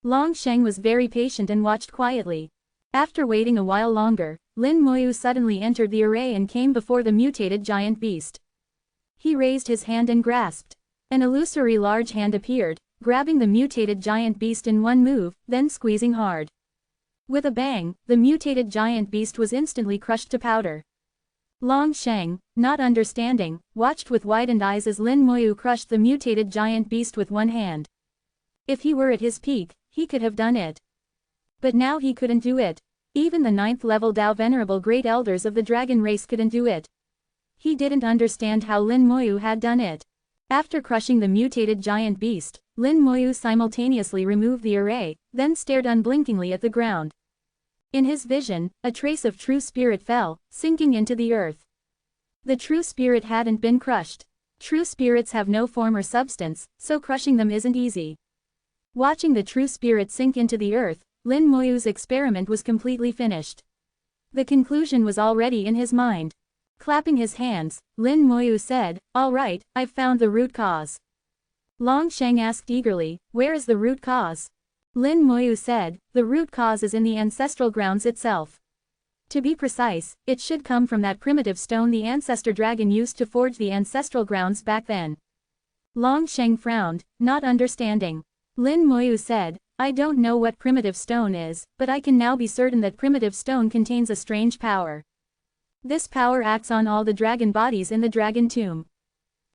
Long Sheng was very patient and watched quietly. After waiting a while longer, Lin Moyu suddenly entered the array and came before the mutated giant beast. He raised his hand and grasped. An illusory large hand appeared, grabbing the mutated giant beast in one move, then squeezing hard. With a bang, the mutated giant beast was instantly crushed to powder. Long Sheng, not understanding, watched with widened eyes as Lin Moyu crushed the mutated giant beast with one hand. If he were at his peak, he could have done it. But now he couldn't do it. Even the 9th level Dao Venerable Great Elders of the dragon race couldn't do it. He didn't understand how Lin Moyu had done it. After crushing the mutated giant beast, Lin Moyu simultaneously removed the array, then stared unblinkingly at the ground. In his vision, a trace of true spirit fell, sinking into the earth. The true spirit hadn't been crushed. True spirits have no form or substance, so crushing them isn't easy. Watching the true spirit sink into the earth, Lin Moyu's experiment was completely finished. The conclusion was already in his mind. Clapping his hands, Lin Moyu said, "All right, I've found the root cause." Long Sheng asked eagerly, "Where is the root cause?" Lin Moyu said, "The root cause is in the ancestral grounds itself. To be precise, it should come from that primitive stone the ancestor dragon used to forge the ancestral grounds back then." Long Sheng frowned, not understanding. Lin Moyu said, "I don't know what primitive stone is, but I can now be certain that primitive stone contains a strange power. This power acts on all the dragon bodies in the dragon tomb.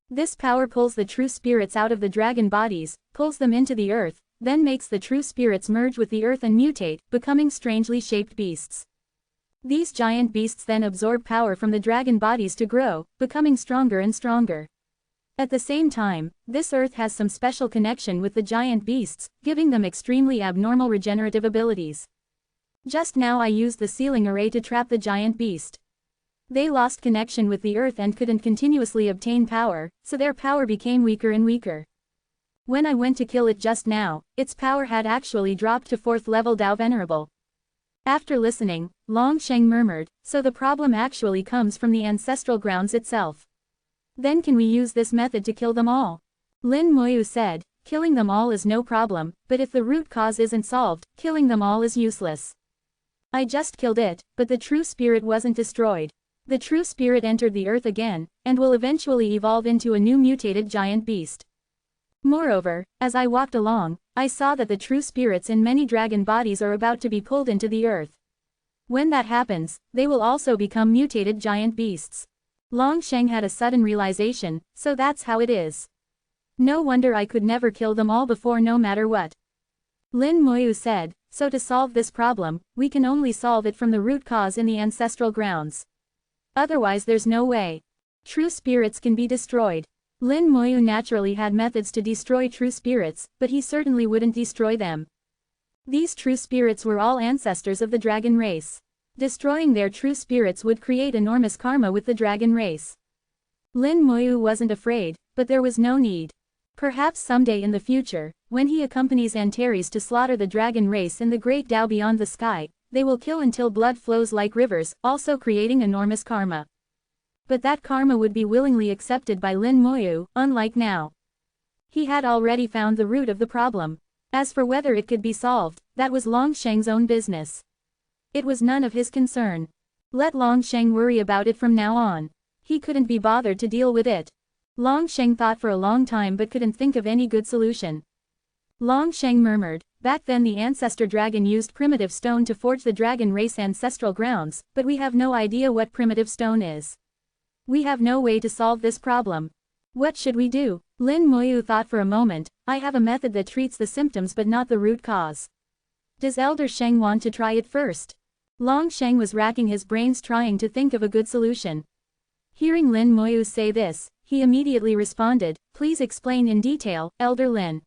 This power pulls the true spirits out of the dragon bodies, pulls them into the earth, then makes the true spirits merge with the earth and mutate, becoming strangely shaped beasts. These giant beasts then absorb power from the dragon bodies to grow, becoming stronger and stronger. At the same time, this earth has some special connection with the giant beasts, giving them extremely abnormal regenerative abilities. Just now I used the sealing array to trap the giant beast. They lost connection with the earth and couldn't continuously obtain power, so their power became weaker and weaker. When I went to kill it just now, its power had actually dropped to 4th level Dao Venerable." After listening, Long Sheng murmured, "So the problem actually comes from the ancestral grounds itself. Then can we use this method to kill them all?" Lin Moyu said, "Killing them all is no problem, but if the root cause isn't solved, killing them all is useless. I just killed it, but the true spirit wasn't destroyed. The true spirit entered the earth again, and will eventually evolve into a new mutated giant beast. Moreover, as I walked along, I saw that the true spirits in many dragon bodies are about to be pulled into the earth. When that happens, they will also become mutated giant beasts." Long Sheng had a sudden realization, so that's how it is. No wonder I could never kill them all before no matter what. Lin Moyu said, "So to solve this problem, we can only solve it from the root cause in the ancestral grounds. Otherwise there's no way. True spirits can be destroyed." Lin Moyu naturally had methods to destroy true spirits, but he certainly wouldn't destroy them. These true spirits were all ancestors of the dragon race. Destroying their true spirits would create enormous karma with the dragon race. Lin Moyu wasn't afraid, but there was no need. Perhaps someday in the future, when he accompanies Antares to slaughter the dragon race in the great Dao beyond the sky, they will kill until blood flows like rivers, also creating enormous karma. But that karma would be willingly accepted by Lin Moyu, unlike now. He had already found the root of the problem. As for whether it could be solved, that was Long Sheng's own business. It was none of his concern. Let Long Sheng worry about it from now on. He couldn't be bothered to deal with it. Long Sheng thought for a long time but couldn't think of any good solution. Long Sheng murmured, "Back then the ancestor dragon used primitive stone to forge the dragon race ancestral grounds, but we have no idea what primitive stone is. We have no way to solve this problem. What should we do?" Lin Moyu thought for a moment, "I have a method that treats the symptoms but not the root cause. Does Elder Sheng want to try it first?" Long Sheng was racking his brains trying to think of a good solution. Hearing Lin Moyu say this, he immediately responded, "Please explain in detail, Elder Lin."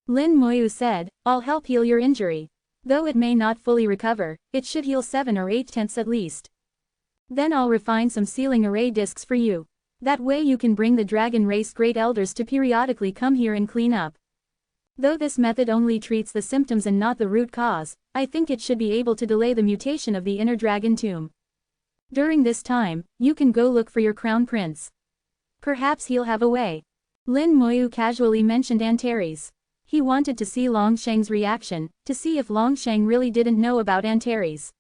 Lin Moyu said, "I'll help heal your injury. Though it may not fully recover, it should heal 7 or 8/10 at least. Then I'll refine some sealing array discs for you. That way you can bring the dragon race great elders to periodically come here and clean up. Though this method only treats the symptoms and not the root cause, I think it should be able to delay the mutation of the inner dragon tomb. During this time, you can go look for your crown prince. Perhaps he'll have a way." Lin Moyu casually mentioned Antares. He wanted to see Longsheng's reaction, to see if Longsheng really didn't know about Antares.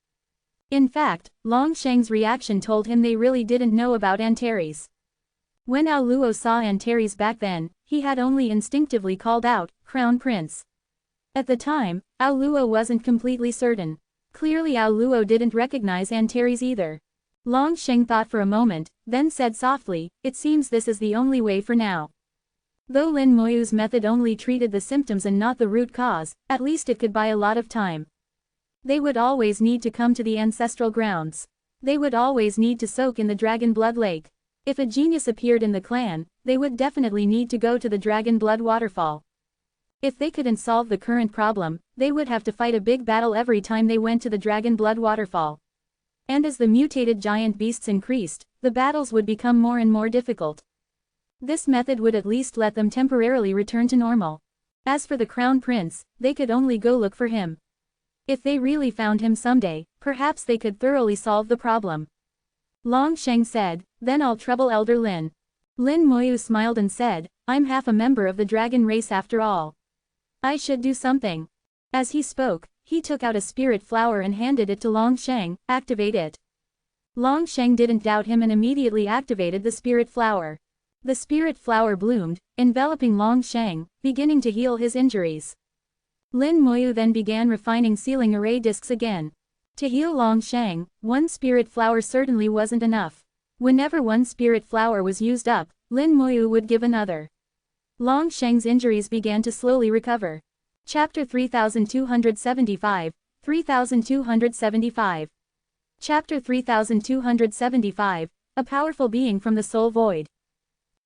In fact, Longsheng's reaction told him they really didn't know about Antares. When Ao Luo saw Antares back then, he had only instinctively called out, "Crown Prince." At the time, Ao Luo wasn't completely certain. Clearly Ao Luo didn't recognize Antares either. Longsheng thought for a moment, then said softly, "It seems this is the only way for now." Though Lin Moyu's method only treated the symptoms and not the root cause, at least it could buy a lot of time. They would always need to come to the ancestral grounds. They would always need to soak in the Dragon Blood Lake. If a genius appeared in the clan, they would definitely need to go to the Dragon Blood Waterfall. If they couldn't solve the current problem, they would have to fight a big battle every time they went to the Dragon Blood Waterfall. And as the mutated giant beasts increased, the battles would become more and more difficult. This method would at least let them temporarily return to normal. As for the Crown Prince, they could only go look for him. If they really found him someday, perhaps they could thoroughly solve the problem. Longsheng said, "Then I'll trouble Elder Lin." Lin Moyu smiled and said, "I'm half a member of the dragon race after all. I should do something." As he spoke, he took out a spirit flower and handed it to Longsheng, "Activate it." Longsheng didn't doubt him and immediately activated the spirit flower. The spirit flower bloomed, enveloping Longsheng, beginning to heal his injuries. Lin Moyu then began refining sealing array discs again. To heal Longsheng, one spirit flower certainly wasn't enough. Whenever one spirit flower was used up, Lin Moyu would give another. Longsheng's injuries began to slowly recover. Chapter 3275, 3275. Chapter 3275, A Powerful Being from the Soul Void.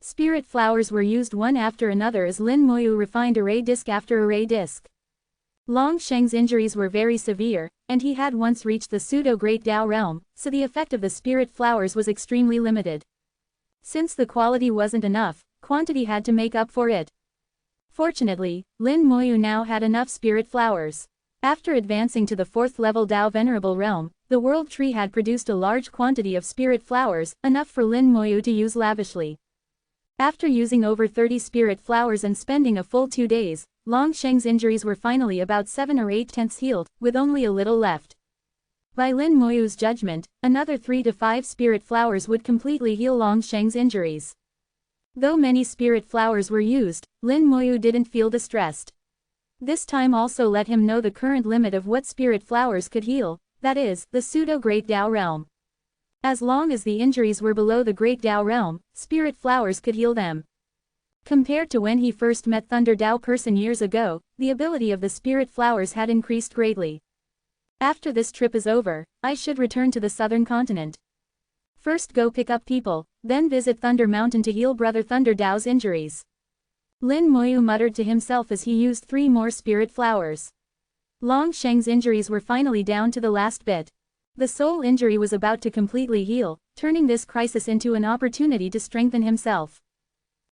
Spirit flowers were used one after another as Lin Moyu refined array disc after array disc. Longsheng's injuries were very severe, and he had once reached the pseudo-Great Tao realm, so the effect of the spirit flowers was extremely limited. Since the quality wasn't enough, quantity had to make up for it. Fortunately, Lin Moyu now had enough spirit flowers. After advancing to the 4th level Tao Venerable realm, the World Tree had produced a large quantity of spirit flowers, enough for Lin Moyu to use lavishly. After using over 30 spirit flowers and spending a full 2 days, Longsheng's injuries were finally about 7 or 8/10 healed, with only a little left. By Lin Moyu's judgment, another 3 to 5 spirit flowers would completely heal Longsheng's injuries. Though many spirit flowers were used, Lin Moyu didn't feel distressed. This time also let him know the current limit of what spirit flowers could heal, that is, the pseudo-Great Tao realm. As long as the injuries were below the Great Tao realm, spirit flowers could heal them. Compared to when he first met Thunder Tao person years ago, the ability of the spirit flowers had increased greatly. After this trip is over, I should return to the southern continent. First go pick up people, then visit Thunder Mountain to heal Brother Thunder Tao's injuries. Lin Moyu muttered to himself as he used 3 more spirit flowers. Longsheng's injuries were finally down to the last bit. The soul injury was about to completely heal, turning this crisis into an opportunity to strengthen himself.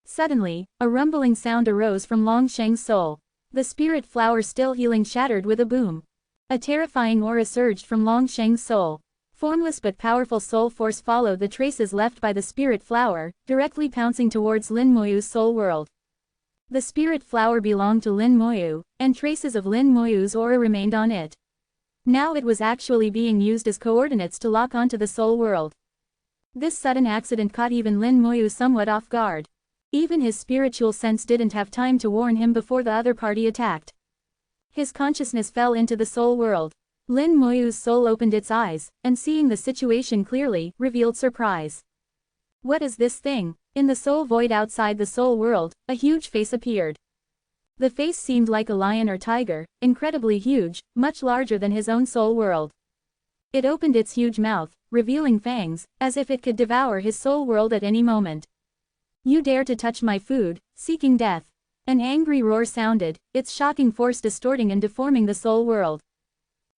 Suddenly, a rumbling sound arose from Longsheng's soul. The spirit flower still healing shattered with a boom. A terrifying aura surged from Longsheng's soul. Formless but powerful soul force followed the traces left by the spirit flower, directly pouncing towards Lin Moyu's soul world. The spirit flower belonged to Lin Moyu, and traces of Lin Moyu's aura remained on it. Now it was actually being used as coordinates to lock onto the soul world. This sudden accident caught even Lin Moyu somewhat off guard. Even his spiritual sense didn't have time to warn him before the other party attacked. His consciousness fell into the soul world. Lin Moyu's soul opened its eyes, and seeing the situation clearly, revealed surprise. What is this thing? In the soul void outside the soul world, a huge face appeared. The face seemed like a lion or tiger, incredibly huge, much larger than his own soul world. It opened its huge mouth, revealing fangs, as if it could devour his soul world at any moment. You dare to touch my food, seeking death. An angry roar sounded, its shocking force distorting and deforming the soul world.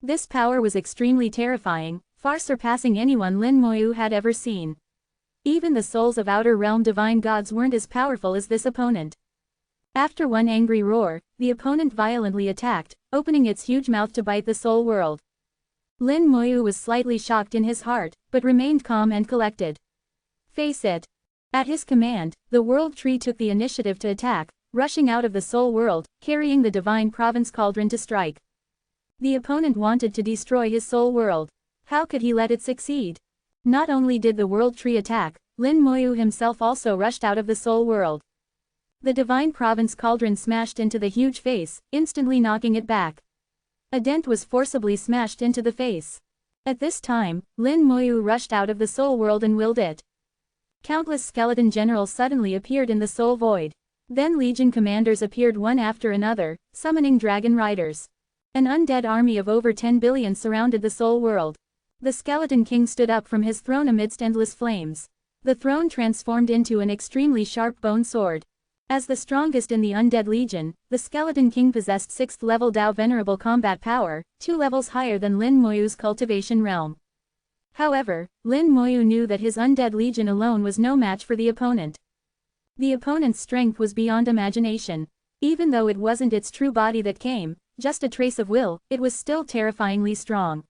This power was extremely terrifying, far surpassing anyone Lin Moyu had ever seen. Even the souls of outer realm divine gods weren't as powerful as this opponent. After one angry roar, the opponent violently attacked, opening its huge mouth to bite the soul world. Lin Moyu was slightly shocked in his heart, but remained calm and collected. Face it. At his command, the world tree took the initiative to attack, rushing out of the soul world, carrying the divine province cauldron to strike. The opponent wanted to destroy his soul world. How could he let it succeed? Not only did the world tree attack, Lin Moyu himself also rushed out of the soul world. The divine province cauldron smashed into the huge face, instantly knocking it back. A dent was forcibly smashed into the face. At this time, Lin Moyu rushed out of the soul world and willed it. Countless skeleton generals suddenly appeared in the soul void. Then legion commanders appeared one after another, summoning dragon riders. An undead army of over 10 billion surrounded the soul world. The skeleton king stood up from his throne amidst endless flames. The throne transformed into an extremely sharp bone sword. As the strongest in the undead legion, the skeleton king possessed 6th level Dao Venerable combat power, 2 levels higher than Lin Moyu's cultivation realm. However, Lin Moyu knew that his undead legion alone was no match for the opponent. The opponent's strength was beyond imagination. Even though it wasn't its true body that came, just a trace of will, it was still terrifyingly strong.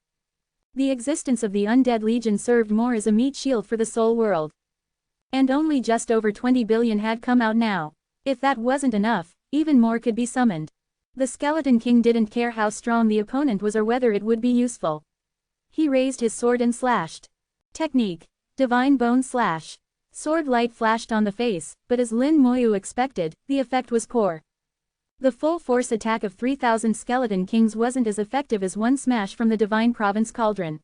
The existence of the undead legion served more as a meat shield for the soul world. And only just over 20 billion had come out now. If that wasn't enough, even more could be summoned. The skeleton king didn't care how strong the opponent was or whether it would be useful. He raised his sword and slashed. Technique: Divine Bone Slash. Sword light flashed on the face, but as Lin Moyu expected, the effect was poor. The full force attack of 3,000 skeleton kings wasn't as effective as one smash from the divine province cauldron.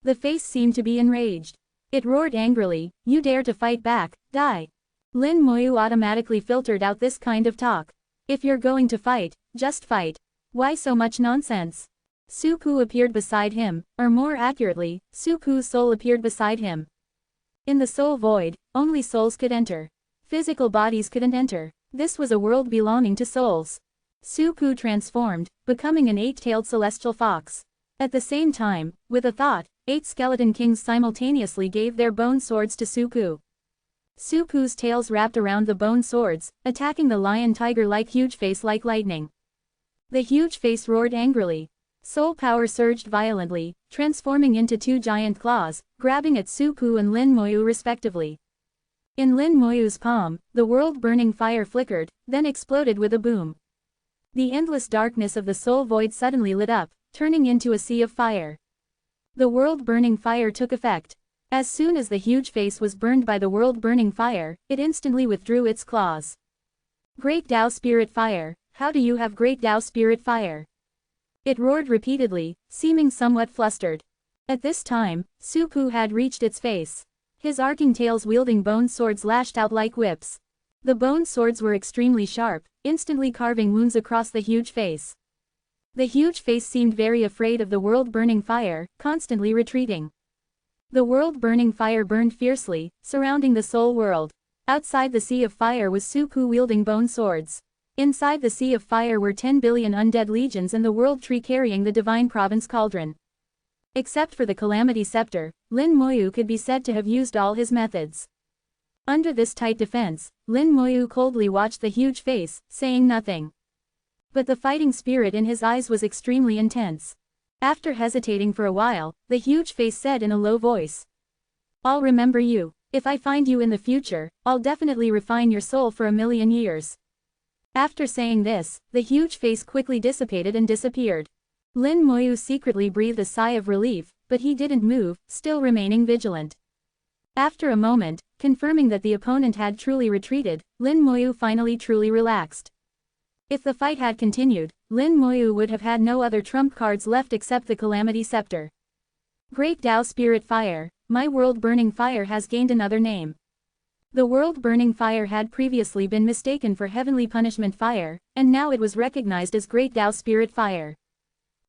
The face seemed to be enraged. It roared angrily, "You dare to fight back, die." Lin Moyu automatically filtered out this kind of talk. If you're going to fight, just fight. Why so much nonsense? Supu appeared beside him, or more accurately, Supu's soul appeared beside him. In the soul void, only souls could enter. Physical bodies couldn't enter. This was a world belonging to souls. Supu transformed, becoming an 8-tailed celestial fox. At the same time, with a thought, 8 skeleton kings simultaneously gave their bone swords to Supu. Supu's tails wrapped around the bone swords, attacking the lion tiger-like huge face like lightning. The huge face roared angrily. Soul power surged violently, transforming into 2 giant claws, grabbing at Supu and Lin Moyu respectively. In Lin Moyu's palm, the world-burning fire flickered, then exploded with a boom. The endless darkness of the soul void suddenly lit up, turning into a sea of fire. The world-burning fire took effect. As soon as the huge face was burned by the world-burning fire, it instantly withdrew its claws. Great Dao Spirit Fire, how do you have Great Dao Spirit Fire? It roared repeatedly, seeming somewhat flustered. At this time, Supu had reached its face. His arcing tails wielding bone swords lashed out like whips. The bone swords were extremely sharp, instantly carving wounds across the huge face. The huge face seemed very afraid of the world-burning fire, constantly retreating. The world-burning fire burned fiercely, surrounding the soul world. Outside the sea of fire was Supu wielding bone swords. Inside the sea of fire were 10 billion undead legions and the world tree carrying the divine province cauldron. Except for the calamity scepter, Lin Moyu could be said to have used all his methods. Under this tight defense, Lin Moyu coldly watched the huge face, saying nothing. But the fighting spirit in his eyes was extremely intense. After hesitating for a while, the huge face said in a low voice, "I'll remember you. If I find you in the future, I'll definitely refine your soul for 1,000,000 years." After saying this, the huge face quickly dissipated and disappeared. Lin Moyu secretly breathed a sigh of relief, but he didn't move, still remaining vigilant. After a moment, confirming that the opponent had truly retreated, Lin Moyu finally truly relaxed. If the fight had continued, Lin Moyu would have had no other trump cards left except the calamity scepter. Great Dao Spirit Fire, my world-burning fire has gained another name. The world-burning fire had previously been mistaken for heavenly punishment fire, and now it was recognized as Great Dao Spirit Fire.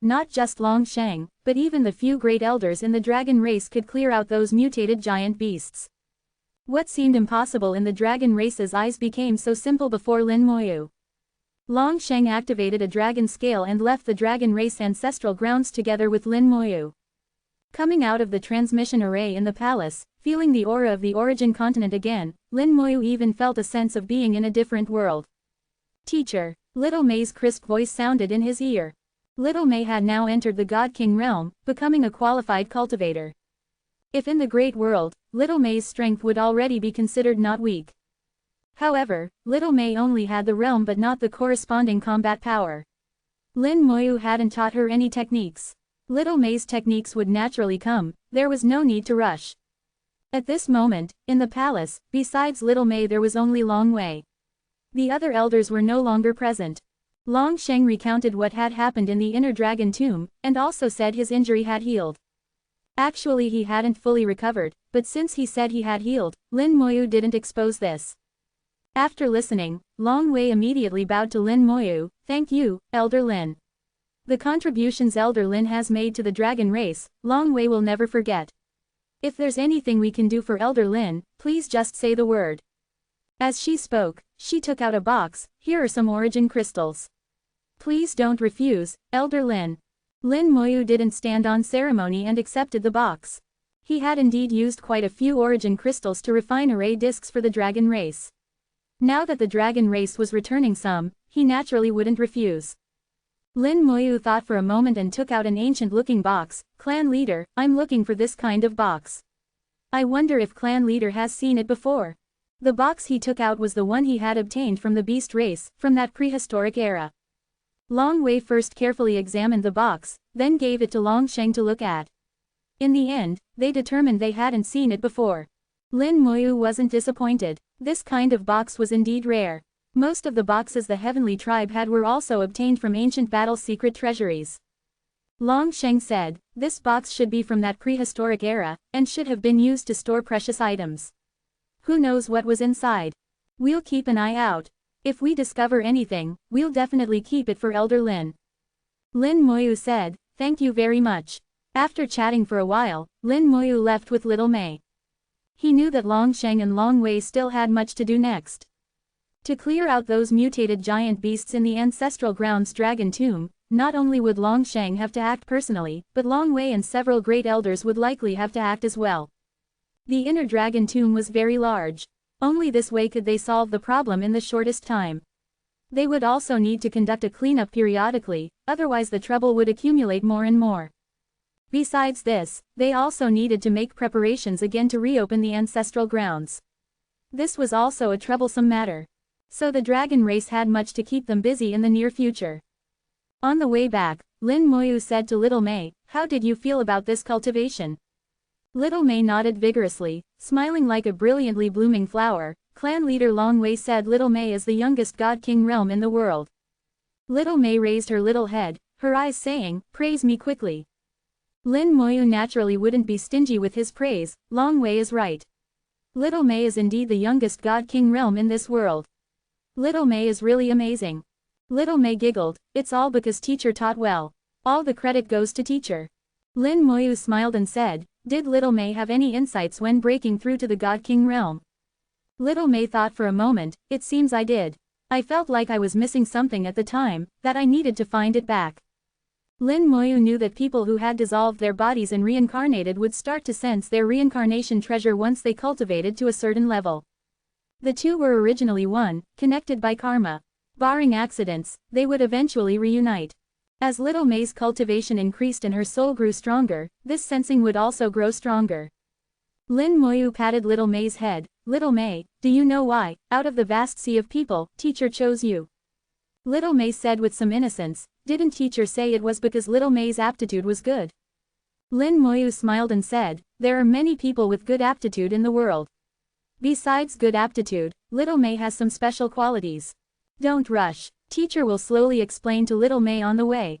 not just Long Sheng, but even the few great elders in the dragon race could clear out those mutated giant beasts. What seemed impossible in the dragon race's eyes became so simple before Lin Moyu. Long Sheng activated a dragon scale and left the dragon race ancestral grounds together with Lin Moyu. Coming out of the transmission array in the palace, feeling the aura of the origin continent again, Lin Moyu even felt a sense of being in a different world. Teacher. Little Mei's crisp voice sounded in his ear. Little Mei had now entered the God King realm, becoming a qualified cultivator. If in the great world, Little Mei's strength would already be considered not weak. However, Little Mei only had the realm but not the corresponding combat power. Lin Moyu hadn't taught her any techniques. Little Mei's techniques would naturally come, there was no need to rush. At this moment, in the palace, besides Little Mei there was only Long Wei. The other elders were no longer present. Long Sheng recounted what had happened in the inner dragon tomb, and also said his injury had healed. Actually he hadn't fully recovered, but since he said he had healed, Lin Moyu didn't expose this. After listening, Long Wei immediately bowed to Lin Moyu. Thank you, Elder Lin. The contributions Elder Lin has made to the dragon race, Long Wei will never forget. If there's anything we can do for Elder Lin, please just say the word. As she spoke, she took out a box. Here are some origin crystals. Please don't refuse, Elder Lin. Lin Moyu didn't stand on ceremony and accepted the box. He had indeed used quite a few origin crystals to refine array discs for the dragon race. Now that the dragon race was returning some, he naturally wouldn't refuse. Lin Moyu thought for a moment and took out an ancient-looking box. Clan leader, I'm looking for this kind of box. I wonder if clan leader has seen it before. The box he took out was the one he had obtained from the beast race, from that prehistoric era. Long Wei first carefully examined the box, then gave it to Long Sheng to look at. In the end, they determined they hadn't seen it before. Lin Moyu wasn't disappointed. This kind of box was indeed rare. Most of the boxes the Heavenly Tribe had were also obtained from ancient battle secret treasuries. Long Sheng said, this box should be from that prehistoric era, and should have been used to store precious items. Who knows what was inside? We'll keep an eye out. If we discover anything, we'll definitely keep it for Elder Lin. Lin Moyu said, thank you very much. After chatting for a while, Lin Moyu left with Little Mei. He knew that Long Sheng and Long Wei still had much to do next. To clear out those mutated giant beasts in the ancestral grounds dragon tomb, not only would Long Sheng have to act personally, but Long Wei and several great elders would likely have to act as well. The inner dragon tomb was very large. Only this way could they solve the problem in the shortest time. They would also need to conduct a cleanup periodically, otherwise the trouble would accumulate more and more. Besides this, they also needed to make preparations again to reopen the ancestral grounds. This was also a troublesome matter. So the dragon race had much to keep them busy in the near future. On the way back, Lin Moyu said to Little Mei, how did you feel about this cultivation? Little Mei nodded vigorously, smiling like a brilliantly blooming flower. Clan leader Long Wei said Little Mei is the youngest God King realm in the world. Little Mei raised her little head, her eyes saying, praise me quickly. Lin Moyu naturally wouldn't be stingy with his praise. Long Wei is right. Little Mei is indeed the youngest God King realm in this world. Little Mei is really amazing. Little Mei giggled, it's all because teacher taught well. All the credit goes to teacher. Lin Moyu smiled and said, did Little Mei have any insights when breaking through to the God King realm? Little Mei thought for a moment, it seems I did. I felt like I was missing something at the time, that I needed to find it back. Lin Moyu knew that people who had dissolved their bodies and reincarnated would start to sense their reincarnation treasure once they cultivated to a certain level. The two were originally one, connected by karma. Barring accidents, they would eventually reunite. As Little Mei's cultivation increased and her soul grew stronger, this sensing would also grow stronger. Lin Moyu patted Little Mei's head. Little Mei, do you know why, out of the vast sea of people, teacher chose you? Little Mei said with some innocence, didn't teacher say it was because Little Mei's aptitude was good? Lin Moyu smiled and said, there are many people with good aptitude in the world. Besides good aptitude, Little Mei has some special qualities. Don't rush. Teacher will slowly explain to Little Mei on the way.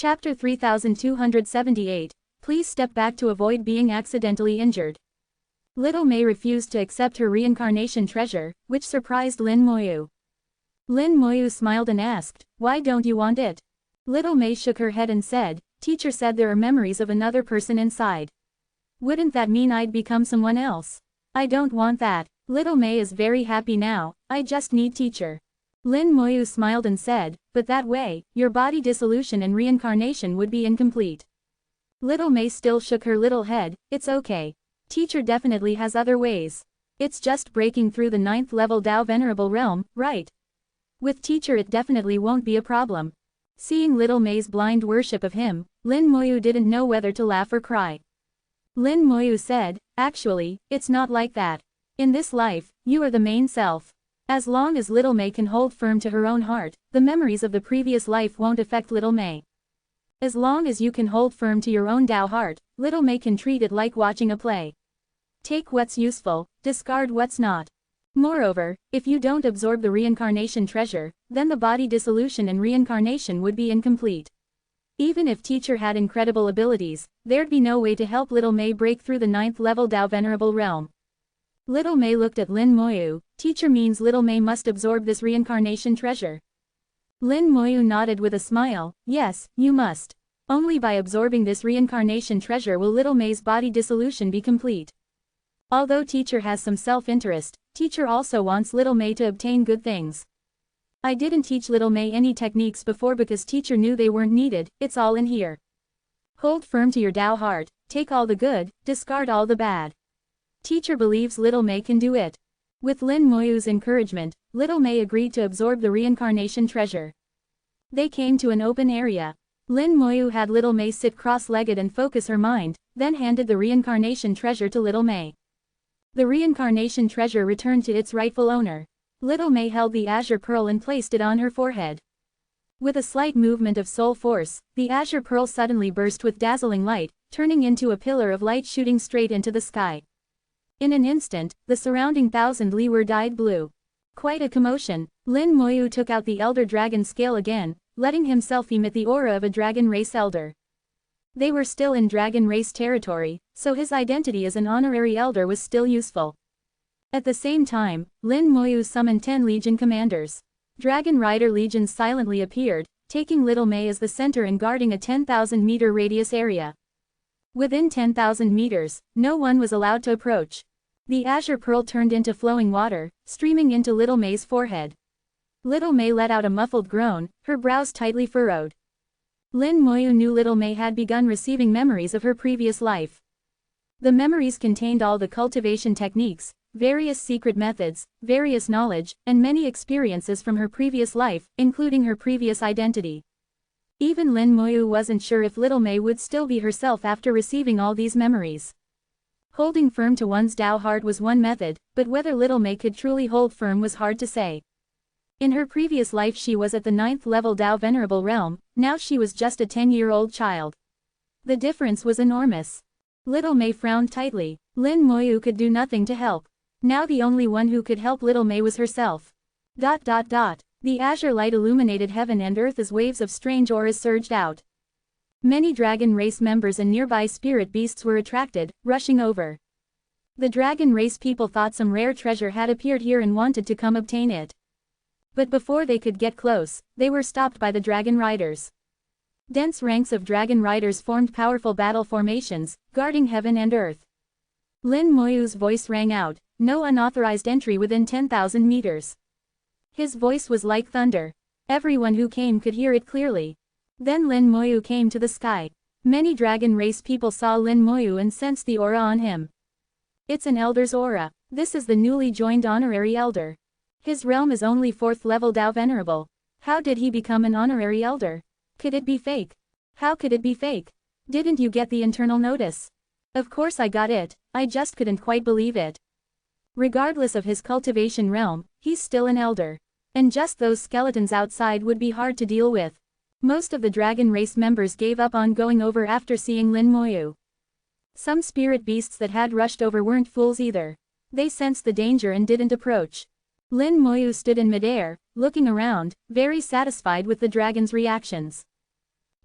Chapter 3278, Please step back to avoid being accidentally injured. Little May refused to accept her reincarnation treasure, which surprised Lin Moyu. Lin Moyu smiled and asked, "Why don't you want it?" Little May shook her head and said, "Teacher said there are memories of another person inside. Wouldn't that mean I'd become someone else? I don't want that. Little May is very happy now, I just need teacher." Lin Moyu smiled and said, "But that way, your body dissolution and reincarnation would be incomplete." Little May still shook her little head. "It's okay. Teacher definitely has other ways. It's just breaking through the 9th level Tao Venerable realm, right? With teacher it definitely won't be a problem." Seeing Little May's blind worship of him, Lin Moyu didn't know whether to laugh or cry. Lin Moyu said, "Actually, it's not like that. In this life, you are the main self. As long as Little May can hold firm to her own heart, the memories of the previous life won't affect Little May. As long as you can hold firm to your own Tao heart, Little May can treat it like watching a play. Take what's useful, discard what's not. Moreover, if you don't absorb the reincarnation treasure, then the body dissolution and reincarnation would be incomplete. Even if teacher had incredible abilities, there'd be no way to help Little May break through the 9th level Tao Venerable realm." Little May looked at Lin Moyu. "Teacher means Little May must absorb this reincarnation treasure." Lin Moyu nodded with a smile. "Yes, you must. Only by absorbing this reincarnation treasure will Little May's body dissolution be complete. Although teacher has some self-interest, teacher also wants Little May to obtain good things. I didn't teach Little May any techniques before because teacher knew they weren't needed, it's all in here. Hold firm to your Tao heart, take all the good, discard all the bad. Teacher believes Little May can do it." With Lin Moyu's encouragement, Little May agreed to absorb the reincarnation treasure. They came to an open area. Lin Moyu had Little May sit cross-legged and focus her mind, then handed the reincarnation treasure to Little May. The reincarnation treasure returned to its rightful owner. Little May held the azure pearl and placed it on her forehead. With a slight movement of soul force, the azure pearl suddenly burst with dazzling light, turning into a pillar of light shooting straight into the sky. In an instant, the surrounding 1,000 li were dyed blue. Quite a commotion. Lin Moyu took out the Elder Dragon scale again, letting himself emit the aura of a dragon race elder. They were still in dragon race territory, so his identity as an honorary elder was still useful. At the same time, Lin Moyu summoned 10 legion commanders. Dragon Rider legions silently appeared, taking Little May as the center and guarding a 10,000-meter radius area. Within 10,000 meters, no one was allowed to approach. The azure pearl turned into flowing water, streaming into Little May's forehead. Little May let out a muffled groan, her brows tightly furrowed. Lin Moyu knew Little May had begun receiving memories of her previous life. The memories contained all the cultivation techniques, various secret methods, various knowledge, and many experiences from her previous life, including her previous identity. Even Lin Moyu wasn't sure if Little May would still be herself after receiving all these memories. Holding firm to one's Tao heart was one method, but whether Little May could truly hold firm was hard to say. In her previous life she was at the 9th level Tao Venerable realm, now she was just a 10-year-old child. The difference was enormous. Little May frowned tightly. Lin Moyu could do nothing to help. Now the only one who could help Little May was herself. The azure light illuminated heaven and earth as waves of strange auras surged out. Many dragon race members and nearby spirit beasts were attracted, rushing over. The dragon race people thought some rare treasure had appeared here and wanted to come obtain it. But before they could get close, they were stopped by the dragon riders. Dense ranks of dragon riders formed powerful battle formations, guarding heaven and earth. Lin Moyu's voice rang out, "No unauthorized entry within 10,000 meters." His voice was like thunder. Everyone who came could hear it clearly. Then Lin Moyu came to the sky. Many dragon race people saw Lin Moyu and sensed the aura on him. It's an elder's aura. This is the newly joined honorary elder. His realm is only 4th level Tao Venerable. How did he become an honorary elder? Could it be fake? How could it be fake? Didn't you get the internal notice? Of course I got it, I just couldn't quite believe it. Regardless of his cultivation realm, he's still an elder. And just those skeletons outside would be hard to deal with. Most of the dragon race members gave up on going over after seeing Lin Moyu. Some spirit beasts that had rushed over weren't fools either. They sensed the danger and didn't approach. Lin Moyu stood in midair, looking around, very satisfied with the dragon's reactions.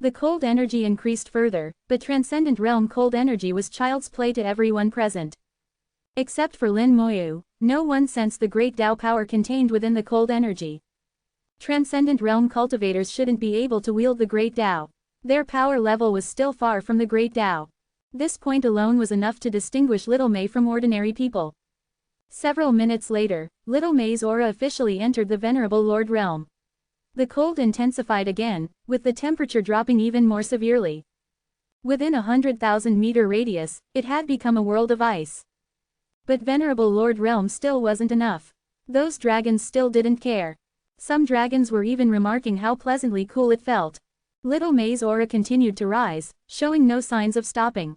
The cold energy increased further, but transcendent realm cold energy was child's play to everyone present. Except for Lin Moyu, no one sensed the great Tao power contained within the cold energy. Transcendent realm cultivators shouldn't be able to wield the great Tao. Their power level was still far from the great Tao. This point alone was enough to distinguish Little May from ordinary people. Several minutes later, Little May's aura officially entered the Venerable Lord realm. The cold intensified again, with the temperature dropping even more severely. Within 100,000-meter radius, it had become a world of ice. But Venerable Lord realm still wasn't enough. Those dragons still didn't care. Some dragons were even remarking how pleasantly cool it felt. Little May's aura continued to rise, showing no signs of stopping.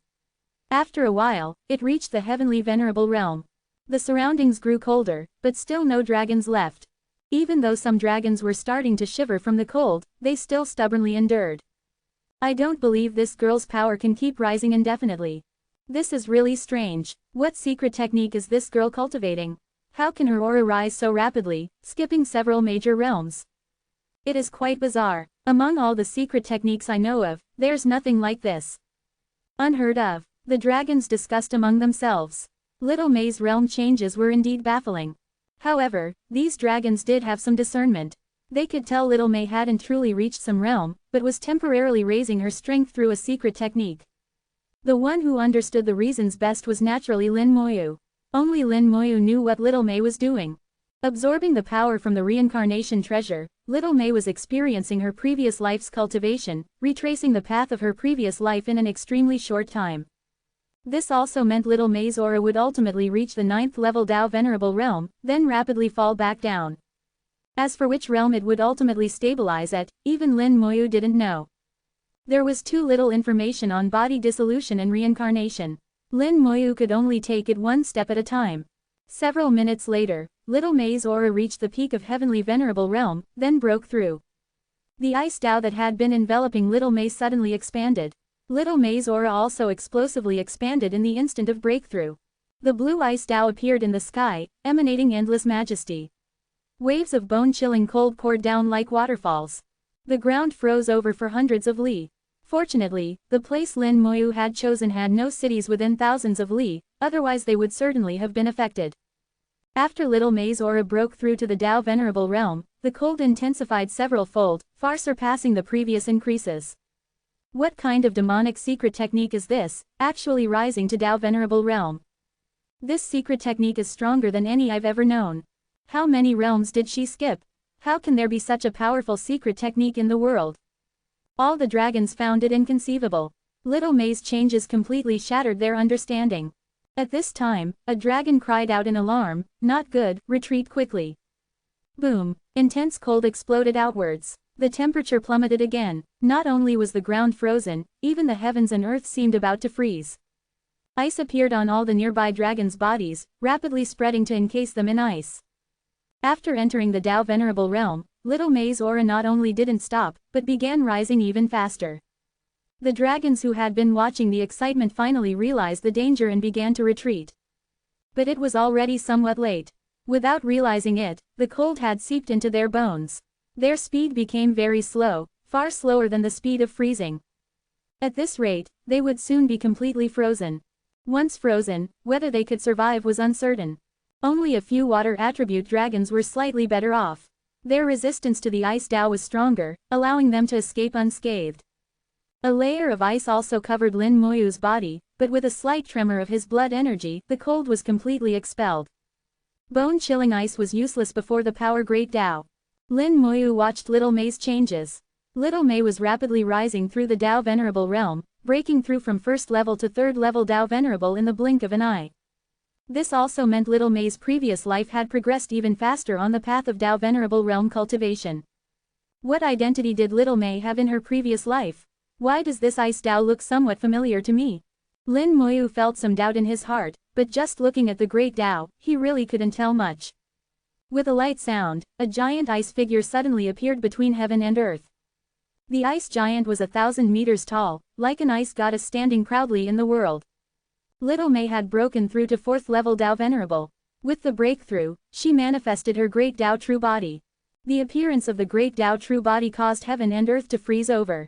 After a while, it reached the heavenly Venerable realm. The surroundings grew colder, but still no dragons left. Even though some dragons were starting to shiver from the cold, they still stubbornly endured. I don't believe this girl's power can keep rising indefinitely. This is really strange. What secret technique is this girl cultivating? How can her aura rise so rapidly, skipping several major realms? It is quite bizarre. Among all the secret techniques I know of, there's nothing like this. Unheard of. The dragons discussed among themselves. Little May's realm changes were indeed baffling. However, these dragons did have some discernment. They could tell Little May hadn't truly reached some realm, but was temporarily raising her strength through a secret technique. The one who understood the reasons best was naturally Lin Moyu. Only Lin Moyu knew what Little May was doing. Absorbing the power from the reincarnation treasure, Little May was experiencing her previous life's cultivation, retracing the path of her previous life in an extremely short time. This also meant Little May's aura would ultimately reach the 9th level Tao Venerable realm, then rapidly fall back down. As for which realm it would ultimately stabilize at, even Lin Moyu didn't know. There was too little information on body dissolution and reincarnation. Lin Moyu could only take it one step at a time. Several minutes later, Little May's aura reached the peak of heavenly Venerable realm, then broke through. The ice Tao that had been enveloping Little May suddenly expanded. Little May's aura also explosively expanded in the instant of breakthrough. The blue ice Tao appeared in the sky, emanating endless majesty. Waves of bone-chilling cold poured down like waterfalls. The ground froze over for hundreds of li. Fortunately, the place Lin Moyu had chosen had no cities within thousands of li, otherwise they would certainly have been affected. After Little May's aura broke through to the Tao Venerable realm, the cold intensified several-fold, far surpassing the previous increases. What kind of demonic secret technique is this, actually rising to Tao Venerable realm? This secret technique is stronger than any I've ever known. How many realms did she skip? How can there be such a powerful secret technique in the world? All the dragons found it inconceivable. Little May's changes completely shattered their understanding. At this time, a dragon cried out in alarm, "Not good, retreat quickly." Boom! Intense cold exploded outwards. The temperature plummeted again. Not only was the ground frozen, even the heavens and earth seemed about to freeze. Ice appeared on all the nearby dragons' bodies, rapidly spreading to encase them in ice. After entering the Tao Venerable realm, Little May's aura not only didn't stop, but began rising even faster. The dragons who had been watching the excitement finally realized the danger and began to retreat. But it was already somewhat late. Without realizing it, the cold had seeped into their bones. Their speed became very slow, far slower than the speed of freezing. At this rate, they would soon be completely frozen. Once frozen, whether they could survive was uncertain. Only a few water attribute dragons were slightly better off. Their resistance to the ice Tao was stronger, allowing them to escape unscathed. A layer of ice also covered Lin Moyu's body, but with a slight tremor of his blood energy, the cold was completely expelled. Bone-chilling ice was useless before the power Great Tao. Lin Moyu watched Little May's changes. Little May was rapidly rising through the Tao Venerable realm, breaking through from first level to third level Tao Venerable in the blink of an eye. This also meant Little May's previous life had progressed even faster on the path of Tao Venerable realm cultivation. What identity did Little May have in her previous life? Why does this ice Tao look somewhat familiar to me? Lin Moyu felt some doubt in his heart, but just looking at the Great Tao, he really couldn't tell much. With a light sound, a giant ice figure suddenly appeared between heaven and earth. The ice giant was 1,000 meters tall, like an ice goddess standing proudly in the world. Little May had broken through to 4th level Tao Venerable. With the breakthrough, she manifested her Great Tao True Body. The appearance of the Great Tao True Body caused heaven and earth to freeze over.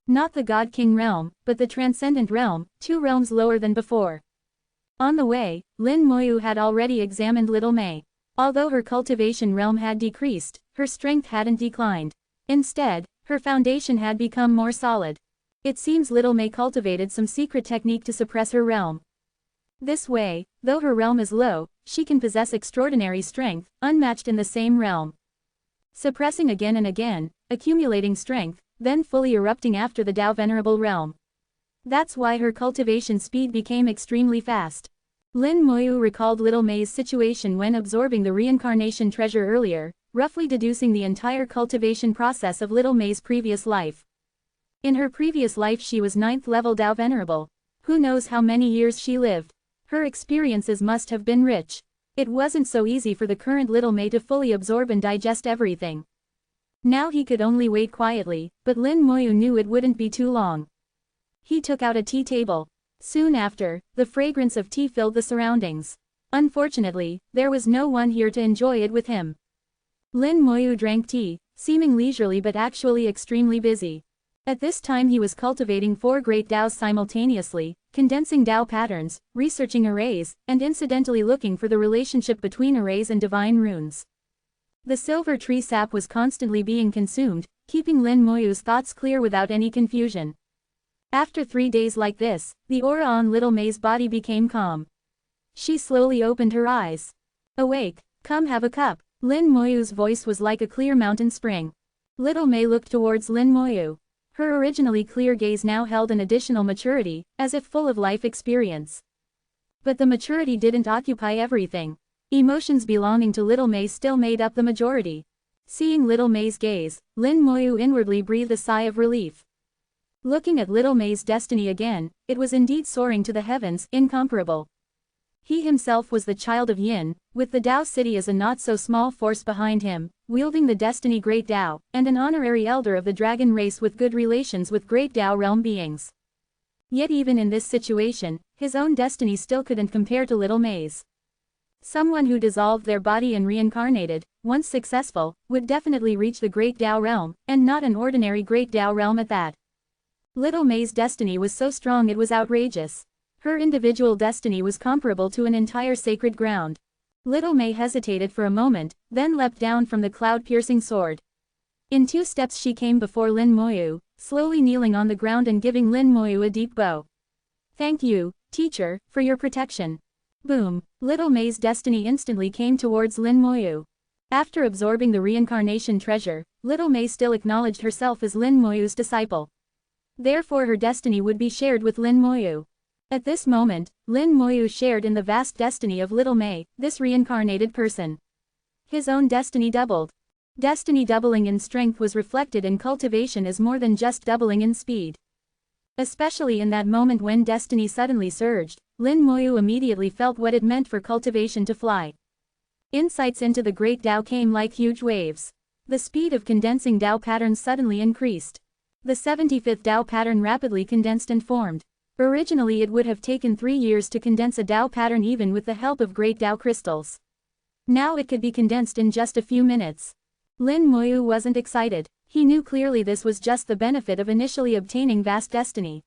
Not the God King realm, but the transcendent realm, 2 realms lower than before. On the way, Lin Moyu had already examined Little May. Although her cultivation realm had decreased, her strength hadn't declined. Instead, her foundation had become more solid. It seems Little May cultivated some secret technique to suppress her realm. This way, though her realm is low, she can possess extraordinary strength, unmatched in the same realm. Suppressing again and again, accumulating strength, then fully erupting after the Tao Venerable realm. That's why her cultivation speed became extremely fast. Lin Moyu recalled Little May's situation when absorbing the reincarnation treasure earlier, roughly deducing the entire cultivation process of Little May's previous life. In her previous life she was 9th level Tao Venerable. Who knows how many years she lived. Her experiences must have been rich. It wasn't so easy for the current Little May to fully absorb and digest everything. Now he could only wait quietly, but Lin Moyu knew it wouldn't be too long. He took out a tea table. Soon after, the fragrance of tea filled the surroundings. Unfortunately, there was no one here to enjoy it with him. Lin Moyu drank tea, seeming leisurely but actually extremely busy. At this time he was cultivating 4 great Taos simultaneously, condensing Tao patterns, researching arrays, and incidentally looking for the relationship between arrays and divine runes. The silver tree sap was constantly being consumed, keeping Lin Moyu's thoughts clear without any confusion. After 3 days like this, the aura on Little May's body became calm. She slowly opened her eyes. Awake, come have a cup. Lin Moyu's voice was like a clear mountain spring. Little May looked towards Lin Moyu. Her originally clear gaze now held an additional maturity, as if full of life experience. But the maturity didn't occupy everything. Emotions belonging to Little May still made up the majority. Seeing Little May's gaze, Lin Moyu inwardly breathed a sigh of relief. Looking at Little May's destiny again, it was indeed soaring to the heavens, incomparable. He himself was the child of Yin, with the Tao City as a not-so-small force behind him, wielding the Destiny Great Tao, and an honorary elder of the dragon race with good relations with great Tao realm beings. Yet even in this situation, his own destiny still couldn't compare to Little May's. Someone who dissolved their body and reincarnated, once successful, would definitely reach the Great Tao realm, and not an ordinary Great Tao realm at that. Little May's destiny was so strong it was outrageous. Her individual destiny was comparable to an entire sacred ground. Little May hesitated for a moment, then leapt down from the cloud-piercing sword. In 2 steps she came before Lin Moyu, slowly kneeling on the ground and giving Lin Moyu a deep bow. Thank you, teacher, for your protection. Boom! Little May's destiny instantly came towards Lin Moyu. After absorbing the reincarnation treasure, Little May still acknowledged herself as Lin Moyu's disciple. Therefore her destiny would be shared with Lin Moyu. At this moment, Lin Moyu shared in the vast destiny of Little May, this reincarnated person. His own destiny doubled. Destiny doubling in strength was reflected in cultivation as more than just doubling in speed. Especially in that moment when destiny suddenly surged, Lin Moyu immediately felt what it meant for cultivation to fly. Insights into the great Tao came like huge waves. The speed of condensing Tao patterns suddenly increased. The 75th Tao pattern rapidly condensed and formed. Originally it would have taken 3 years to condense a Tao pattern even with the help of great Tao crystals. Now it could be condensed in just a few minutes. Lin Moyu wasn't excited. He knew clearly this was just the benefit of initially obtaining vast destiny.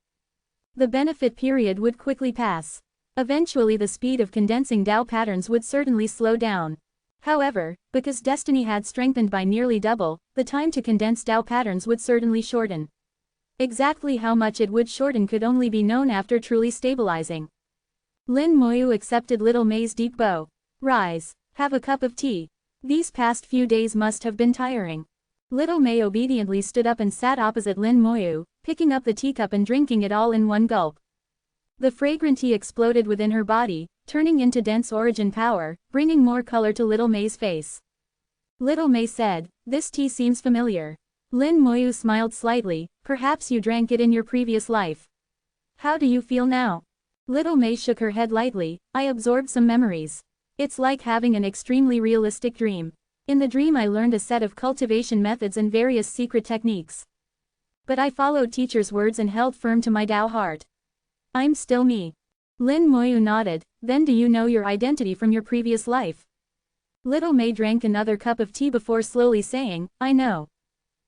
The benefit period would quickly pass. Eventually the speed of condensing Tao patterns would certainly slow down. However, because destiny had strengthened by nearly double, the time to condense Tao patterns would certainly shorten. Exactly how much it would shorten could only be known after truly stabilizing. Lin Moyu accepted Little May's deep bow. Rise, have a cup of tea. These past few days must have been tiring. Little May obediently stood up and sat opposite Lin Moyu, picking up the teacup and drinking it all in one gulp. The fragrant tea exploded within her body, turning into dense origin power, bringing more color to Little May's face. Little May said, "This tea seems familiar." Lin Moyu smiled slightly, "Perhaps you drank it in your previous life. How do you feel now?" Little May shook her head lightly, "I absorbed some memories. It's like having an extremely realistic dream. In the dream I learned a set of cultivation methods and various secret techniques. But I followed teacher's words and held firm to my Tao heart. I'm still me." Lin Moyu nodded, "Then do you know your identity from your previous life?" Little May drank another cup of tea before slowly saying, "I know.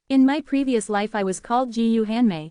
In my previous life I was called Jiyu Hanmei,